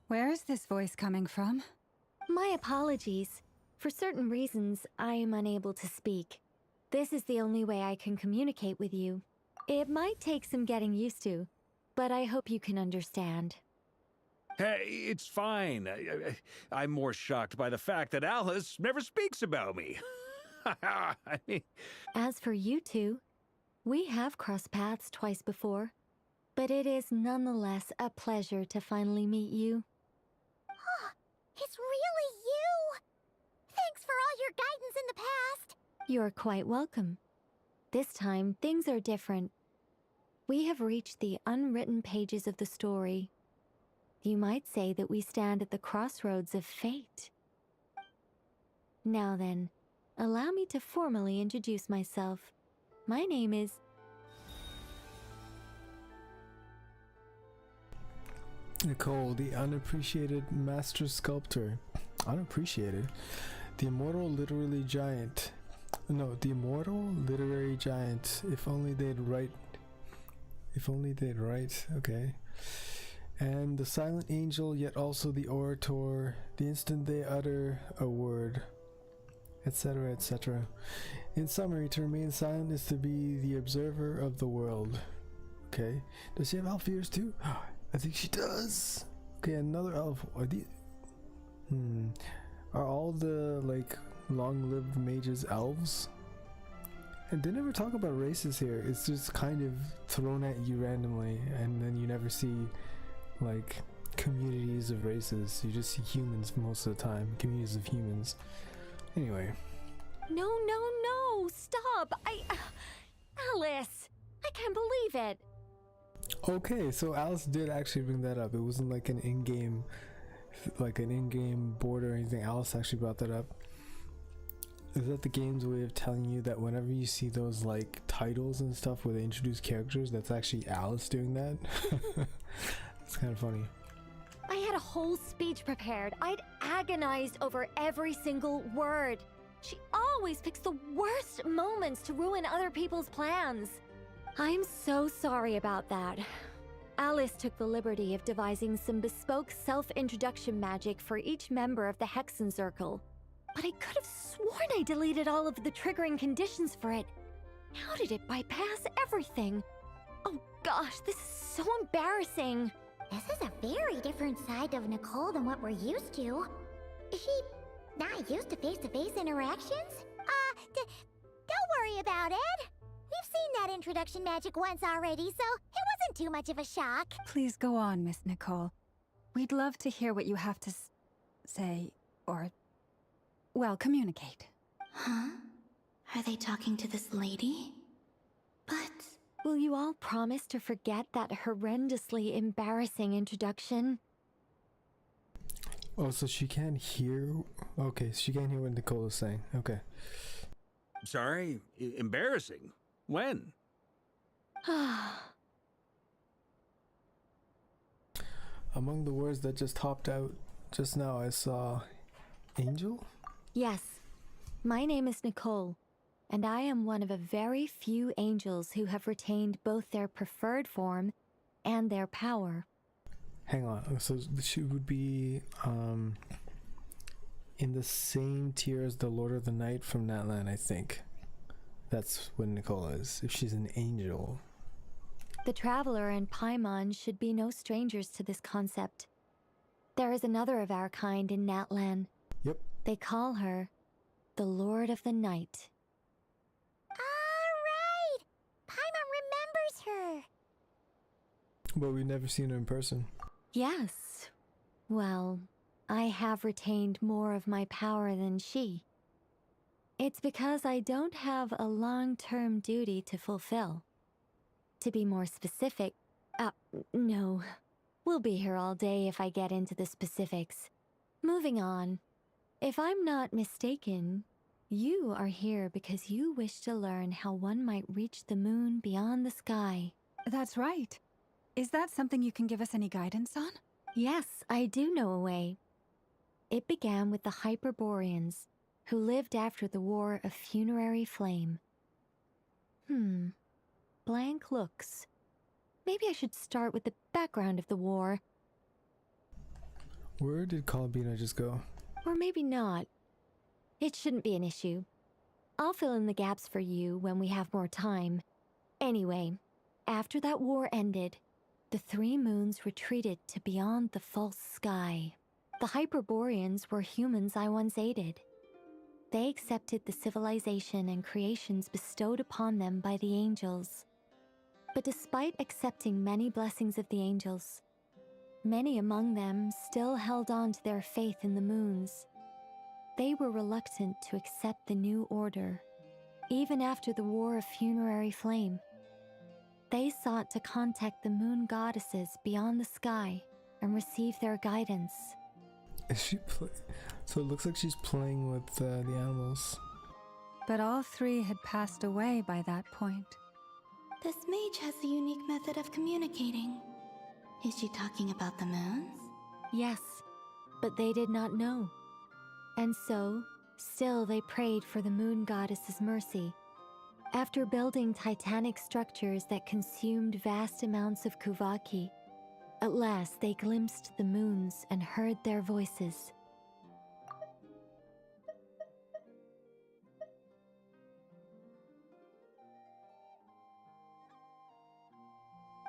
Where is this voice coming from? My apologies. For certain reasons, I am unable to speak. This is the only way I can communicate with you. It might take some getting used to, but I hope you can understand. Hey, it's fine. I'm more shocked by the fact that Alice never speaks about me. As for you two, we have crossed paths twice before, but it is nonetheless a pleasure to finally meet you. It's really you! Thanks for all your guidance in the past! You're quite welcome. This time, things are different. We have reached the unwritten pages of the story. You might say that we stand at the crossroads of fate. Now then, allow me to formally introduce myself. My name is... Nicole, the unappreciated master sculptor. Unappreciated? The immortal literary giant. No, the immortal literary giant. If only they'd write. Okay. And the silent angel, yet also the orator. The instant they utter a word, etc., etc. In summary, to remain silent is to be the observer of the world. Okay. Does she have elf ears too? I think she does. Okay, another elf. Are all the long-lived mages elves? And they never talk about races here. It's just kind of thrown at you randomly, and then you never see communities of races. You just see humans most of the time. Communities of humans. Anyway. No, stop! Alice! I can't believe it! Okay, so Alice did actually bring that up. It wasn't like an in-game board or anything. Alice actually brought that up. Is that the game's way of telling you that whenever you see those titles and stuff where they introduce characters, that's actually Alice doing that? It's kind of funny. I had a whole speech prepared. I'd agonized over every single word. She always picks the worst moments to ruin other people's plans. I'm so sorry about that. Alice took the liberty of devising some bespoke self-introduction magic for each member of the Hexen Circle. But I could have sworn I deleted all of the triggering conditions for it. How did it bypass everything? Oh gosh, this is so embarrassing. This is a very different side of Nicole than what we're used to. Is she not used to face-to-face interactions? Don't worry about it. We've seen that introduction magic once already, so it wasn't too much of a shock. Please go on, Miss Nicole. We'd love to hear what you have to say, or, well, communicate. Huh? Are they talking to this lady? But... Will you all promise to forget that horrendously embarrassing introduction? Oh, so she can't hear? Okay, she can't hear what Nicole is saying. Okay. Sorry? Embarrassing? When? Among the words that just hopped out just now, I saw Angel? Yes. My name is Nicole, and I am one of a very few angels who have retained both their preferred form and their power. Hang on. So she would be in the same tier as the Lord of the Night from Natlan, I think. That's what Nicole is, if she's an angel. The Traveler and Paimon should be no strangers to this concept. There is another of our kind in Natlan. Yep. They call her the Lord of the Night. Alright! Paimon remembers her! But we've never seen her in person. Yes. Well, I have retained more of my power than she. It's because I don't have a long-term duty to fulfill. To be more specific, no. We'll be here all day if I get into the specifics. Moving on. If I'm not mistaken, you are here because you wish to learn how one might reach the moon beyond the sky. That's right. Is that something you can give us any guidance on? Yes, I do know a way. It began with the Hyperboreans, who lived after the War of Funerary Flame. Blank looks. Maybe I should start with the background of the war. Where did Colbina just go? Or maybe not. It shouldn't be an issue. I'll fill in the gaps for you when we have more time. Anyway, after that war ended, the three moons retreated to beyond the false sky. The Hyperboreans were humans I once aided. They accepted the civilization and creations bestowed upon them by the angels. But despite accepting many blessings of the angels, many among them still held on to their faith in the moons. They were reluctant to accept the new order, even after the War of Funerary Flame. They sought to contact the moon goddesses beyond the sky and receive their guidance. Is she So it looks like she's playing with the animals. But all three had passed away by that point. This mage has a unique method of communicating. Is she talking about the moons? Yes, but they did not know. And so, still they prayed for the moon goddess's mercy. After building titanic structures that consumed vast amounts of Kuvaki, at last they glimpsed the moons and heard their voices.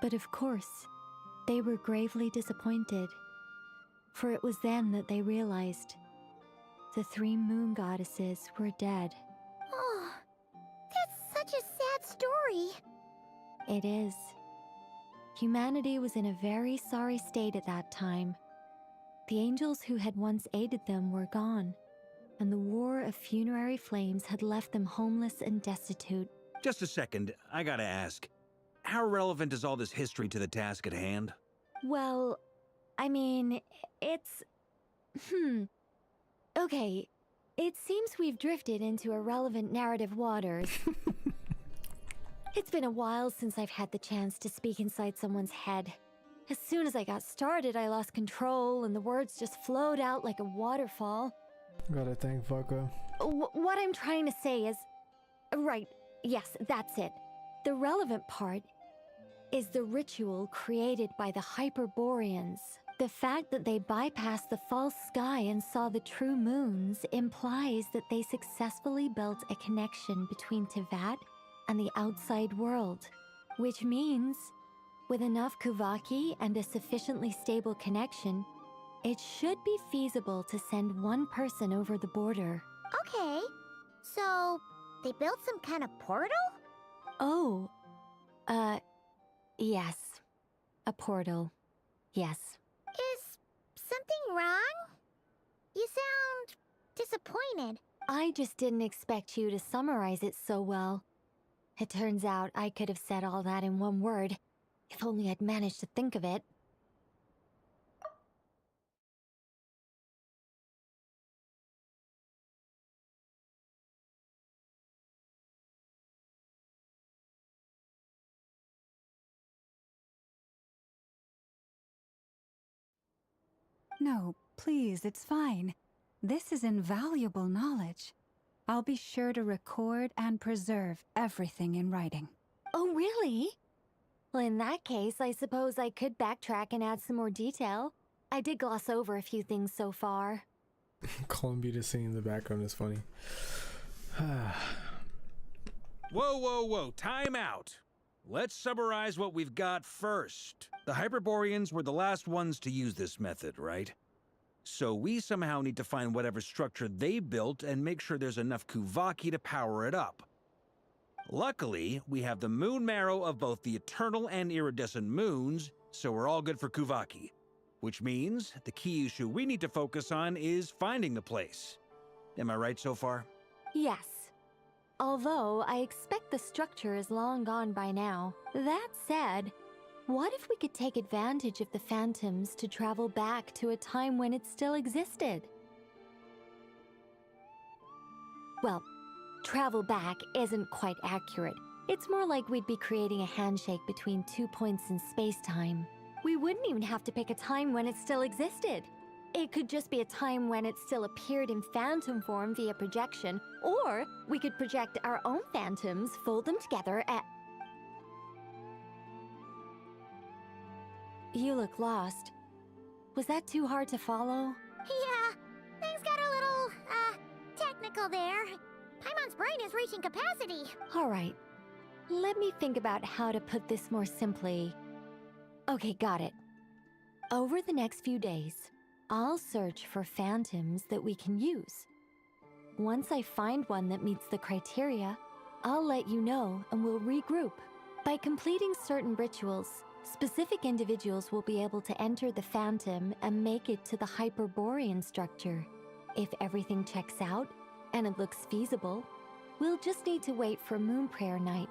But of course, they were gravely disappointed, for it was then that they realized the three moon goddesses were dead. Oh, that's such a sad story. It is. Humanity was in a very sorry state at that time. The angels who had once aided them were gone, and the War of Funerary Flames had left them homeless and destitute. Just a second, I gotta ask. How relevant is all this history to the task at hand? Well, I mean, it's... Okay, it seems we've drifted into irrelevant narrative waters. It's been a while since I've had the chance to speak inside someone's head. As soon as I got started, I lost control, and the words just flowed out like a waterfall. Gotta thank Vodka. What I'm trying to say is... Right, yes, that's it. The relevant part is the ritual created by the Hyperboreans. The fact that they bypassed the false sky and saw the true moons implies that they successfully built a connection between Tevat and the outside world. Which means, with enough Kuvaki and a sufficiently stable connection, it should be feasible to send one person over the border. Okay, so they built some kind of portal? Oh, yes. A portal. Yes. Is something wrong? You sound disappointed. I just didn't expect you to summarize it so well. It turns out I could have said all that in one word, if only I'd managed to think of it. No, please, it's fine. This is invaluable knowledge. I'll be sure to record and preserve everything in writing. Oh, really? Well, in that case, I suppose I could backtrack and add some more detail. I did gloss over a few things so far. Columbia singing in the background is funny. Whoa, whoa, whoa, time out. Let's summarize what we've got first. The Hyperboreans were the last ones to use this method, right? So we somehow need to find whatever structure they built and make sure there's enough Kuvaki to power it up. Luckily, we have the moon marrow of both the eternal and iridescent moons, so we're all good for Kuvaki. Which means the key issue we need to focus on is finding the place. Am I right so far? Yes. Although, I expect the structure is long gone by now. That said, what if we could take advantage of the phantoms to travel back to a time when it still existed? Well, travel back isn't quite accurate. It's more like we'd be creating a handshake between 2 points in space-time. We wouldn't even have to pick a time when it still existed. It could just be a time when it still appeared in phantom form via projection, or we could project our own phantoms, fold them together, and... You look lost. Was that too hard to follow? Yeah, things got a little, technical there. Paimon's brain is reaching capacity. All right. Let me think about how to put this more simply. Okay, got it. Over the next few days, I'll search for phantoms that we can use. Once I find one that meets the criteria, I'll let you know and we'll regroup. By completing certain rituals, specific individuals will be able to enter the phantom and make it to the Hyperborean structure. If everything checks out, and it looks feasible, we'll just need to wait for Moon Prayer Night,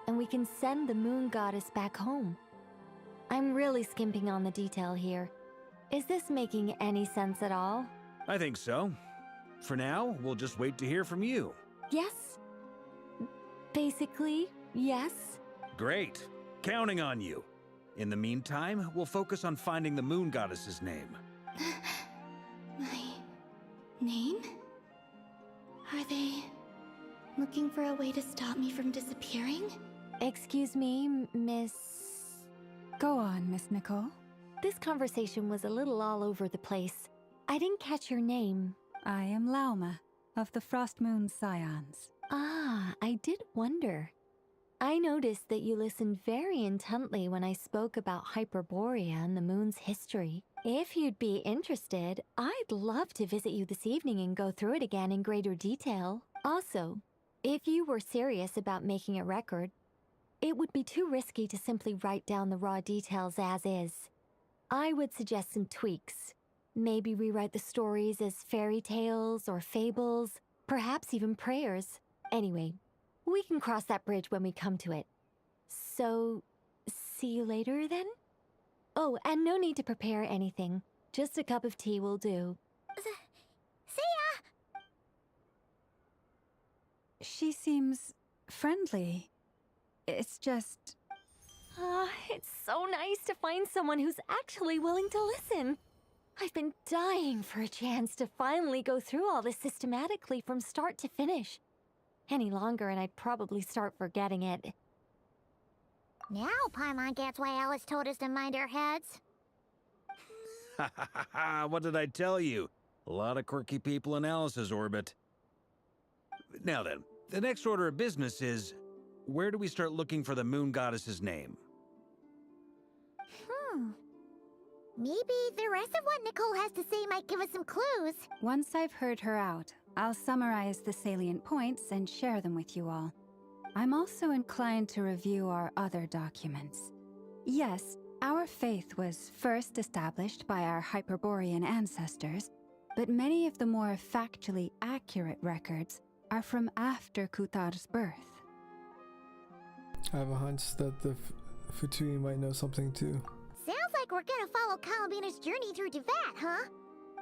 and we can send the Moon Goddess back home. I'm really skimping on the detail here. Is this making any sense at all? I think so. For now, we'll just wait to hear from you. Yes. Basically, yes. Great. Counting on you. In the meantime, we'll focus on finding the Moon Goddess's name. My name? Are they looking for a way to stop me from disappearing? Excuse me, Miss... Go on, Miss Nicole. This conversation was a little all over the place. I didn't catch your name. I am Lauma, of the Frost Moon Scions. Ah, I did wonder. I noticed that you listened very intently when I spoke about Hyperborea and the moon's history. If you'd be interested, I'd love to visit you this evening and go through it again in greater detail. Also, if you were serious about making a record, it would be too risky to simply write down the raw details as is. I would suggest some tweaks. Maybe rewrite the stories as fairy tales or fables, perhaps even prayers. Anyway, we can cross that bridge when we come to it. So, see you later then? Oh, and no need to prepare anything. Just a cup of tea will do. See ya! She seems friendly. It's just... It's so nice to find someone who's actually willing to listen. I've been dying for a chance to finally go through all this systematically from start to finish. Any longer and I'd probably start forgetting it. Now Paimon gets why Alice told us to mind our heads. Ha ha ha ha! What did I tell you? A lot of quirky people in Alice's orbit. Now then, the next order of business is... where do we start looking for the Moon Goddess's name? Maybe the rest of what Nicole has to say might give us some clues. Once I've heard her out, I'll summarize the salient points and share them with you all. I'm also inclined to review our other documents. Yes, our faith was first established by our Hyperborean ancestors, but many of the more factually accurate records are from after Kutar's birth. I have a hunch that the Futui might know something too. Sounds like we're gonna follow Columbina's journey through Teyvat, huh?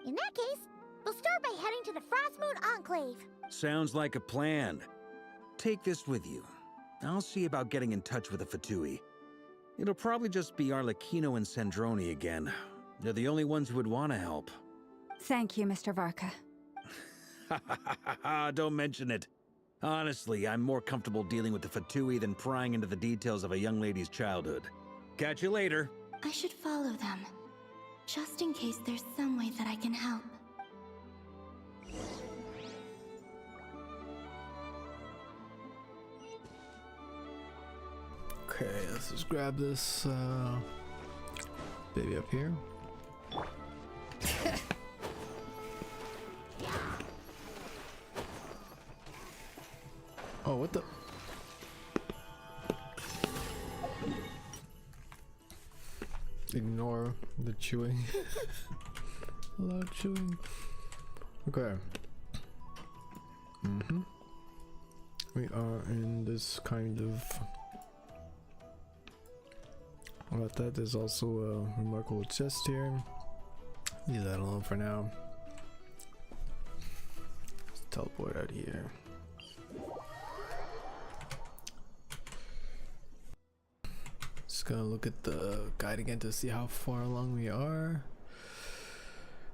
In that case, we'll start by heading to the Frost Moon Enclave. Sounds like a plan. Take this with you. I'll see about getting in touch with the Fatui. It'll probably just be Arlecchino and Sandroni again. They're the only ones who would want to help. Thank you, Mr. Varka. Don't mention it. Honestly, I'm more comfortable dealing with the Fatui than prying into the details of a young lady's childhood. Catch you later. I should follow them, just in case there's some way that I can help. Okay, let's just grab this baby up here. Oh, what the? Ignore the chewing. Loud chewing. Okay. We are in this kind of... About that, there's also a remarkable chest here. Leave that alone for now. Let's teleport out of here. Just gonna look at the guide again to see how far along we are.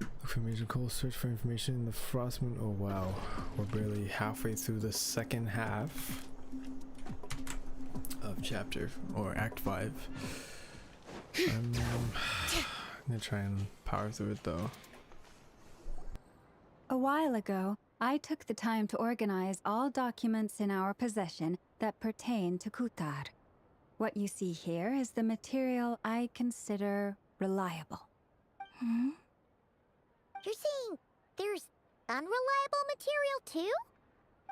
Look for major goals, search for information in the Frost Moon. Oh wow, we're barely halfway through the second half of chapter, or act 5. I'm gonna try and power through it though. A while ago, I took the time to organize all documents in our possession that pertain to Kutar. What you see here is the material I consider reliable. You're saying there's unreliable material too?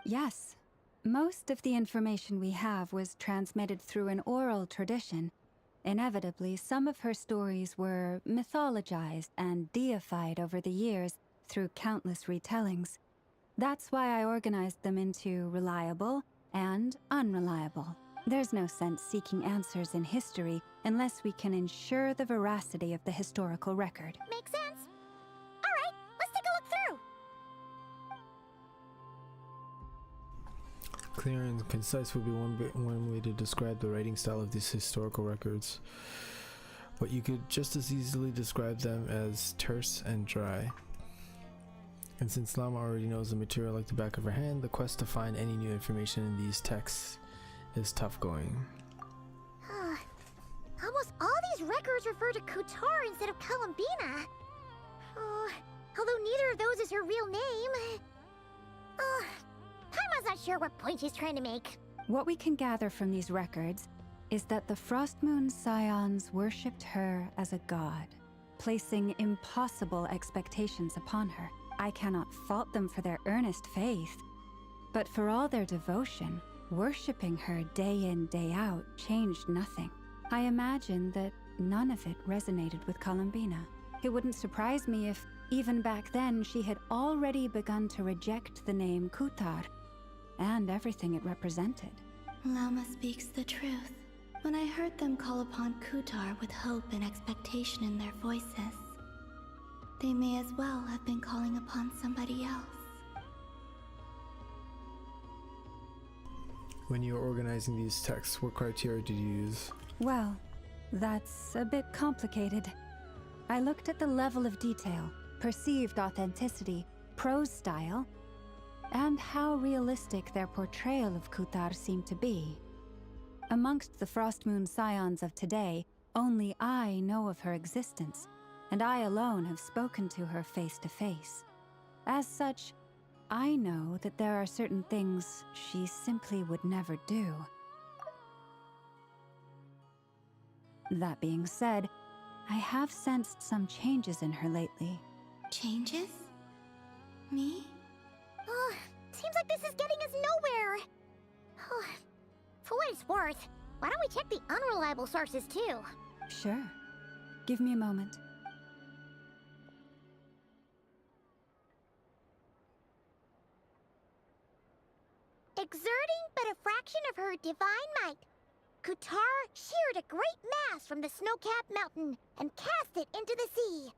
Yes. Most of the information we have was transmitted through an oral tradition. Inevitably, some of her stories were mythologized and deified over the years through countless retellings. That's why I organized them into reliable and unreliable. There's no sense seeking answers in history unless we can ensure the veracity of the historical record. Makes sense. All right, let's take a look through. Clear and concise would be one way to describe the writing style of these historical records. But you could just as easily describe them as terse and dry. And since Lama already knows the material like the back of her hand, the quest to find any new information in these texts is tough going. Almost all these records refer to Kutar instead of Columbina. Although neither of those is her real name. Paimon's not sure what point she's trying to make. What we can gather from these records is that the Frost Moon Scions worshipped her as a god, placing impossible expectations upon her. I cannot fault them for their earnest faith, but for all their devotion, worshipping her day in, day out changed nothing. I imagine that none of it resonated with Columbina. It wouldn't surprise me if, even back then, she had already begun to reject the name Kutar and everything it represented. Lama speaks the truth. When I heard them call upon Kutar with hope and expectation in their voices, they may as well have been calling upon somebody else. When you were organizing these texts, what criteria did you use? Well, that's a bit complicated. I looked at the level of detail, perceived authenticity, prose style, and how realistic their portrayal of Kutar seemed to be. Amongst the Frost Moon Scions of today, only I know of her existence, and I alone have spoken to her face to face. As such, I know that there are certain things she simply would never do. That being said, I have sensed some changes in her lately. Changes? Me? Seems like this is getting us nowhere. For what it's worth, why don't we check the unreliable sources too? Sure. Give me a moment. Exerting but a fraction of her divine might, Kutar sheared a great mass from the snow-capped mountain and cast it into the sea,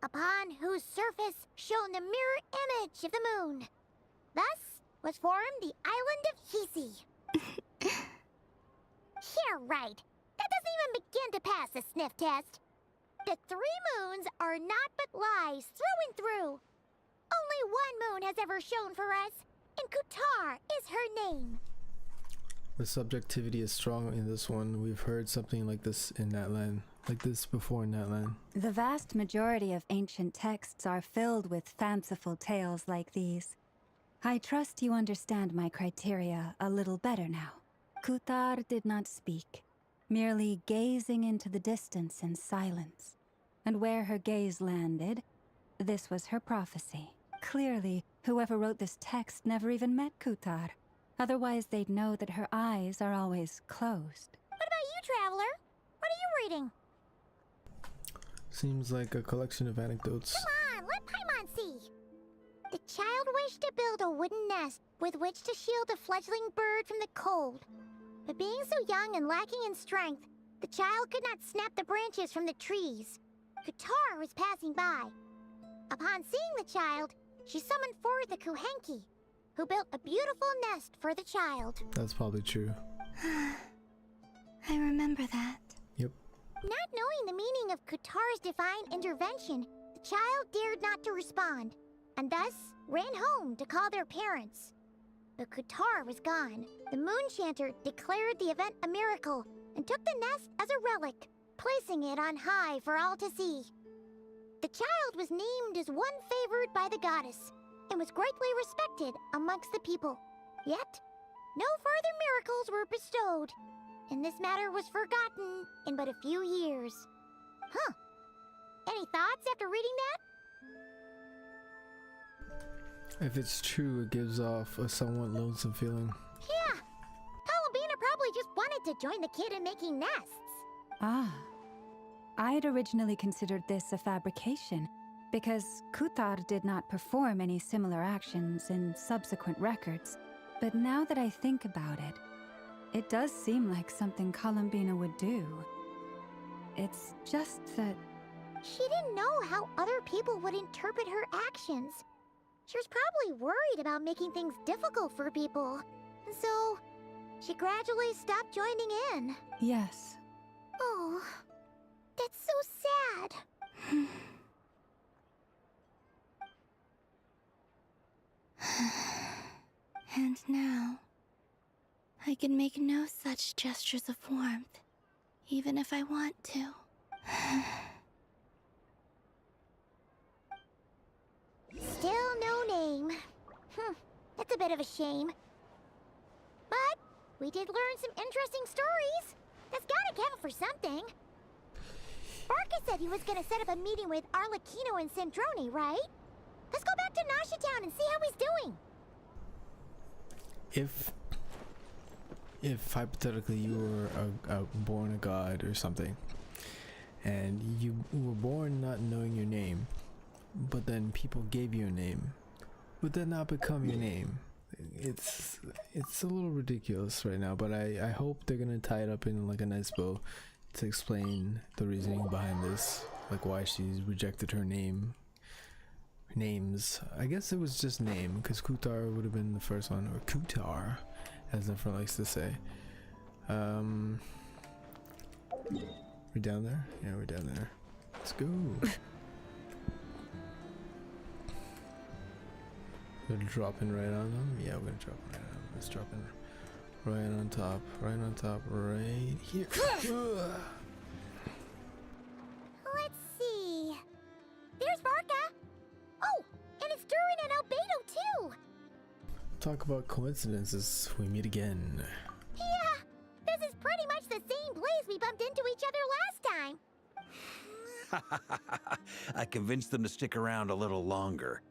upon whose surface shone the mirror image of the moon. Thus was formed the island of Hisi. Yeah, right. That doesn't even begin to pass the sniff test. The 3 moons are not but lies through and through. Only one moon has ever shone for us, and Kutar is her name. The subjectivity is strong in this one. We've heard something like this in Natlan. Like this before in Natlan. The vast majority of ancient texts are filled with fanciful tales like these. I trust you understand my criteria a little better now. Kutar did not speak, merely gazing into the distance in silence. And where her gaze landed, this was her prophecy. Clearly, whoever wrote this text never even met Kutar. Otherwise, they'd know that her eyes are always closed. What about you, Traveler? What are you reading? Seems like a collection of anecdotes. Come on, let Paimon see. The child wished to build a wooden nest with which to shield a fledgling bird from the cold. But being so young and lacking in strength, the child could not snap the branches from the trees. Kutar was passing by. Upon seeing the child, she summoned forth the Kuhenki, who built a beautiful nest for the child. That's probably true. I remember that. Yep. Not knowing the meaning of Kutar's divine intervention, the child dared not to respond, and thus ran home to call their parents. But Kutar was gone. The moon chanter declared the event a miracle and took the nest as a relic, placing it on high for all to see. The child was named as one favored by the goddess and was greatly respected amongst the people. Yet, no further miracles were bestowed, and this matter was forgotten in but a few years. Huh. Any thoughts after reading that? If it's true, it gives off a somewhat lonesome feeling. Yeah. Columbina probably just wanted to join the kid in making nests. Ah. I'd originally considered this a fabrication, because Kutar did not perform any similar actions in subsequent records. But now that I think about it, it does seem like something Columbina would do. It's just that... She didn't know how other people would interpret her actions. She was probably worried about making things difficult for people. And so, she gradually stopped joining in. Yes. Oh, that's so sad. And now, I can make no such gestures of warmth, even if I want to. Still no name. That's a bit of a shame. But we did learn some interesting stories. That's gotta count for something. Barca said he was gonna set up a meeting with Arlecchino and Sandrone, right? Let's go back to Nasha Town and see how he's doing. If hypothetically you were born a god or something, and you were born not knowing your name, but then people gave you a name, would that not become your name? It's a little ridiculous right now, but I hope they're gonna tie it up in like a nice bow to explain the reasoning behind this, like why she's rejected her names. I guess it was just name, because Kutar would have been the first one, or Kutar, as Zephyr likes to say. We down there? Yeah, we're down there. Let's go. Gonna drop in right on them? Yeah, we're gonna drop in right on them. Let's drop in right on top, right here. Let's see. There's Barca. Oh, and it's Durin and Albedo too. Talk about coincidences. We meet again. Yeah, this is pretty much the same place we bumped into each other last time. I convinced them to stick around a little longer.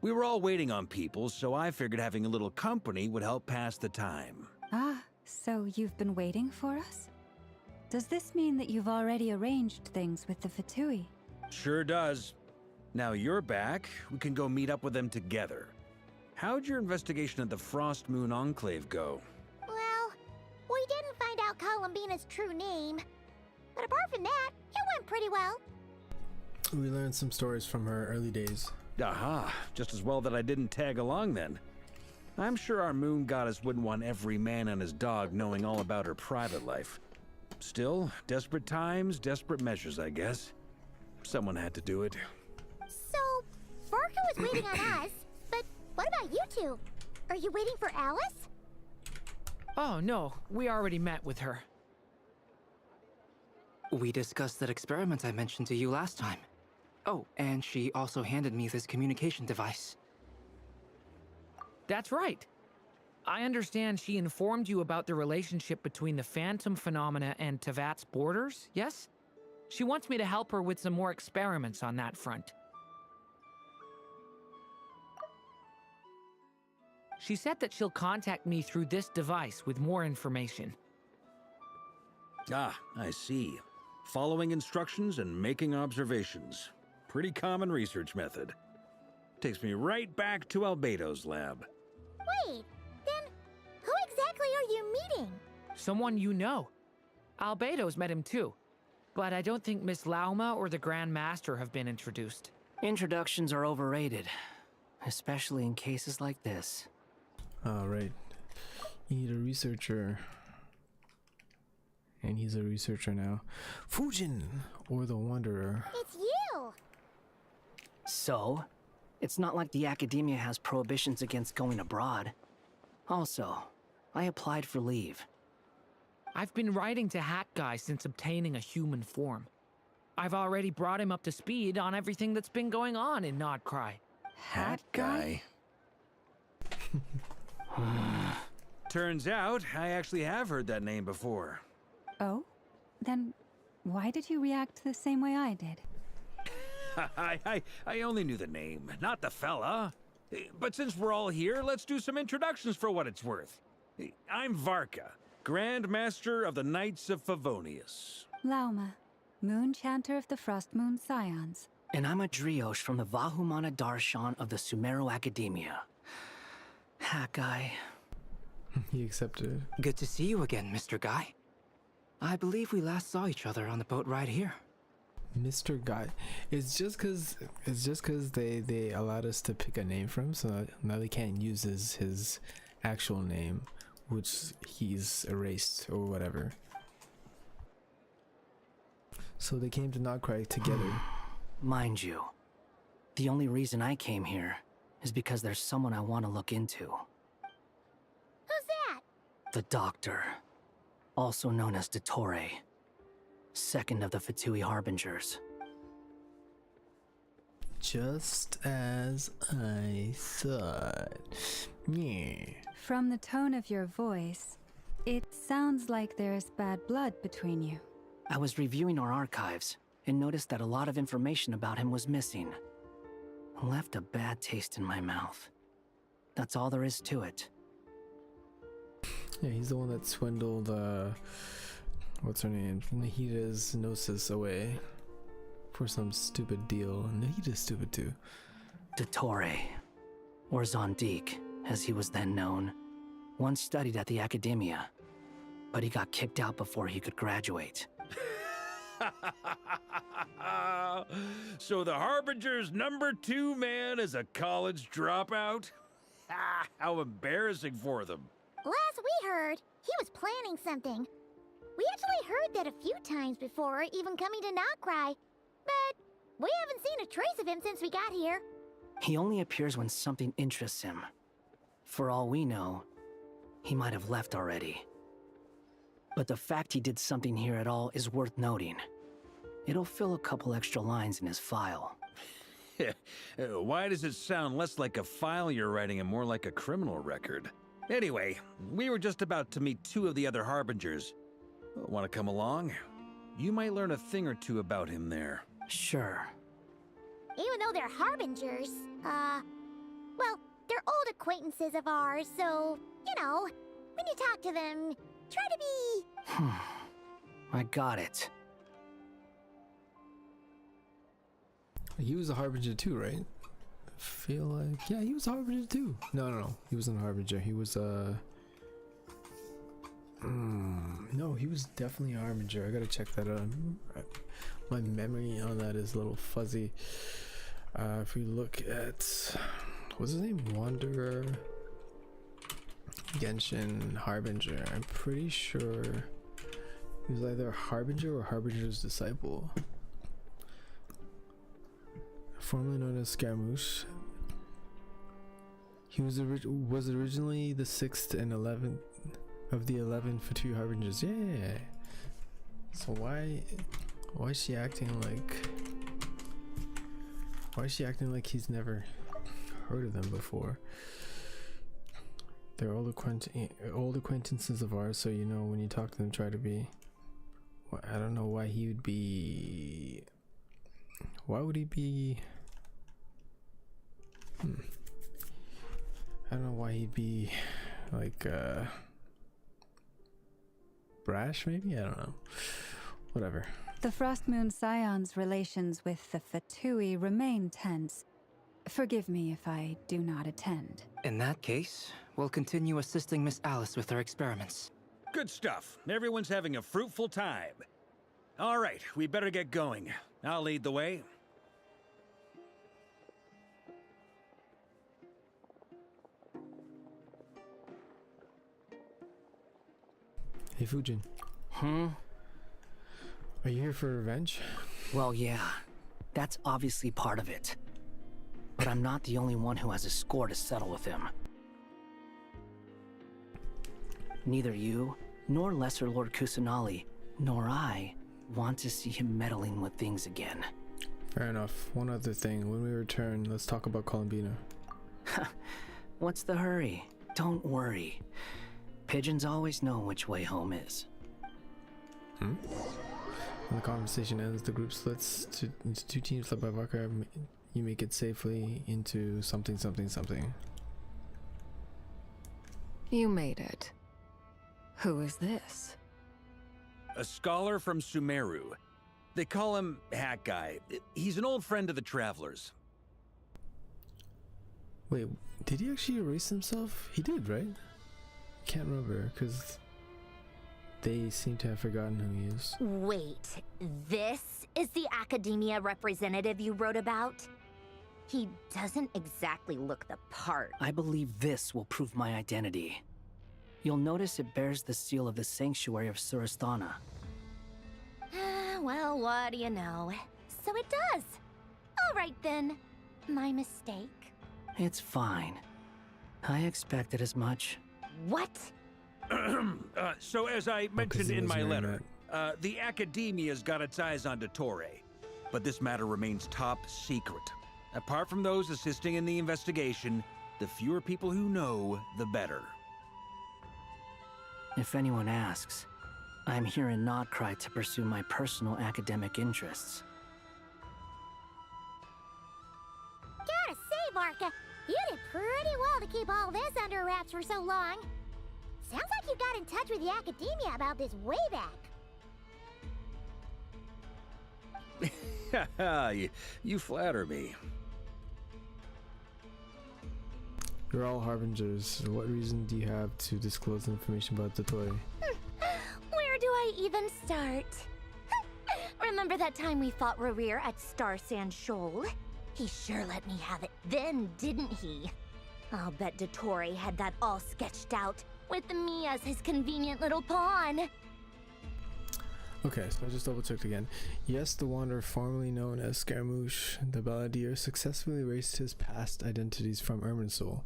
We were all waiting on people, so I figured having a little company would help pass the time. Ah, so you've been waiting for us? Does this mean that you've already arranged things with the Fatui? Sure does. Now you're back, we can go meet up with them together. How'd your investigation at the Frost Moon Enclave go? Well, we didn't find out Columbina's true name. But apart from that, it went pretty well. We learned some stories from her early days. Aha, just as well that I didn't tag along then. I'm sure our moon goddess wouldn't want every man and his dog knowing all about her private life. Still, desperate times, desperate measures, I guess. Someone had to do it. So, Barca was waiting on us, What about you two? Are you waiting for Alice? Oh, no. We already met with her. We discussed that experiment I mentioned to you last time. Oh, and she also handed me this communication device. That's right. I understand she informed you about the relationship between the phantom phenomena and Tevat's borders, yes? She wants me to help her with some more experiments on that front. She said that she'll contact me through this device with more information. Ah, I see. Following instructions and making observations. Pretty common research method. Takes me right back to Albedo's lab. Wait, then who exactly are you meeting? Someone you know. Albedo's met him too. But I don't think Miss Lauma or the Grand Master have been introduced. Introductions are overrated, especially in cases like this. Alright. You need a researcher. And he's a researcher now. Fujin, or the Wanderer. It's you! So, it's not like the academia has prohibitions against going abroad. Also, I applied for leave. I've been writing to Hat Guy since obtaining a human form. I've already brought him up to speed on everything that's been going on in Nodcry. Hat Guy? Turns out, I actually have heard that name before. Oh? Then why did you react the same way I did? I only knew the name, not the fella. But since we're all here, let's do some introductions for what it's worth. I'm Varka, Grand Master of the Knights of Favonius. Lauma, Moon Chanter of the Frost Moon Scions. And I'm a Driosh from the Vahumana Darshan of the Sumero Academia. Hat Guy. He accepted. Good to see you again, Mr. Guy. I believe we last saw each other on the boat right here. Mr. Guy. It's just cause they allowed us to pick a name from him, so now they can't use his actual name, which he's erased or whatever. So they came to Nodcry together. Mind you, the only reason I came here is because there's someone I want to look into. Who's that? The Doctor, also known as Dottore, second of the Fatui Harbingers. Just as I thought. Yeah. From the tone of your voice, it sounds like there's bad blood between you. I was reviewing our archives and noticed that a lot of information about him was missing. Left a bad taste in my mouth. That's all there is to it. Yeah, he's the one that swindled, what's her name? Nahida's Gnosis away for some stupid deal. Nahida's stupid too. Dottore, or Zondik, as he was then known, once studied at the Academia, but he got kicked out before he could graduate. So the Harbinger's #2 man is a college dropout? How embarrassing for them. Last we heard, he was planning something. We actually heard that a few times before, even coming to Nodcry, but we haven't seen a trace of him since we got here. He only appears when something interests him. For all we know, he might have left already. But the fact he did something here at all is worth noting. It'll fill a couple extra lines in his file. Why does it sound less like a file you're writing and more like a criminal record? Anyway, we were just about to meet 2 of the other Harbingers. Want to come along? You might learn a thing or two about him there. Sure. Even though they're Harbingers, well, they're old acquaintances of ours, so, you know, when you talk to them, try to be... I got it. He was a Harbinger too, right? I feel like... Yeah, he was a Harbinger too. No. He wasn't a Harbinger. He was, no, he was definitely a Harbinger. I gotta check that out. My memory on that is a little fuzzy. If we look at... What's his name? Wanderer... Genshin Harbinger. I'm pretty sure he was either a Harbinger or Harbinger's disciple. Formerly known as Scaramouche, He was originally the 6th and 11th of the 11 Fatui Harbingers. Yeah. So why is she acting like? Why is she acting like he's never heard of them before? They're old acquaintances of ours, so you know when you talk to them, try to be. I don't know why he would be. Why would he be? I don't know why he'd be like brash, maybe? I don't know. Whatever. The Frost Moon Scion's relations with the Fatui remain tense. Forgive me if I do not attend. In that case, we'll continue assisting Miss Alice with her experiments. Good stuff. Everyone's having a fruitful time. All right, we better get going. I'll lead the way. Hey, Fujin. Are you here for revenge? Well, yeah. That's obviously part of it. But I'm not the only one who has a score to settle with him. Neither you, nor Lesser Lord Kusanali, nor I want to see him meddling with things again. Fair enough. One other thing. When we return, let's talk about Columbina. What's the hurry? Don't worry. Pigeons always know which way home is. When the conversation ends, the group splits into two teams led by Varka. You make it safely into something. You made it. Who is this? A scholar from Sumeru. They call him Hat Guy. He's an old friend of the Travelers. Wait, did he actually erase himself? He did, right? Can't remember, because they seem to have forgotten who he is. Wait, this is the academia representative you wrote about? He doesn't exactly look the part. I believe this will prove my identity. You'll notice it bears the seal of the Sanctuary of Surasthana. Well, what do you know? So it does. All right then. My mistake. It's fine. I expected as much. What? So as I mentioned in my letter, the Academia's got its eyes on Dottore, but this matter remains top secret. Apart from those assisting in the investigation, the fewer people who know, the better. If anyone asks, I'm here in Notcry to pursue my personal academic interests. Gotta say, Varka, you did pretty well to keep all this under wraps for so long. Sounds like you got in touch with the Academia about this way back. you flatter me. You're all harbingers. What reason do you have to disclose information about Dottore? Where do I even start? Remember that time we fought Rerir at Star Sand Shoal? He sure let me have it then, didn't he? I'll bet Dottore had that all sketched out, with me as his convenient little pawn. Okay, so I just double checked again. Yes, the Wanderer, formerly known as Scaramouche the Balladeer, successfully erased his past identities from Irminsul,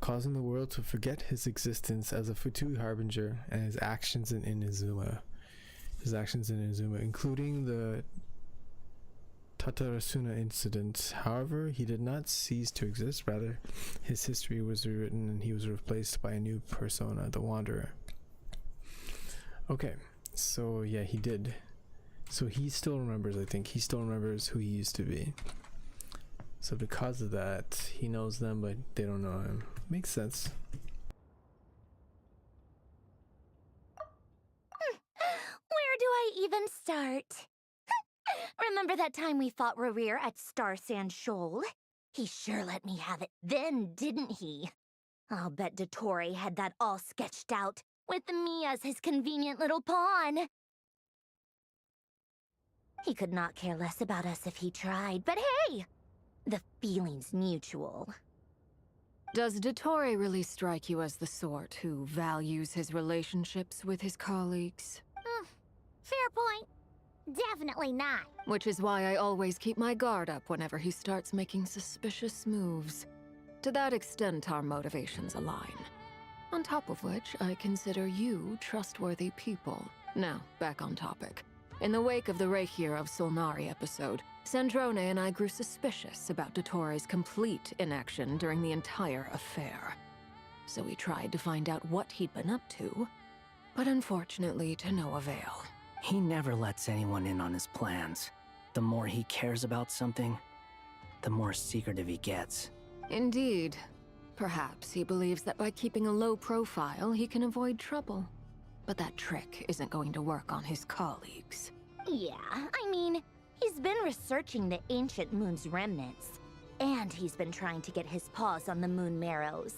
causing the world to forget his existence as a Fatui Harbinger and his actions in Inazuma. Including the Tatarasuna incident. However, he did not cease to exist. Rather, his history was rewritten and he was replaced by a new persona, the Wanderer. Okay. So yeah, he did. So he still remembers, I think. He still remembers who he used to be. So because of that, he knows them, but they don't know him. Makes sense. Where do I even start? Remember that time we fought Rerir at Star Sand Shoal? He sure let me have it then, didn't he? I'll bet Dottore had that all sketched out, with me as his convenient little pawn. He could not care less about us if he tried, but hey! The feeling's mutual. Does Dottore really strike you as the sort who values his relationships with his colleagues? Fair point. Definitely not. Which is why I always keep my guard up whenever he starts making suspicious moves. To that extent, our motivations align. On top of which, I consider you trustworthy people. Now, back on topic. In the wake of the Reikir of Solnari episode, Sandrone and I grew suspicious about Dottore's complete inaction during the entire affair. So we tried to find out what he'd been up to, but unfortunately to no avail. He never lets anyone in on his plans. The more he cares about something, the more secretive he gets. Indeed. Perhaps he believes that by keeping a low profile, he can avoid trouble. But that trick isn't going to work on his colleagues. Yeah, I mean, he's been researching the ancient moon's remnants. And he's been trying to get his paws on the moon marrows.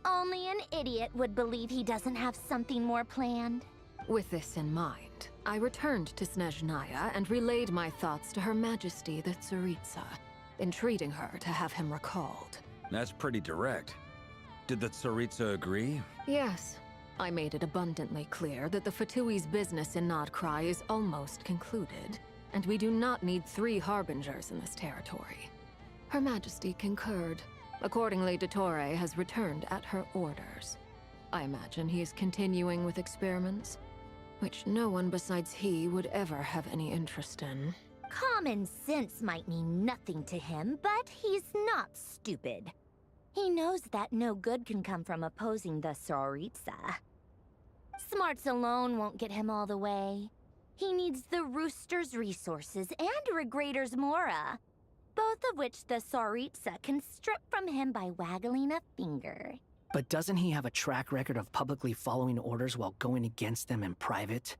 Only an idiot would believe he doesn't have something more planned. With this in mind, I returned to Snezhnaya and relayed my thoughts to Her Majesty the Tsaritsa, entreating her to have him recalled. That's pretty direct. Did the Tsaritsa agree? Yes. I made it abundantly clear that the Fatui's business in Nodcry is almost concluded, and we do not need 3 harbingers in this territory. Her Majesty concurred. Accordingly, Dottore has returned at her orders. I imagine he is continuing with experiments, which no one besides he would ever have any interest in. Common sense might mean nothing to him, but he's not stupid. He knows that no good can come from opposing the Tsaritsa. Smarts alone won't get him all the way. He needs the Rooster's resources and Regrator's Mora, both of which the Tsaritsa can strip from him by waggling a finger. But doesn't he have a track record of publicly following orders while going against them in private?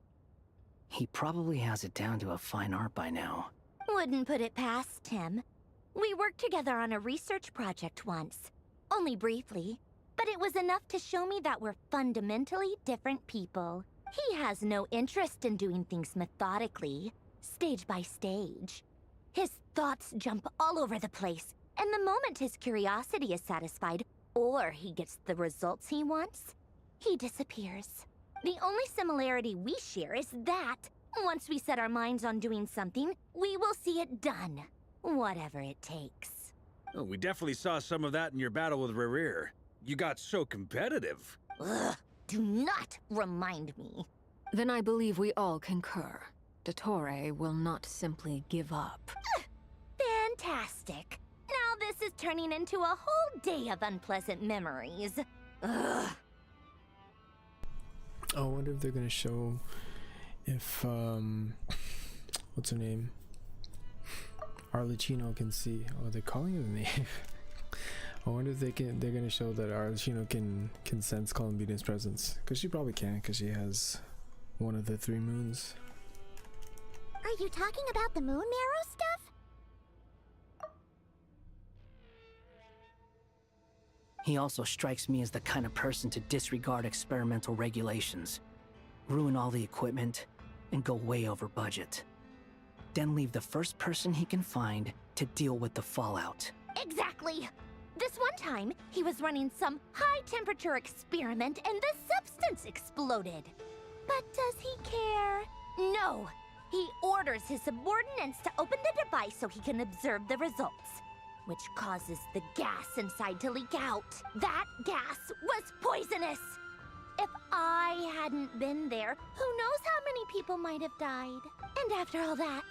He probably has it down to a fine art by now. Wouldn't put it past him. We worked together on a research project once. Only briefly, but it was enough to show me that we're fundamentally different people. He has no interest in doing things methodically, stage by stage. His thoughts jump all over the place, and the moment his curiosity is satisfied, or he gets the results he wants, he disappears. The only similarity we share is that, once we set our minds on doing something, we will see it done, whatever it takes. Oh, we definitely saw some of that in your battle with Rerir. You got so competitive. Ugh, do not remind me. Then I believe we all concur. Dottore will not simply give up. Fantastic. Now this is turning into a whole day of unpleasant memories. Ugh. I wonder if they're gonna show if what's her name? Arlecchino can see. Oh, they're calling her the name. I wonder if they're gonna show that Arlecchino can sense Columbina's presence. Cause she probably can, cause she has one of the 3 moons. Are you talking about the moon marrow stuff? He also strikes me as the kind of person to disregard experimental regulations, ruin all the equipment, and go way over budget. Then leave the first person he can find to deal with the fallout. Exactly! This one time, he was running some high-temperature experiment and the substance exploded. But does he care? No! He orders his subordinates to open the device so he can observe the results, which causes the gas inside to leak out. That gas was poisonous! If I hadn't been there, who knows how many people might have died? And after all that,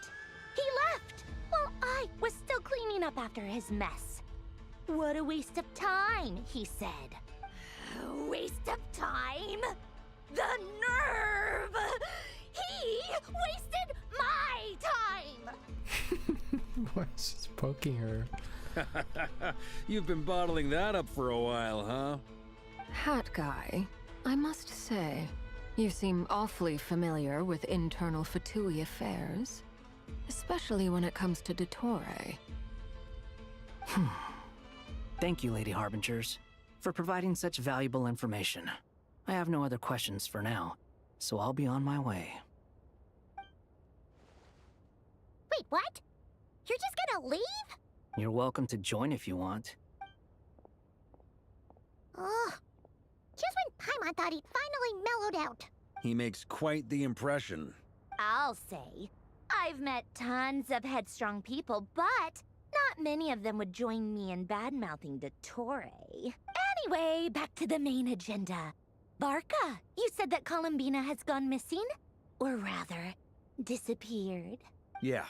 he left while I was still cleaning up after his mess. What a waste of time, he said. Waste of time? The nerve! He wasted my time! Why is she poking her? You've been bottling that up for a while, huh? Hat guy, I must say, you seem awfully familiar with internal Fatui affairs, especially when it comes to Dottore. Thank you, Lady Harbingers, for providing such valuable information. I have no other questions for now, so I'll be on my way. Wait, what? You're just gonna leave? You're welcome to join if you want. Ugh. Just when Paimon thought he'd finally mellowed out. He makes quite the impression. I'll say. I've met tons of headstrong people, but not not many of them would join me in bad-mouthing Dottore. Anyway, back to the main agenda. Barca, you said that Columbina has gone missing? Or rather, disappeared. Yeah.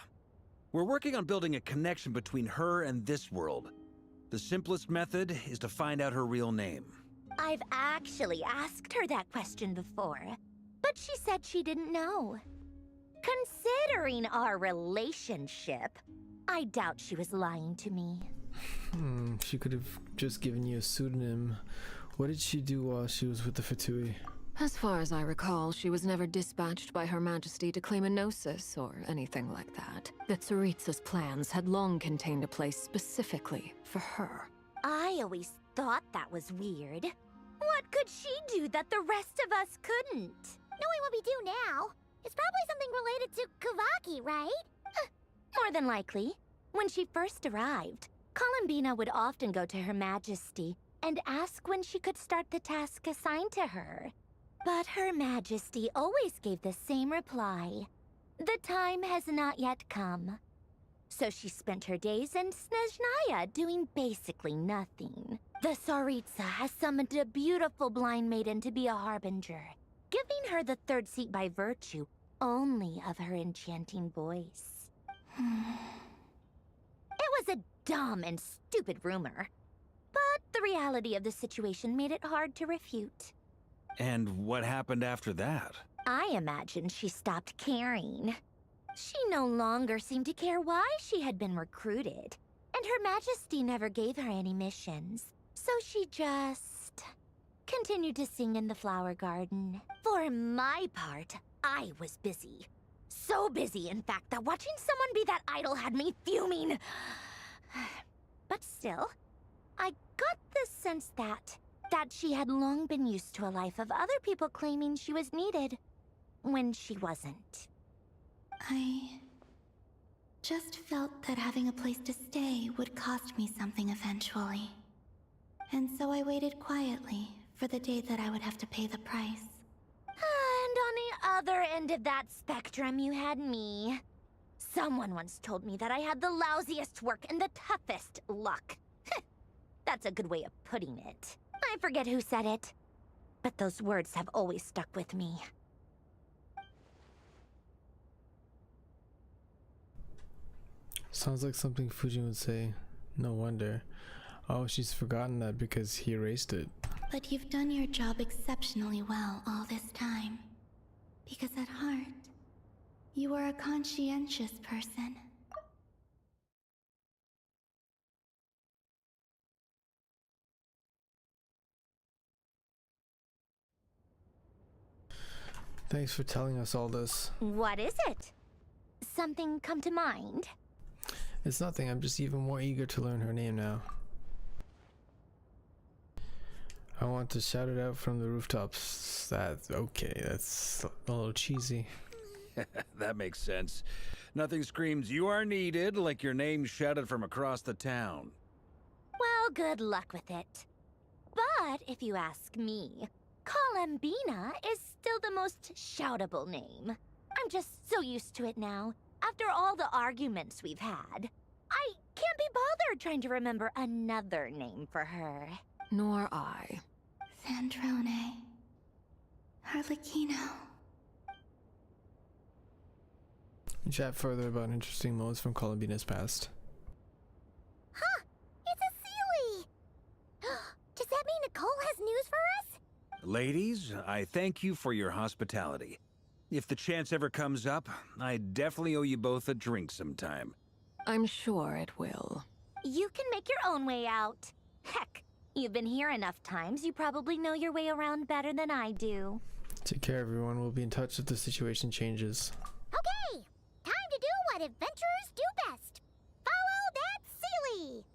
We're working on building a connection between her and this world. The simplest method is to find out her real name. I've actually asked her that question before, but she said she didn't know. Considering our relationship, I doubt she was lying to me. She could have just given you a pseudonym. What did she do while she was with the Fatui? As far as I recall, she was never dispatched by Her Majesty to claim a gnosis or anything like that. The Tsaritsa's plans had long contained a place specifically for her. I always thought that was weird. What could she do that the rest of us couldn't? Knowing what we do now, it's probably something related to Kavaki, right? More than likely. When she first arrived, Columbina would often go to Her Majesty and ask when she could start the task assigned to her. But Her Majesty always gave the same reply. The time has not yet come. So she spent her days in Snezhnaya doing basically nothing. The Tsaritsa has summoned a beautiful blind maiden to be a harbinger, giving her the third seat by virtue only of her enchanting voice. It was a dumb and stupid rumor, but the reality of the situation made it hard to refute. And what happened after that? I imagine she stopped caring. She no longer seemed to care why she had been recruited, and Her Majesty never gave her any missions. So she just continued to sing in the flower garden. For my part, I was busy. So busy, in fact, that watching someone be that idol had me fuming. But still, I got the sense that she had long been used to a life of other people claiming she was needed when she wasn't. I just felt that having a place to stay would cost me something eventually. And so I waited quietly for the day that I would have to pay the price. And on the other end of that spectrum, you had me. Someone once told me that I had the lousiest work and the toughest luck. That's a good way of putting it. I forget who said it, but those words have always stuck with me. Sounds like something Fujin would say. No wonder. Oh, she's forgotten that because he erased it. But you've done your job exceptionally well all this time. Because at heart, you are a conscientious person. Thanks for telling us all this. What is it? Something come to mind? It's nothing, I'm just even more eager to learn her name now. I want to shout it out from the rooftops. That's okay, that's a little cheesy. That makes sense. Nothing screams "you are needed" like your name shouted from across the town. Well, good luck with it. But if you ask me, Columbina is still the most shoutable name. I'm just so used to it now. After all the arguments we've had, I can't be bothered trying to remember another name for her. Nor I. Sandrone. Harlequino. Chat further about interesting moments from Columbina's past. Huh! It's a Sealy! Does that mean Nicole has news for us? Ladies, I thank you for your hospitality. If the chance ever comes up, I definitely owe you both a drink sometime. I'm sure it will. You can make your own way out. Heck, you've been here enough times, you probably know your way around better than I do. Take care, everyone. We'll be in touch if the situation changes. Okay! Time to do what adventurers do best. Follow that Sealy!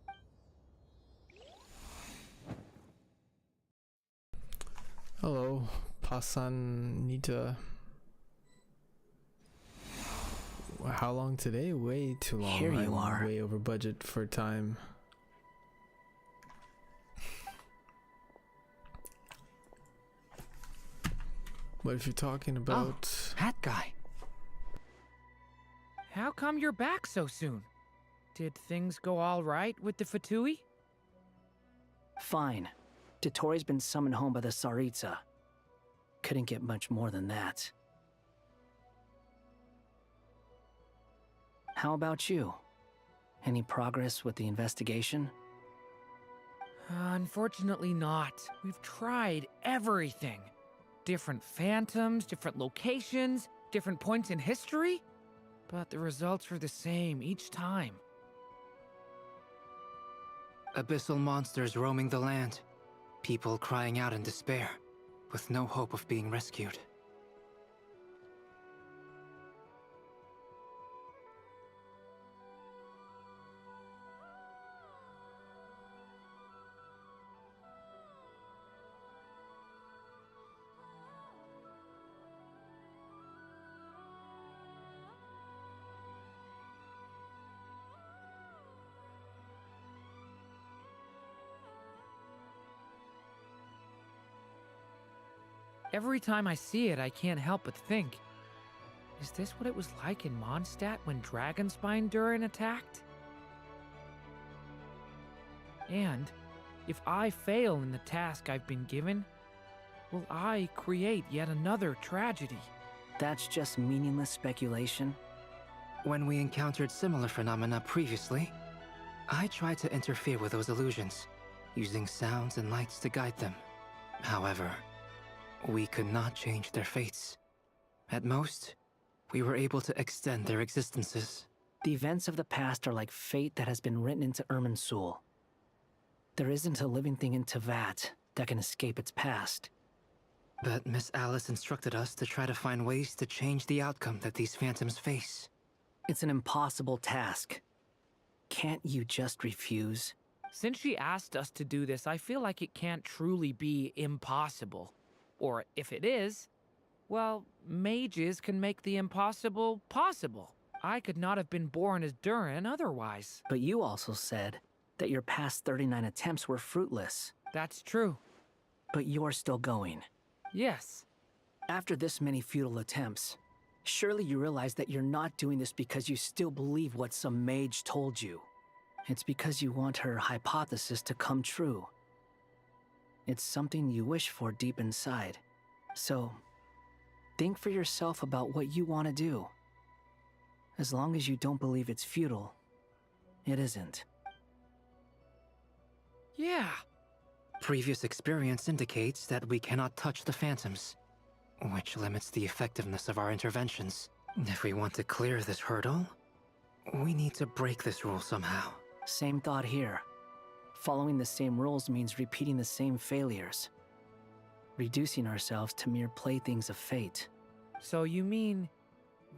Hello, Pasanita. How long today? Way too long. Here you are. Way over budget for time. But if you're talking about... that guy. How come you're back so soon? Did things go all right with the Fatui? Fine. Dotori's been summoned home by the Tsaritsa. Couldn't get much more than that. How about you? Any progress with the investigation? Unfortunately not. We've tried everything. Different phantoms, different locations, different points in history. But the results are the same each time. Abyssal monsters roaming the land. People crying out in despair, with no hope of being rescued. Every time I see it, I can't help but think, is this what it was like in Mondstadt when Dragonspine Durin attacked? And if I fail in the task I've been given, will I create yet another tragedy? That's just meaningless speculation. When we encountered similar phenomena previously, I tried to interfere with those illusions, using sounds and lights to guide them. However, we could not change their fates. At most, we were able to extend their existences. The events of the past are like fate that has been written into Irminsul. There isn't a living thing in Teyvat that can escape its past. But Miss Alice instructed us to try to find ways to change the outcome that these phantoms face. It's an impossible task. Can't you just refuse? Since she asked us to do this, I feel like it can't truly be impossible. Or if it is, well, mages can make the impossible possible. I could not have been born as Durin otherwise. But you also said that your past 39 attempts were fruitless. That's true. But you're still going. Yes. After this many futile attempts, surely you realize that you're not doing this because you still believe what some mage told you. It's because you want her hypothesis to come true. It's something you wish for deep inside. So, think for yourself about what you want to do. As long as you don't believe it's futile, it isn't. Yeah. Previous experience indicates that we cannot touch the phantoms, which limits the effectiveness of our interventions. If we want to clear this hurdle, we need to break this rule somehow. Same thought here. Following the same rules means repeating the same failures. Reducing ourselves to mere playthings of fate. So you mean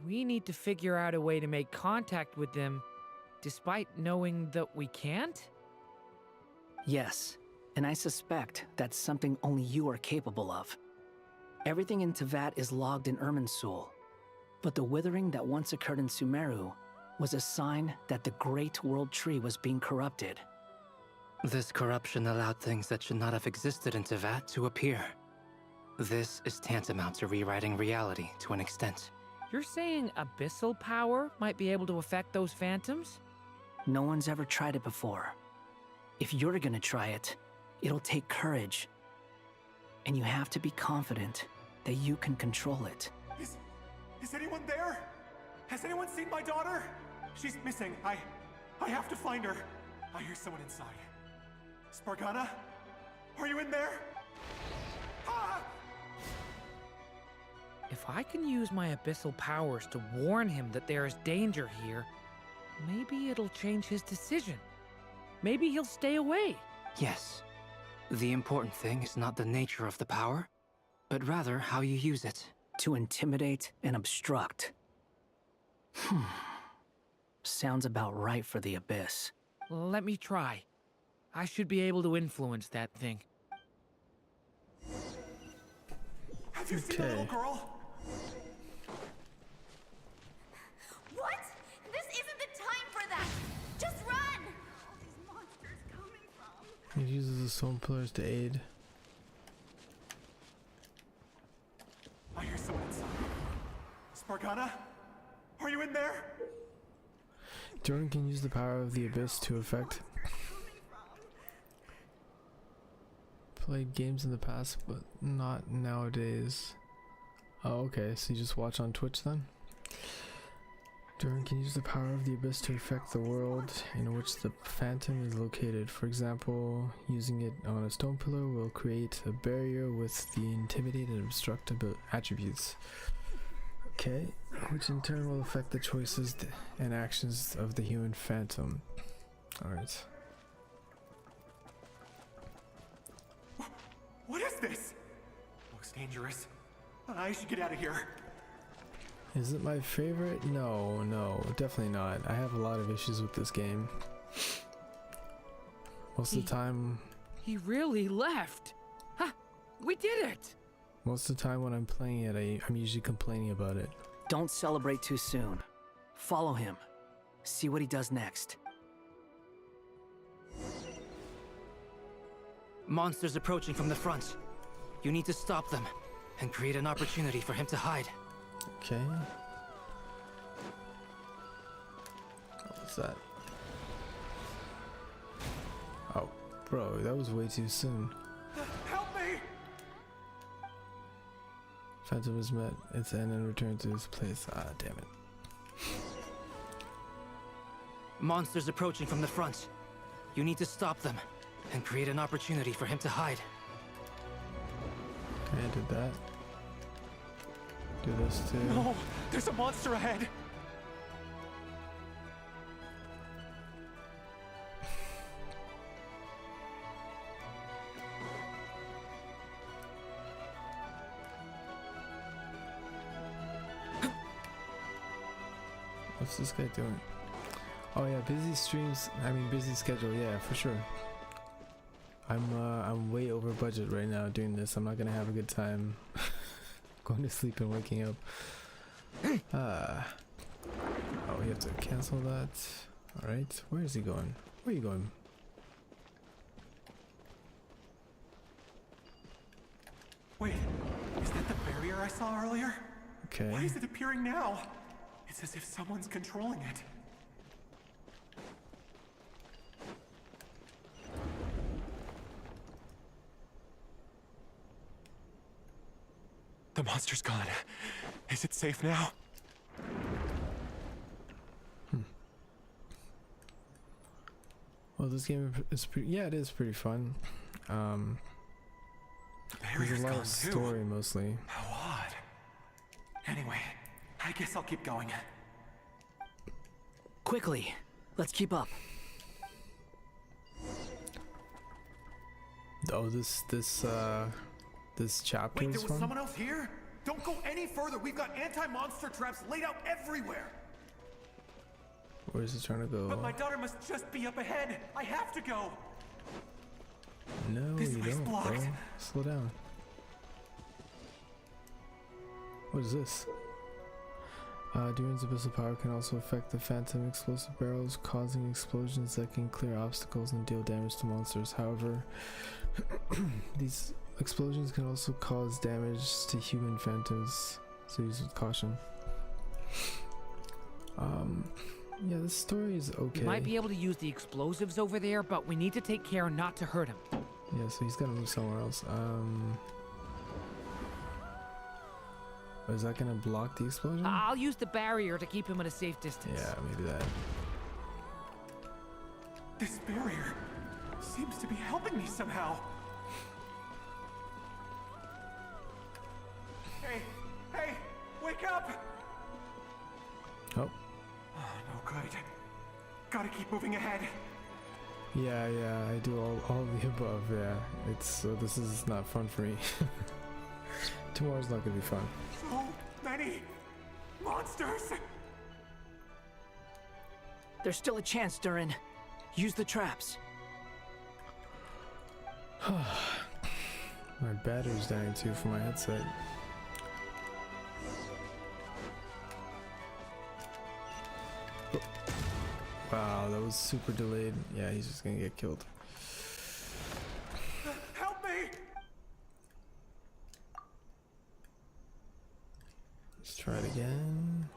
we need to figure out a way to make contact with them despite knowing that we can't? Yes, and I suspect that's something only you are capable of. Everything in Teyvat is logged in Irminsul, but the withering that once occurred in Sumeru was a sign that the Great World Tree was being corrupted. This corruption allowed things that should not have existed in Teyvat to appear. This is tantamount to rewriting reality to an extent. You're saying abyssal power might be able to affect those phantoms? No one's ever tried it before. If you're gonna try it, it'll take courage. And you have to be confident that you can control it. Is anyone there? Has anyone seen my daughter? She's missing. I have to find her. I hear someone inside. Spargana? Are you in there? Ah! If I can use my abyssal powers to warn him that there is danger here, maybe it'll change his decision. Maybe he'll stay away. Yes. The important thing is not the nature of the power, but rather how you use it. To intimidate and obstruct. Sounds about right for the Abyss. Let me try. I should be able to influence that thing. Have you seen the little girl? What? This isn't the time for that! Just run! All these monsters coming from. He uses the stone pillars to aid. I hear someone inside. Spargana? Are you in there? Jordan can use the power of the abyss to affect. Played games in the past, but not nowadays. Oh, okay, so you just watch on Twitch then? Jordan can use the power of the abyss to affect the world in which the phantom is located. For example, using it on a stone pillar will create a barrier with the intimidate and obstruct attributes. Okay, which in turn will affect the choices and actions of the human phantom. Alright. What is this? Looks dangerous. I should get out of here. Is it my favorite? No, definitely not. I have a lot of issues with this game. Most of the time... He really left! Ha! We did it! Most of the time when I'm playing it, I'm usually complaining about it. Don't celebrate too soon. Follow him. See what he does next. Monsters approaching from the front. You need to stop them and create an opportunity for him to hide. Okay. What was that? Oh, bro, that was way too soon. Help me! Phantom is met its end and returned to his place. Ah, damn it. Monsters approaching from the front. You need to stop them and create an opportunity for him to hide. Okay, I did that. Do this too. No! There's a monster ahead! What's this guy doing? Oh yeah, busy streams. I mean, busy schedule. Yeah, for sure. I'm way over budget right now doing this. I'm not gonna have a good time going to sleep and waking up. Oh, we have to cancel that. All right, where is he going? Where are you going? Wait, is that the barrier I saw earlier? Okay. Why is it appearing now? It's as if someone's controlling it. The monster's gone. Is it safe now? Well, this game is pretty. Yeah, it is pretty fun. There's a lot of story mostly. How odd. Anyway, I guess I'll keep going. Quickly, let's keep up. Oh, this chapter Wait, is there was fun? someone else here? Don't go any further. We've got anti-monster traps laid out everywhere. Where is he trying to go? But my daughter must just be up ahead. I have to go. No, This you way's don't, bro. blocked. Slow down. What is this? Duran's abyssal power can also affect the phantom explosive barrels, causing explosions that can clear obstacles and deal damage to monsters. However, these explosions can also cause damage to human phantoms, so use with caution. Yeah, this story is okay. We might be able to use the explosives over there, but we need to take care not to hurt him. Yeah, so he's gotta move somewhere else. Is that gonna block the explosion? I'll use the barrier to keep him at a safe distance. Yeah, maybe that. This barrier seems to be helping me somehow. Hey, wake up! Oh. Oh, no good. Gotta keep moving ahead. Yeah, I do all of the above, yeah. This is not fun for me. Tomorrow's not gonna be fun. So many monsters! There's still a chance, Duran. Use the traps. My battery's dying too for my headset. Oh. Wow, that was super delayed. Yeah, he's just gonna get killed. Help me! Let's try it again.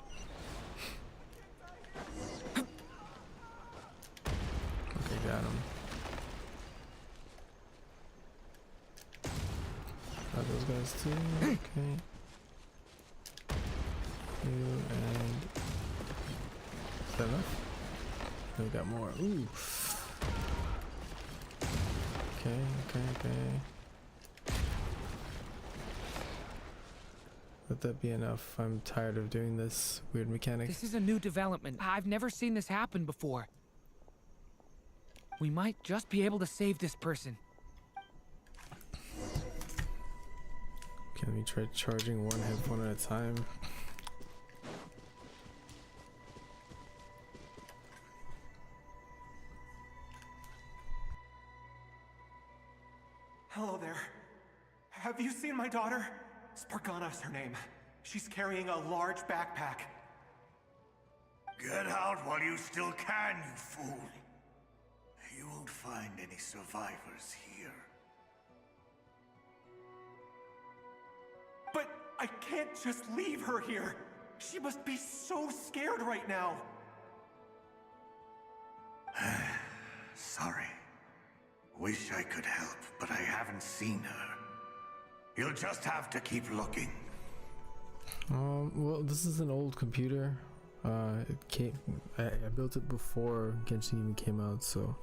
those two. Okay. You and... Is that enough? We got more. Ooh. Okay. Let that be enough. I'm tired of doing this weird mechanic. This is a new development. I've never seen this happen before. We might just be able to save this person. Can we try charging one headphone at a time? Hello there. Have you seen my daughter? Spargana is her name. She's carrying a large backpack. Get out while you still can, you fool. You won't find any survivors here. But I can't just leave her here. She must be so scared right now. Sorry. Wish I could help, but I haven't seen her. You'll just have to keep looking. Well, this is an old computer. I built it before Genshin even came out, so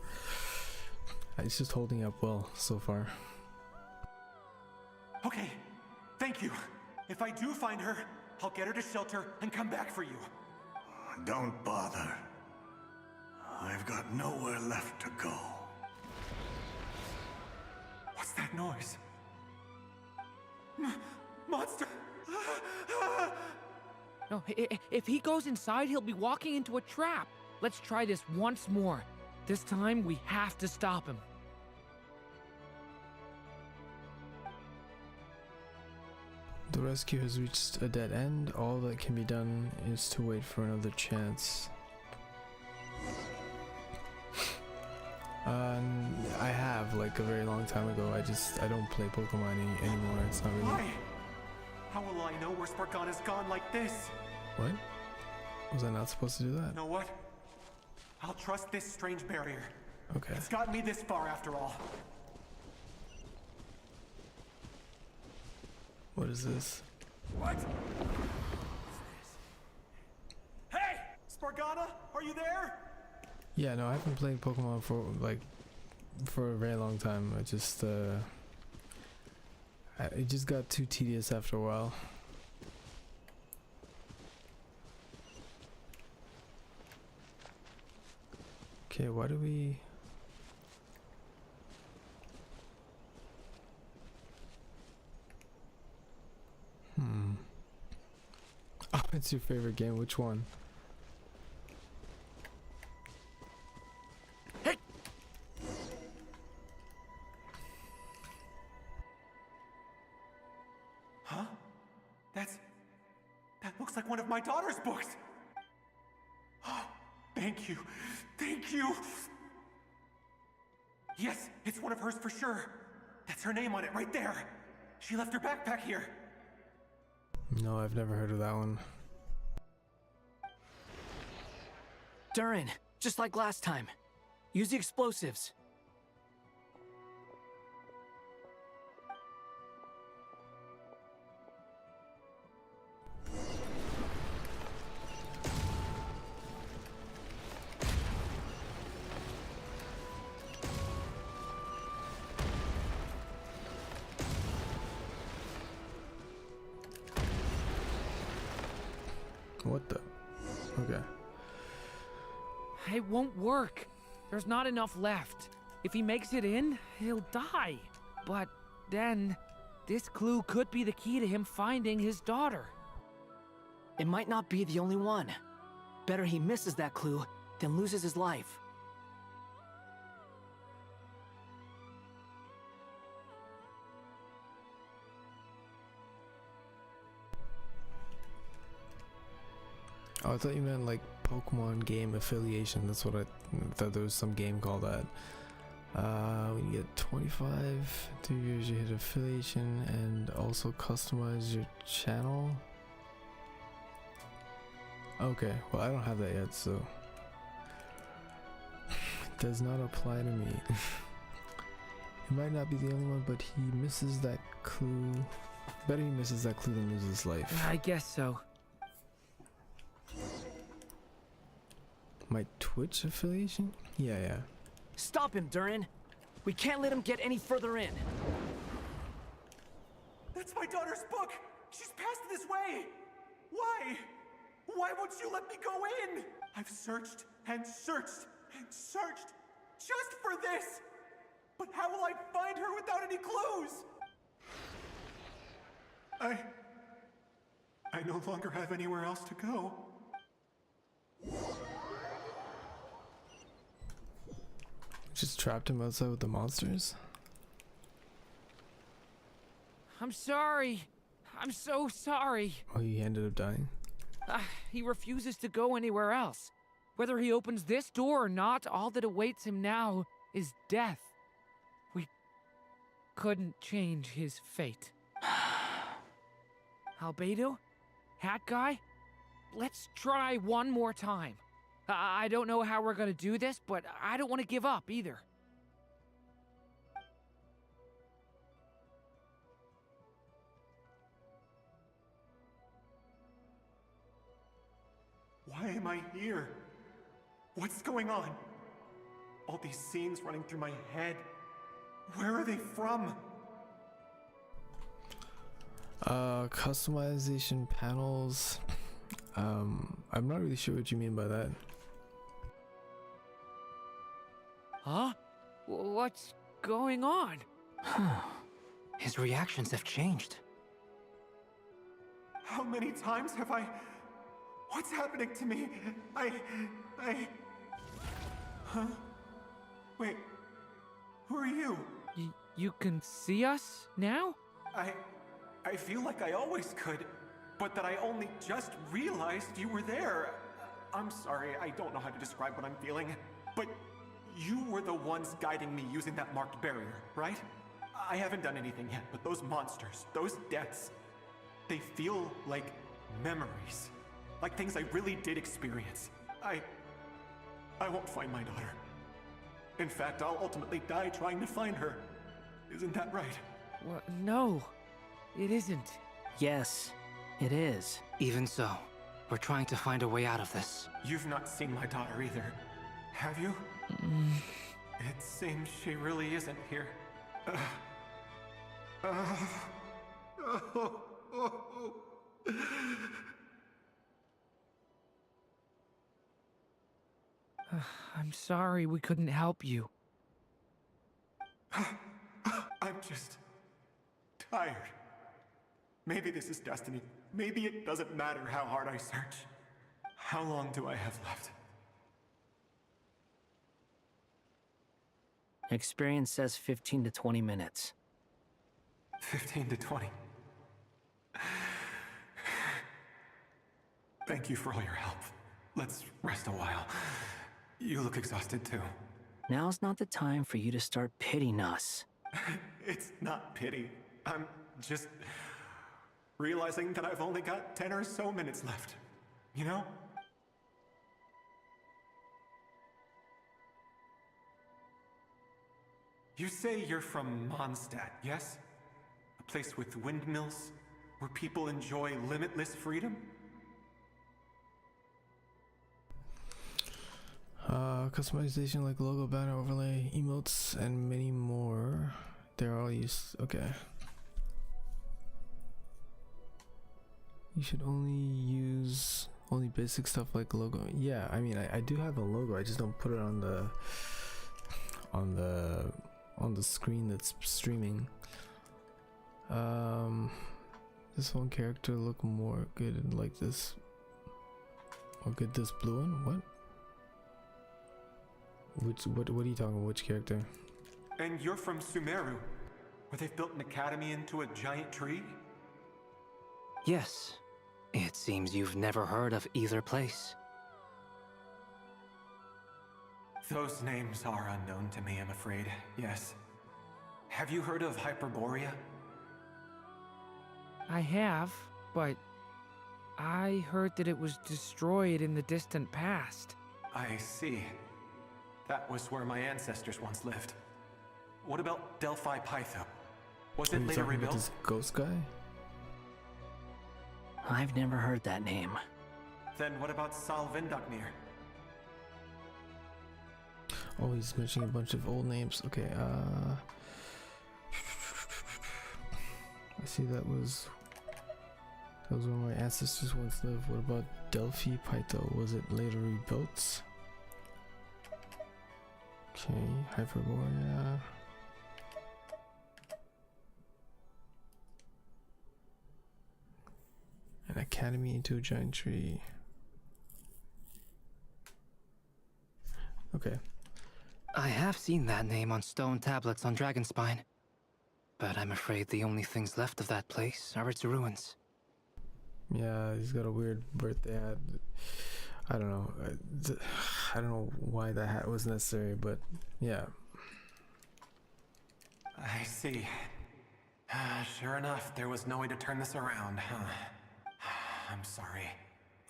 it's just holding up well so far. Okay, thank you. If I do find her, I'll get her to shelter and come back for you. Don't bother. I've got nowhere left to go. What's that noise? Monster! No, if he goes inside, he'll be walking into a trap. Let's try this once more. This time, we have to stop him. The rescue has reached a dead end. All that can be done is to wait for another chance. I have, like, a very long time ago. I don't play Pokemon anymore. It's not really... Why? How will I know where Spargana's gone like this? What? Was I not supposed to do that? You know what? I'll trust this strange barrier. Okay. It's gotten me this far after all. What is this? What? Hey! Spargana, are you there? Yeah, no, I've been playing Pokemon for a very long time. It just got too tedious after a while. Okay, why do we... Oh, it's your favorite game. Which one? Hey! Huh? That looks like one of my daughter's books. Thank you. Thank you. Yes, it's one of hers for sure. That's her name on it right there. She left her backpack here. No, I've never heard of that one. Durin, just like last time. Use the explosives. What the? Okay. It won't work. There's not enough left. If he makes it in, he'll die. But then, this clue could be the key to him finding his daughter. It might not be the only one. Better he misses that clue than loses his life. Oh, I thought you meant like Pokemon game affiliation. That's what I thought there was some game called that. When you get 25, 2 years you hit affiliation and also customize your channel. Okay, well I don't have that yet, so it does not apply to me. He might not be the only one, but he misses that clue Better he misses that clue than loses his life. I guess so. My Twitch affiliation? Yeah. Stop him, Durin. We can't let him get any further in. That's my daughter's book! She's passed this way! Why? Why won't you let me go in? I've searched and searched and searched just for this! But how will I find her without any clues? I no longer have anywhere else to go. Just trapped him outside with the monsters? I'm sorry. I'm so sorry. Oh, he ended up dying? He refuses to go anywhere else. Whether he opens this door or not, all that awaits him now is death. We couldn't change his fate. Albedo? Hat Guy? Let's try one more time. I don't know how we're gonna do this, but I don't want to give up either. Why am I here? What's going on? All these scenes running through my head. Where are they from? Customization panels. I'm not really sure what you mean by that. Huh? What's going on? His reactions have changed. How many times have I... What's happening to me? Huh? Wait, who are you? You can see us now? I feel like I always could, but that I only just realized you were there. I'm sorry, I don't know how to describe what I'm feeling, but you were the ones guiding me using that marked barrier, right? I haven't done anything yet, but those monsters, those deaths, they feel like memories. Like things I really did experience. I won't find my daughter. In fact, I'll ultimately die trying to find her. Isn't that right? What? No, it isn't. Yes, it is. Even so, we're trying to find a way out of this. You've not seen my daughter either, have you? It seems she really isn't here. I'm sorry we couldn't help you. I'm just tired. Maybe this is destiny. Maybe it doesn't matter how hard I search. How long do I have left? Experience says 15 to 20 minutes. 15 to 20. Thank you for all your help. Let's rest a while. You look exhausted too. Now's not the time for you to start pitying us. It's not pity. I'm just realizing that I've only got 10 or so minutes left. You know? You say you're from Mondstadt, yes? A place with windmills, where people enjoy limitless freedom? Customization like logo, banner, overlay, emotes, and many more. They're all used. Okay. You should only use basic stuff like logo. Yeah, I mean, I do have a logo. I just don't put it on the screen that's streaming. This one character look more good like this. Or good this blue one? What? What are you talking about? Which character? And you're from Sumeru, where they've built an academy into a giant tree? Yes. It seems you've never heard of either place. Those names are unknown to me, I'm afraid. Yes. Have you heard of Hyperborea? I have, but I heard that it was destroyed in the distant past. I see. That was where my ancestors once lived. What about Delphi Pytho? Was it later rebuilt? This ghost guy? I've never heard that name. Then what about Sal Vindaknir? Oh, he's mentioning a bunch of old names. Okay, I see that was where my ancestors once lived. What about Delphi Pytho? Was it later rebuilt? Okay, Hyperborea. An academy into a giant tree. Okay. I have seen that name on stone tablets on Dragonspine, but I'm afraid the only things left of that place are its ruins. Yeah, he's got a weird birthday hat. I don't know. I don't know why that hat was necessary, but yeah. I see. Sure enough, there was no way to turn this around, huh? I'm sorry.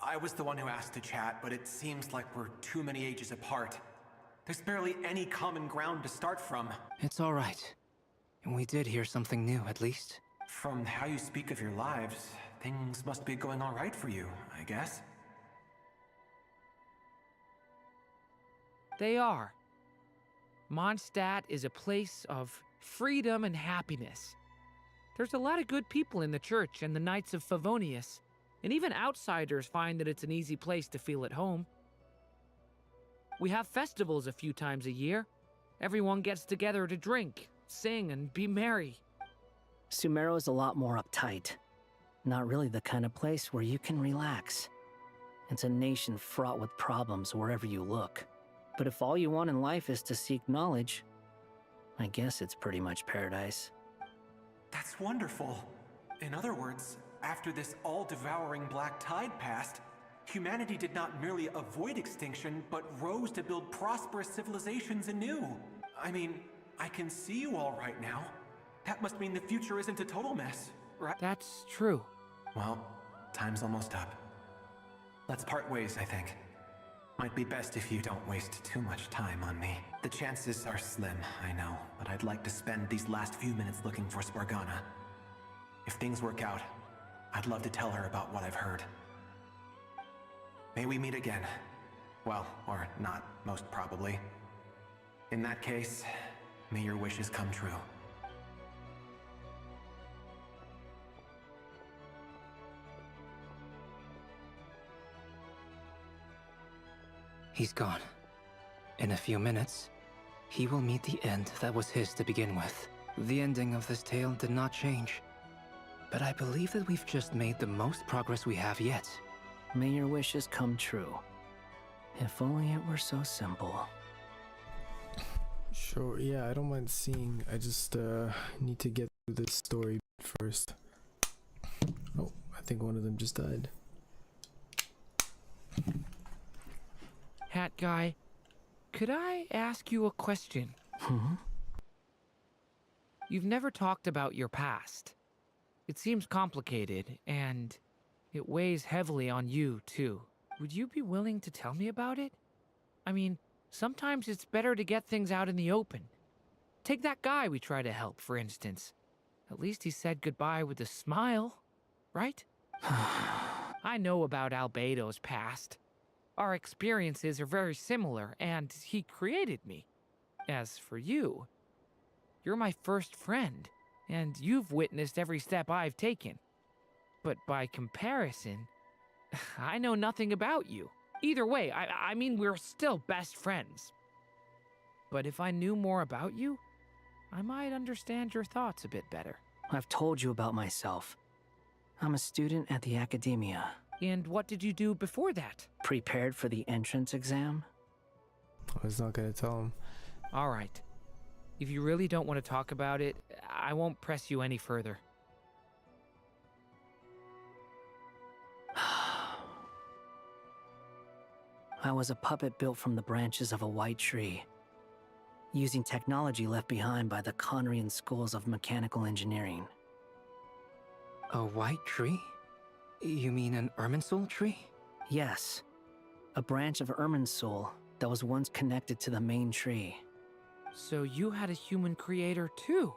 I was the one who asked to chat, but it seems like we're too many ages apart. There's barely any common ground to start from. It's all right. We did hear something new, at least. From how you speak of your lives, things must be going all right for you, I guess. They are. Mondstadt is a place of freedom and happiness. There's a lot of good people in the church and the Knights of Favonius, and even outsiders find that it's an easy place to feel at home. We have festivals a few times a year. Everyone gets together to drink, sing, and be merry. Sumeru is a lot more uptight. Not really the kind of place where you can relax. It's a nation fraught with problems wherever you look. But if all you want in life is to seek knowledge, I guess it's pretty much paradise. That's wonderful. In other words, after this all-devouring black tide passed, humanity did not merely avoid extinction, but rose to build prosperous civilizations anew. I mean, I can see you all right now. That must mean the future isn't a total mess, right? That's true. Well, time's almost up. Let's part ways, I think. Might be best if you don't waste too much time on me. The chances are slim, I know, but I'd like to spend these last few minutes looking for Spargana. If things work out, I'd love to tell her about what I've heard. May we meet again. Well, or not, most probably. In that case, may your wishes come true. He's gone. In a few minutes, he will meet the end that was his to begin with. The ending of this tale did not change, but I believe that we've just made the most progress we have yet. May your wishes come true. If only it were so simple. Sure, yeah, I don't mind seeing. I just need to get through this story first. Oh, I think one of them just died. Hat guy, could I ask you a question? You've never talked about your past. It seems complicated, and it weighs heavily on you, too. Would you be willing to tell me about it? I mean, sometimes it's better to get things out in the open. Take that guy we try to help, for instance. At least he said goodbye with a smile, right? I know about Albedo's past. Our experiences are very similar, and he created me. As for you, you're my first friend, and you've witnessed every step I've taken. But by comparison, I know nothing about you. Either way, I mean, we're still best friends. But if I knew more about you, I might understand your thoughts a bit better. I've told you about myself. I'm a student at the Academia. And what did you do before that? Prepared for the entrance exam? I was not gonna tell him. All right. If you really don't want to talk about it, I won't press you any further. I was a puppet built from the branches of a white tree, using technology left behind by the Conrian schools of mechanical engineering. A white tree? You mean an Irminsul tree? Yes. A branch of Irminsul that was once connected to the main tree. So you had a human creator too?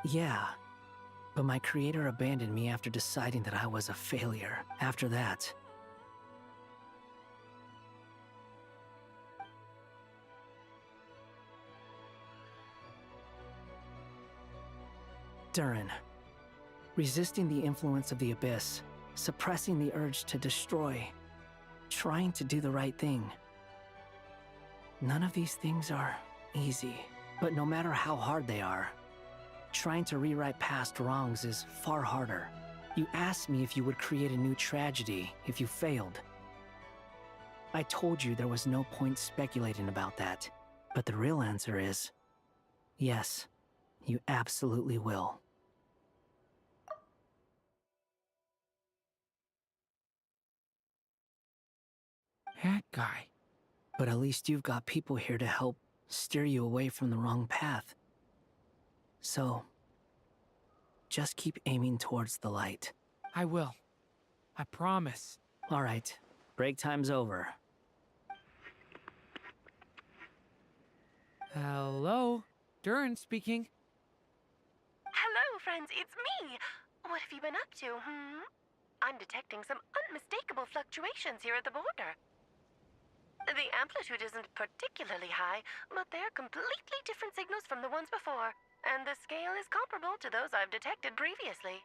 Yeah. But my creator abandoned me after deciding that I was a failure. After that... Durin. Resisting the influence of the Abyss, suppressing the urge to destroy, trying to do the right thing. None of these things are easy, but no matter how hard they are, trying to rewrite past wrongs is far harder. You asked me if you would create a new tragedy if you failed. I told you there was no point speculating about that, but the real answer is, yes, you absolutely will. That guy. But at least you've got people here to help steer you away from the wrong path. So, just keep aiming towards the light. I will. I promise. All right. Break time's over. Hello? Durin speaking. Hello, friends, it's me. What have you been up to, I'm detecting some unmistakable fluctuations here at the border. The amplitude isn't particularly high, but they're completely different signals from the ones before, and the scale is comparable to those I've detected previously.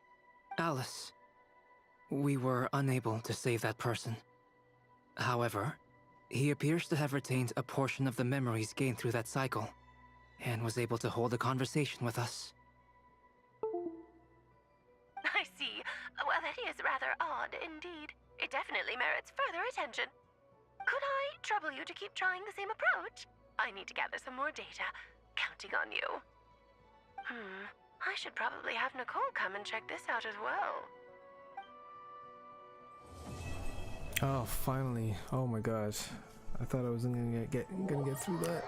Alice, we were unable to save that person. However, he appears to have retained a portion of the memories gained through that cycle, and was able to hold a conversation with us. I see. Well, that is rather odd indeed. It definitely merits further attention. Could I trouble you to keep trying the same approach? I need to gather some more data. Counting on you. I should probably have Nicole come and check this out as well. Oh, finally. Oh my gosh. I thought I wasn't gonna get through that.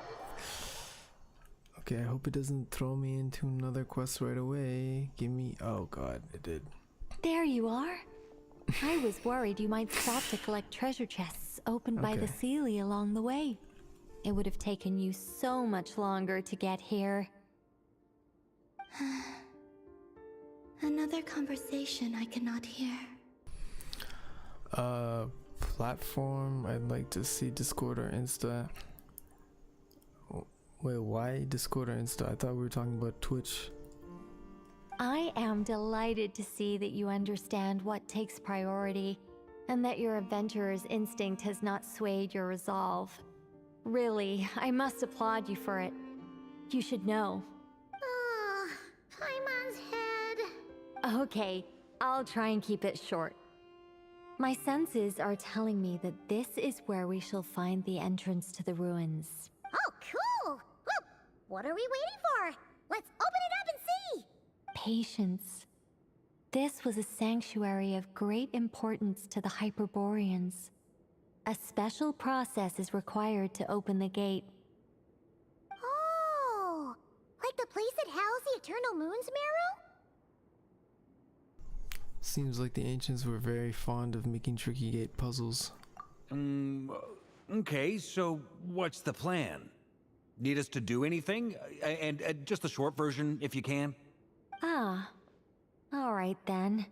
Okay, I hope it doesn't throw me into another quest right away. Give me... Oh god, it did. There you are. I was worried you might stop to collect treasure chests opened by the Seelie along the way. It would have taken you so much longer to get here. Another conversation I cannot hear. Platform, I'd like to see Discord or Insta. Wait, why Discord or Insta? I thought we were talking about Twitch. I am delighted to see that you understand what takes priority, and that your adventurer's instinct has not swayed your resolve. Really, I must applaud you for it. You should know. Paimon's head. Okay, I'll try and keep it short. My senses are telling me that this is where we shall find the entrance to the ruins. Oh, cool! Well, what are we waiting for? Let's open it up and see! Patience. This was a sanctuary of great importance to the Hyperboreans. A special process is required to open the gate. Oh! Like the place that housed the Eternal Moon's Marrow? Seems like the ancients were very fond of making tricky gate puzzles. Okay, so what's the plan? Need us to do anything? And just the short version, if you can. Ah. Alright then.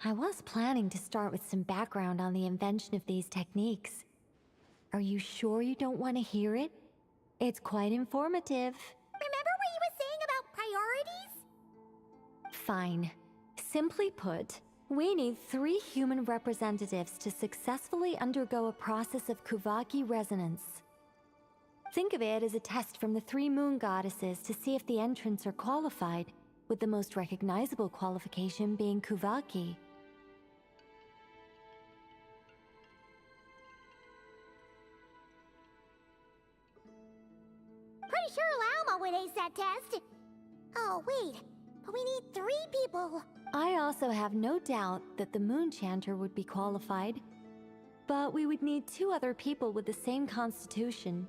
I was planning to start with some background on the invention of these techniques. Are you sure you don't want to hear it? It's quite informative. Remember what you were saying about priorities? Fine. Simply put, we need 3 human representatives to successfully undergo a process of Kuvaki resonance. Think of it as a test from the 3 moon goddesses to see if the entrants are qualified, with the most recognizable qualification being Kuvaki. Pretty sure Lauma would ace that test. Oh, wait. But we need 3 people. I also have no doubt that the Moon Chanter would be qualified. But we would need 2 other people with the same constitution.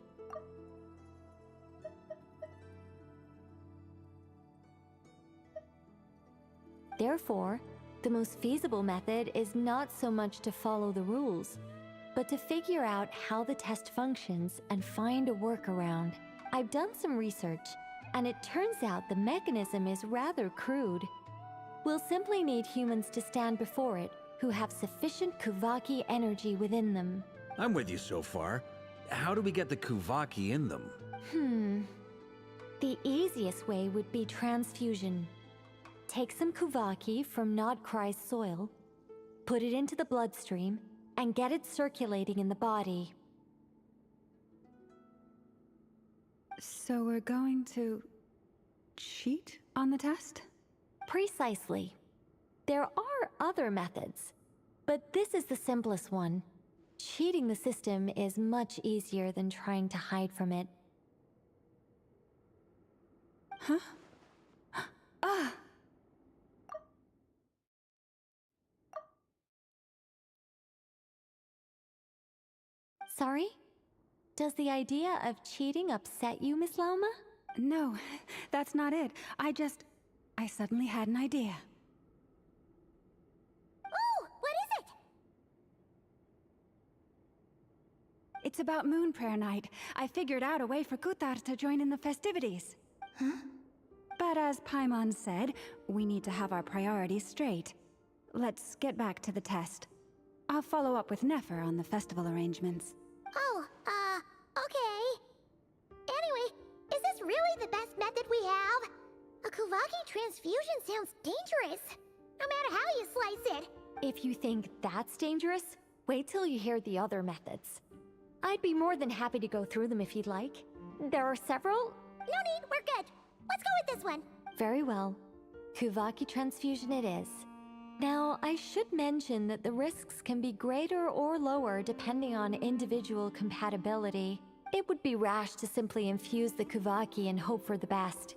Therefore, the most feasible method is not so much to follow the rules, but to figure out how the test functions and find a workaround. I've done some research, and it turns out the mechanism is rather crude. We'll simply need humans to stand before it who have sufficient Kuvaki energy within them. I'm with you so far. How do we get the Kuvaki in them? The easiest way would be transfusion. Take some Kuvaki from Nodcry's soil, put it into the bloodstream, and get it circulating in the body. So we're going to cheat on the test? Precisely. There are other methods, but this is the simplest one. Cheating the system is much easier than trying to hide from it. Huh? Ah! Sorry? Does the idea of cheating upset you, Miss Lauma? No, that's not it. I suddenly had an idea. Oh, what is it? It's about Moon Prayer Night. I figured out a way for Kuthar to join in the festivities. Huh? But as Paimon said, we need to have our priorities straight. Let's get back to the test. I'll follow up with Nefer on the festival arrangements. Oh, okay. Anyway, is this really the best method we have? A Kuvaki transfusion sounds dangerous, no matter how you slice it. If you think that's dangerous, wait till you hear the other methods. I'd be more than happy to go through them if you'd like. There are several. No need, we're good. Let's go with this one. Very well. Kuvaki transfusion it is. Now, I should mention that the risks can be greater or lower depending on individual compatibility. It would be rash to simply infuse the Kuvaki and hope for the best.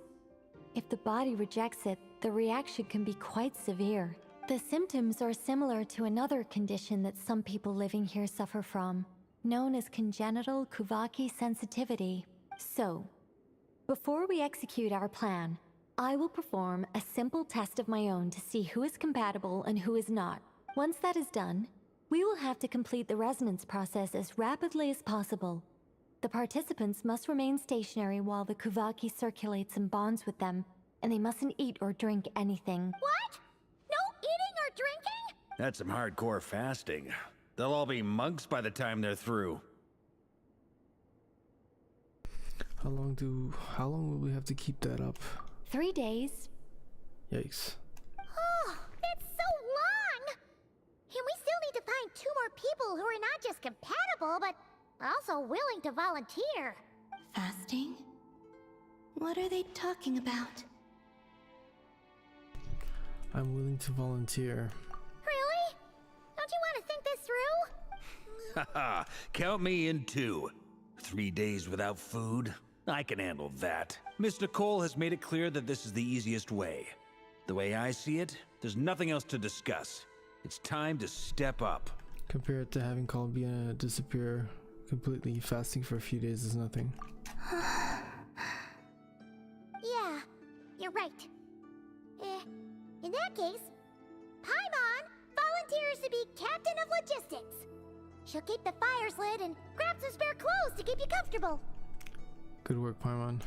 If the body rejects it, the reaction can be quite severe. The symptoms are similar to another condition that some people living here suffer from, known as congenital Kuvaki sensitivity. So, before we execute our plan, I will perform a simple test of my own to see who is compatible and who is not. Once that is done, we will have to complete the resonance process as rapidly as possible. The participants must remain stationary while the Kuvaki circulates and bonds with them, and they mustn't eat or drink anything. What? No eating or drinking? That's some hardcore fasting. They'll all be monks by the time they're through. How long will we have to keep that up? 3 days. Yikes. Oh, that's so long! And we still need to find 2 more people who are not just compatible, but also willing to volunteer. Fasting? What are they talking about? I'm willing to volunteer. Really? Don't you want to think this through? Haha, count me in too. 3 days without food? I can handle that. Miss Nicole has made it clear that this is the easiest way. The way I see it, there's nothing else to discuss. It's time to step up. Compared to having Columbia disappear completely, fasting for a few days is nothing. Yeah, you're right. In that case, Paimon volunteers to be captain of logistics. She'll keep the fires lit and grab some spare clothes to keep you comfortable. Good work, Paimon.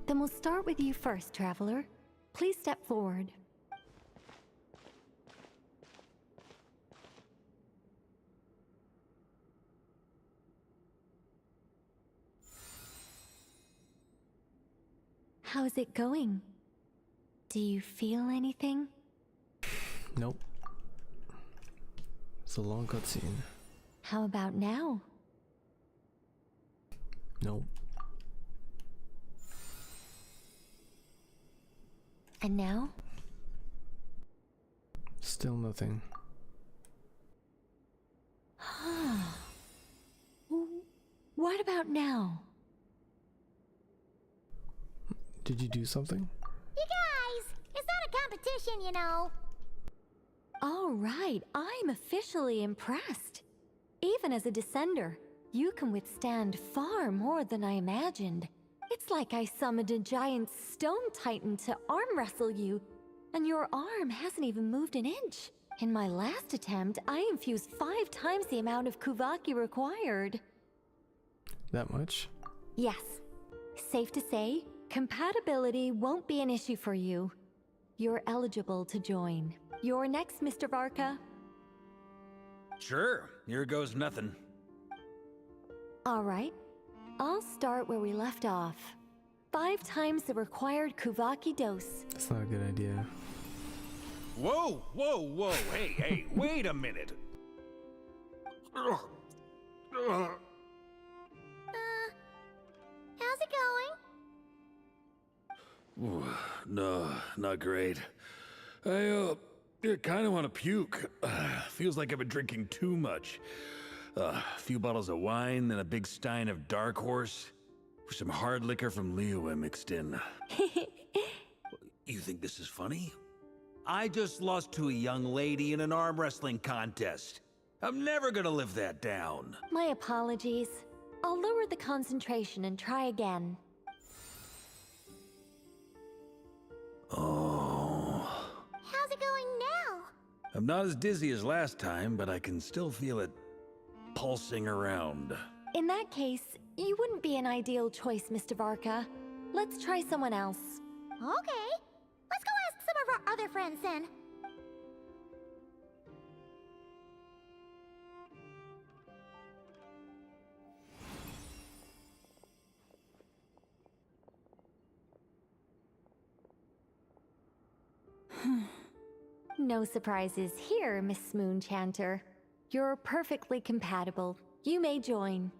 Then we'll start with you first, Traveler. Please step forward. How's it going? Do you feel anything? Nope. It's a long cutscene. How about now? Nope. And now? Still nothing. What about now? Did you do something? You guys, it's not a competition, you know. All right, I'm officially impressed. Even as a descender, you can withstand far more than I imagined. It's like I summoned a giant stone titan to arm wrestle you, and your arm hasn't even moved an inch. In my last attempt, I infused 5 times the amount of Kuvaki required. That much? Yes. Safe to say, Compatibility won't be an issue for you. You're eligible to join. You're next, Mr. Varka. Sure, here goes nothing. All right. I'll start where we left off. 5 times the required Kuvaki dose. That's not a good idea. Whoa, whoa, whoa, hey, wait a minute. How's it going? Ooh, no, not great. I kind of want to puke. Feels like I've been drinking too much. A few bottles of wine, then a big stein of Dark Horse, with some hard liquor from Liyue mixed in. You think this is funny? I just lost to a young lady in an arm wrestling contest. I'm never gonna live that down. My apologies. I'll lower the concentration and try again. Oh. How's it going now? I'm not as dizzy as last time, but I can still feel it pulsing around. In that case, you wouldn't be an ideal choice, Mr. Varka. Let's try someone else. Okay. Let's go ask some of our other friends then. No surprises here, Miss Moonchanter. You're perfectly compatible. You may join.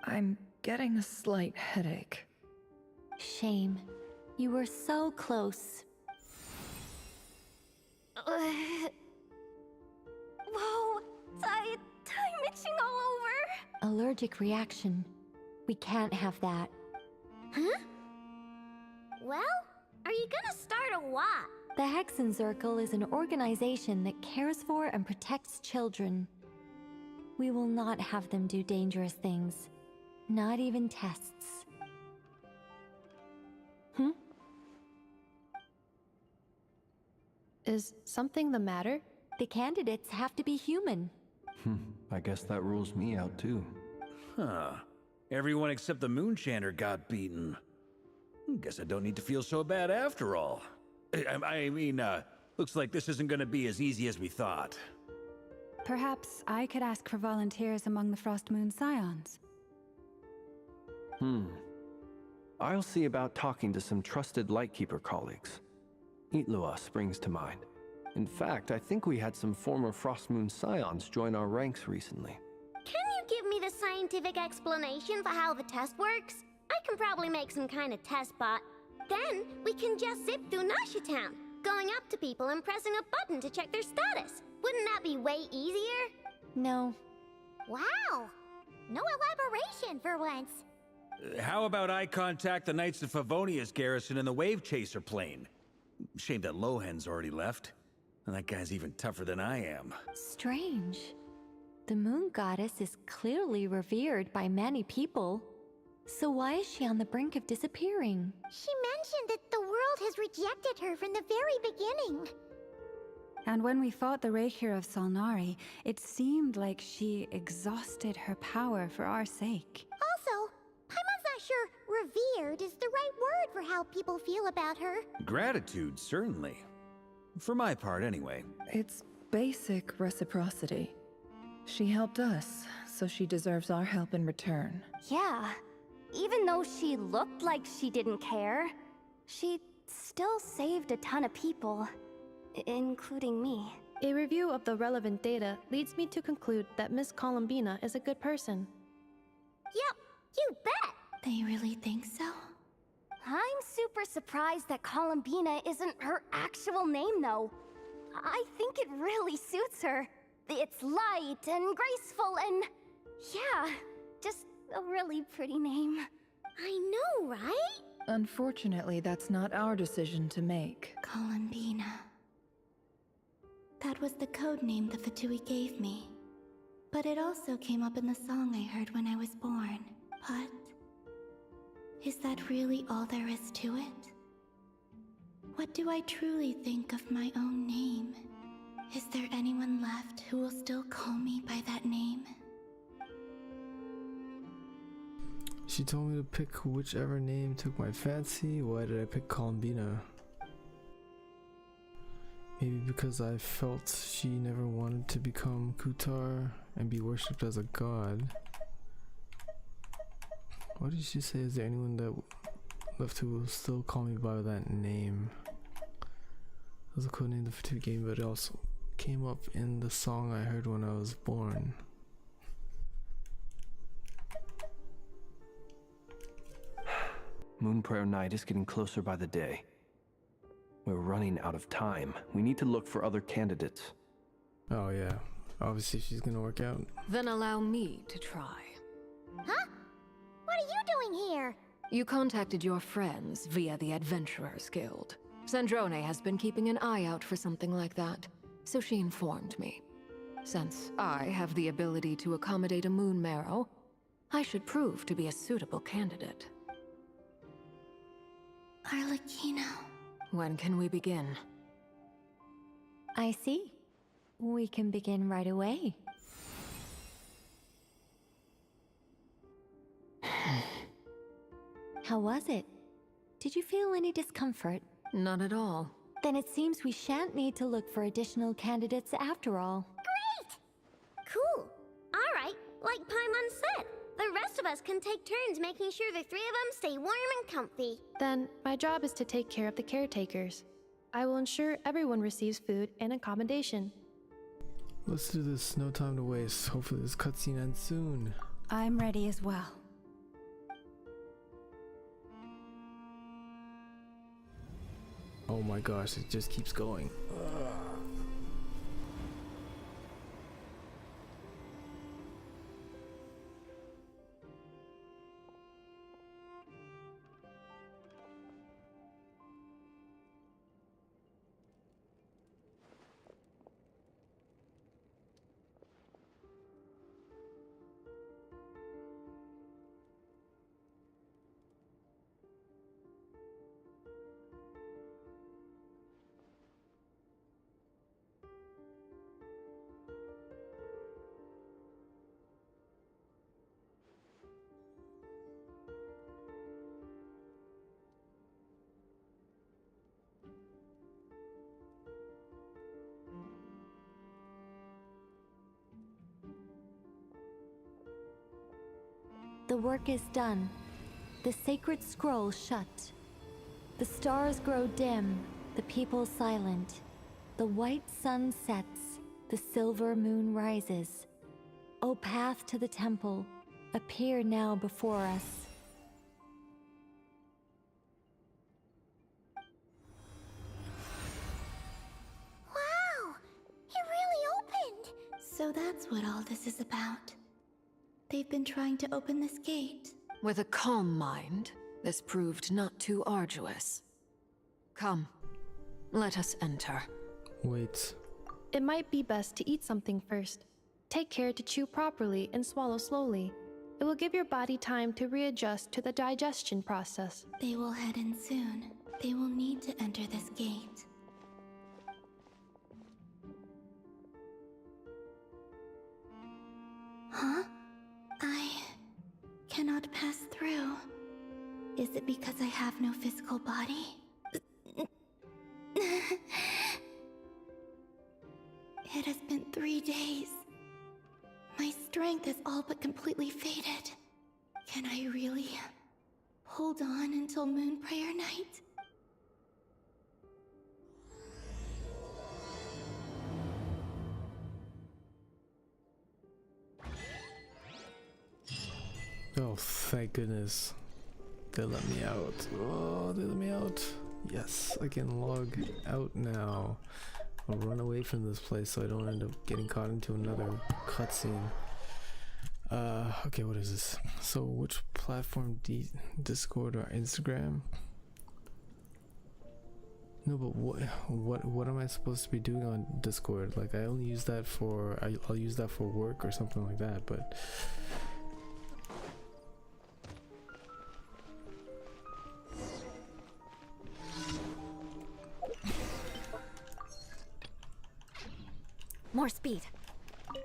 I'm getting a slight headache. Shame. You were so close. Whoa, I'm itching all over. Allergic reaction. We can't have that. Huh? Well, are you gonna start a what? The Hexenzirkel is an organization that cares for and protects children. We will not have them do dangerous things. Not even tests. Is something the matter? The candidates have to be human. I guess that rules me out too. Huh. Everyone except the Moonchanter got beaten. Guess I don't need to feel so bad after all. I mean, looks like this isn't gonna be as easy as we thought. Perhaps I could ask for volunteers among the Frost Moon Scions. I'll see about talking to some trusted Lightkeeper colleagues. Itlua springs to mind. In fact, I think we had some former Frost Moon Scions join our ranks recently. Can you give me the scientific explanation for how the test works? I can probably make some kind of test bot. Then we can just zip through Nasha Town, going up to people and pressing a button to check their status. Wouldn't that be way easier? No. Wow! No elaboration for once. How about I contact the Knights of Favonia's garrison in the Wave Chaser plane? Shame that Lohan's already left. And that guy's even tougher than I am. Strange. The Moon Goddess is clearly revered by many people. So why is she on the brink of disappearing? She mentioned that the world has rejected her from the very beginning. And when we fought the Reikir of Solnari, it seemed like she exhausted her power for our sake. Also, Paimon's not sure revered is the right word for how people feel about her. Gratitude, certainly. For my part, anyway. It's basic reciprocity. She helped us, so she deserves our help in return. Yeah. Even though she looked like she didn't care, she still saved a ton of people, including me. A review of the relevant data leads me to conclude that Miss Columbina is a good person. Yep, you bet! They really think so? I'm super surprised that Columbina isn't her actual name, though. I think it really suits her. It's light and graceful and... yeah, just a really pretty name. I know, right? Unfortunately, that's not our decision to make. Columbina. That was the code name the Fatui gave me. But it also came up in the song I heard when I was born. But... is that really all there is to it? What do I truly think of my own name? Is there anyone left who will still call me She told me to pick whichever name took my fancy. Why did I pick Columbina? Maybe because I felt she never wanted to become Kutar and be worshipped as a god. What did she say? Is there anyone that left who will still call me by that name? That was a code name for the game, but it also came up in the song I heard when I was born. Moon Prayer Night is getting closer by the day. We're running out of time. We need to look for other candidates. Oh yeah, obviously she's gonna work out. Then allow me to try. Huh? What are you doing here? You contacted your friends via the Adventurers Guild. Sandrone has been keeping an eye out for something like that, so she informed me. Since I have the ability to accommodate a moon marrow, I should prove to be a suitable candidate. Arlecchino. When can we begin? I see. We can begin right away. How was it? Did you feel any discomfort? Not at all. Then it seems we shan't need to look for additional candidates after all. Great! Cool. Alright, like Paimon said, the rest of us can take turns making sure the three of them stay warm and comfy. Then, my job is to take care of the caretakers. I will ensure everyone receives food and accommodation. Let's do this, no time to waste. Hopefully this cutscene ends soon. I'm ready as well. Oh my gosh, it just keeps going. The work is done. The sacred scroll shut. The stars grow dim, the people silent. The white sun sets, the silver moon rises. O path to the temple, appear now before us. Wow! It really opened! So that's what all this is about. They've been trying to open this gate. With a calm mind, this proved not too arduous. Come, let us enter. Wait. It might be best to eat something first. Take care to chew properly and swallow slowly. It will give your body time to readjust to the digestion process. They will head in soon. They will need to enter this gate. Huh? I cannot pass through. Is it because I have no physical body? It has been 3 days. My strength has all but completely faded. Can I really hold on until Moon Prayer Night? Oh, thank goodness. They let me out. Oh, they let me out. Yes, I can log out now. I'll run away from this place so I don't end up getting caught into another cutscene. Okay, what is this? So, which platform? Discord or Instagram? No, but what am I supposed to be doing on Discord? Like, I only use that for I'll use that for work or something like that, but. More speed.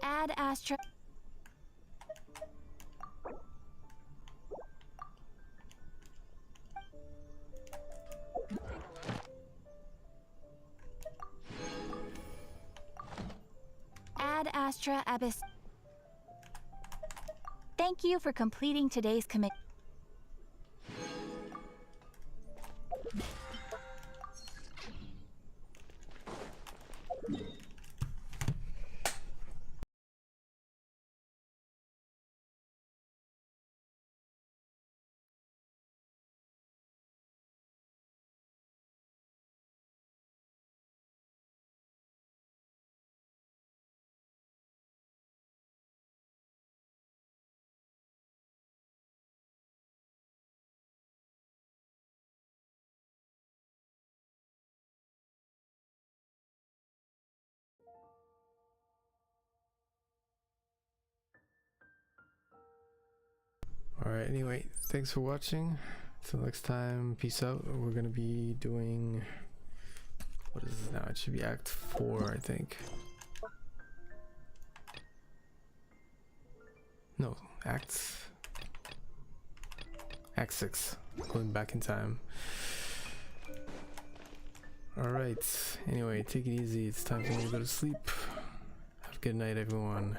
Add Astra. extra abyss. Thank you for completing today's commit. Alright, anyway, thanks for watching. Till next time, peace out. We're gonna be doing... What is this now? It should be Act 4, I think. No, Act 6. Going back in time. Alright, anyway, take it easy. It's time for me to go to sleep. Have a good night, everyone.